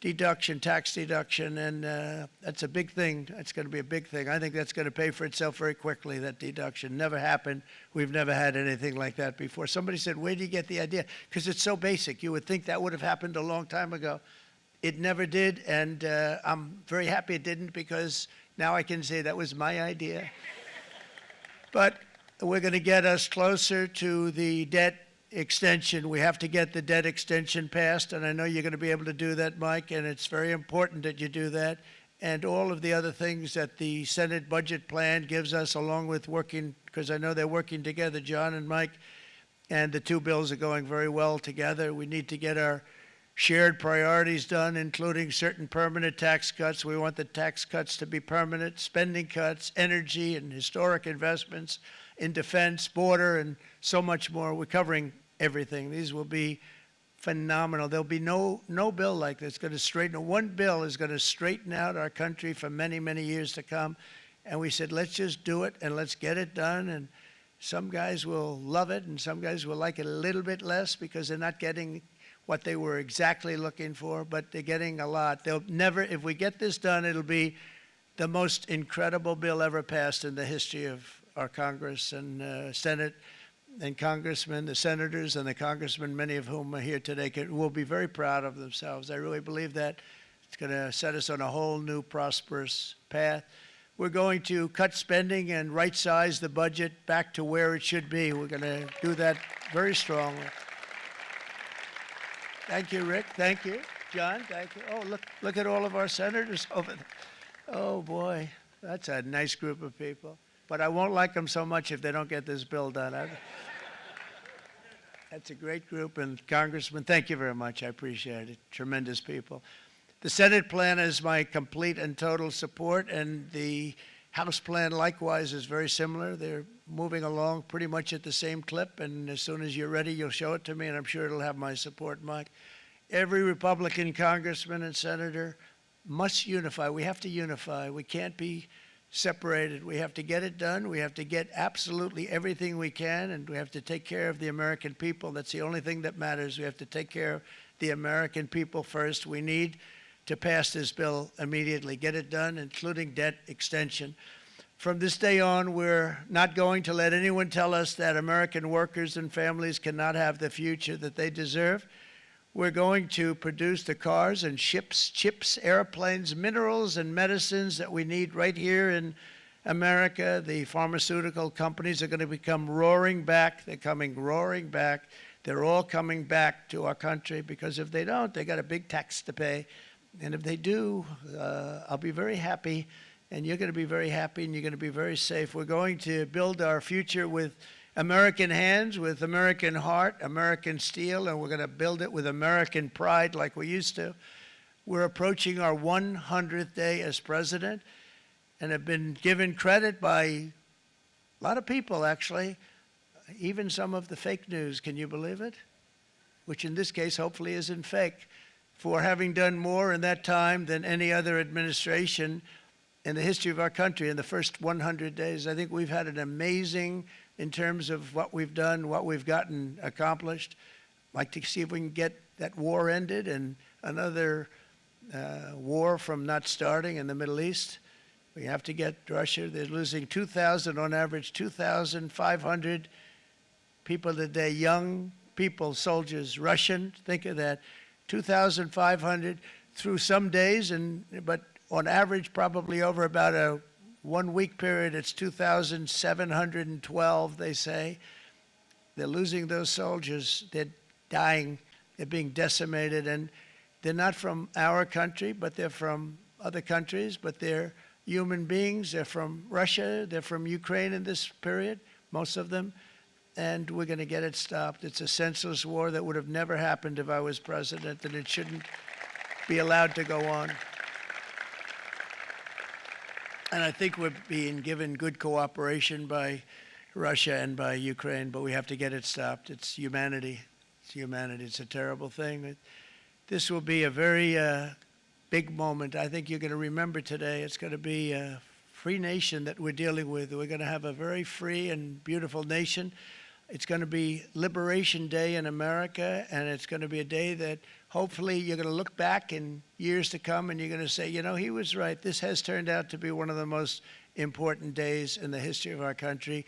Speaker 1: deduction, tax deduction, and that's a big thing. That's going to be a big thing. I think that's going to pay for itself very quickly, that deduction. Never happened. We've never had anything like that before. Somebody said, where do you get the idea? Because it's so basic. You would think that would have happened a long time ago. It never did, and I'm very happy it didn't because now I can say that was my idea. But we're going to get us closer to the debt extension. We have to get the debt extension passed, and I know you're going to be able to do that, Mike, and it's very important that you do that. And all of the other things that the Senate budget plan gives us, along with working, because I know they're working together, John and Mike, and the two bills are going very well together. We need to get our shared priorities done, including certain permanent tax cuts. We want the tax cuts to be permanent, spending cuts, energy and historic investments in defense, border, and so much more. We're covering everything. These will be phenomenal. There'll be no bill like this going to straighten. One bill is going to straighten out our country for many, many years to come. And we said, let's just do it and let's get it done. And some guys will love it and some guys will like it a little bit less because they're not getting what they were exactly looking for, but they're getting a lot. They'll never, if we get this done, it'll be the most incredible bill ever passed in the history of our Congress and Senate and congressmen, the senators and the congressmen, many of whom are here today, will be very proud of themselves. I really believe that. It's going to set us on a whole new prosperous path. We're going to cut spending and right-size the budget back to where it should be. We're going to do that very strongly. Thank you, Rick. Thank you. John, thank you. Oh, look at all of our senators over there. Oh, boy, that's a nice group of people. But I won't like them so much if they don't get this bill done. That's a great group, and Congressman, thank you very much. I appreciate it. Tremendous people. The Senate plan is my complete and total support, and the House plan likewise is very similar. They're moving along pretty much at the same clip, and as soon as you're ready, you'll show it to me, and I'm sure it'll have my support, Mike. Every Republican congressman and senator must unify. We have to unify. We can't be separated. We have to get it done. We have to get absolutely everything we can, and we have to take care of the American people. That's the only thing that matters. We have to take care of the American people first. We need to pass this bill immediately, get it done, including debt extension. From this day on, we're not going to let anyone tell us that American workers and families cannot have the future that they deserve. We're going to produce the cars and ships, chips, airplanes, minerals, and medicines that we need right here in America. The pharmaceutical companies are going to become roaring back. They're coming roaring back. They're all coming back to our country because if they don't, they got a big tax to pay. And if they do, I'll be very happy, and you're going to be very happy, and you're going to be very safe. We're going to build our future with American hands with American heart, American steel, and we're going to build it with American pride like we used to. We're approaching our 100th day as president and have been given credit by a lot of people, actually, even some of the fake news. Can you believe it? Which in this case hopefully isn't fake, for having done more in that time than any other administration in the history of our country in the first 100 days. I think we've had an amazing, in terms of what we've done, what we've gotten accomplished. I'd like to see if we can get that war ended and another war from not starting in the Middle East. We have to get Russia. They're losing 2,000 on average, 2,500 people a day, young people, soldiers, Russian, think of that, 2,500 through some days, but on average, probably over about a 1 week period, it's 2,712, they say. They're losing those soldiers. They're dying. They're being decimated. And they're not from our country, but they're from other countries, but they're human beings. They're from Russia. They're from Ukraine in this period, most of them. And we're going to get it stopped. It's a senseless war that would have never happened if I was president, and it shouldn't be allowed to go on. And I think we're being given good cooperation by Russia and by Ukraine, but we have to get it stopped. It's humanity. It's humanity. It's a terrible thing. This will be a very big moment. I think you're going to remember today. It's going to be a free nation that we're dealing with. We're going to have a very free and beautiful nation. It's going to be Liberation Day in America, and it's going to be a day that hopefully you're going to look back in years to come and you're going to say, you know, he was right. This has turned out to be one of the most important days in the history of our country.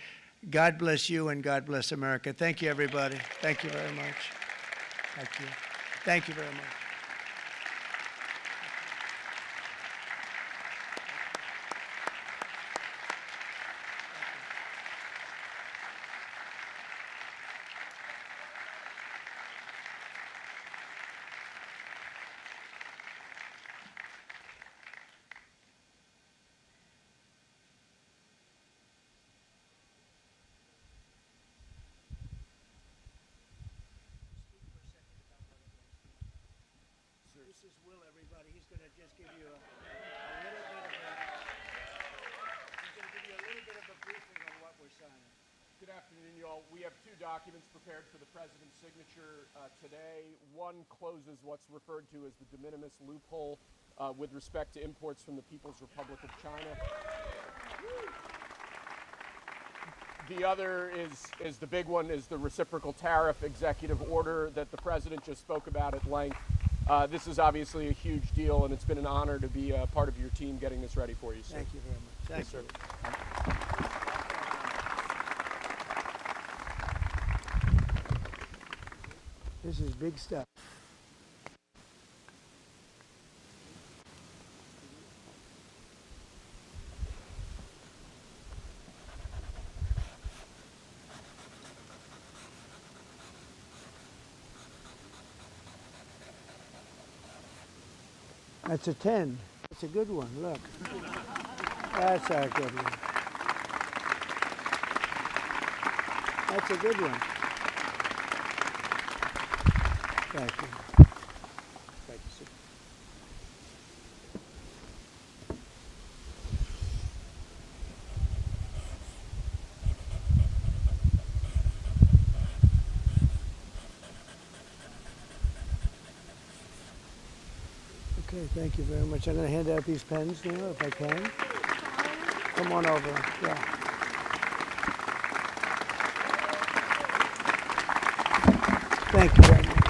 Speaker 1: God bless you and God bless America. Thank you, everybody. Thank you very much. Thank you. Thank you very much. This is Will, everybody. He's going to just give you a little bit of a briefing on what we're signing.
Speaker 21: Good afternoon, you all. We have two documents prepared for the president's signature today. One closes what's referred to as the de minimis loophole with respect to imports from the People's Republic of China. The other is the big one, is the reciprocal tariff executive order that the president just spoke about at length. This is obviously a huge deal, and it's been an honor to be a part of your team getting this ready for you, sir.
Speaker 1: Thank you very much. Thank you. This is big stuff. That's a 10. That's a good one. Look. That's a good one. That's a good one. Thank you. Thank you, sir. Okay, thank you very much. I'm going to hand out these pens now, if I can. Come on over. Yeah. Thank you very much.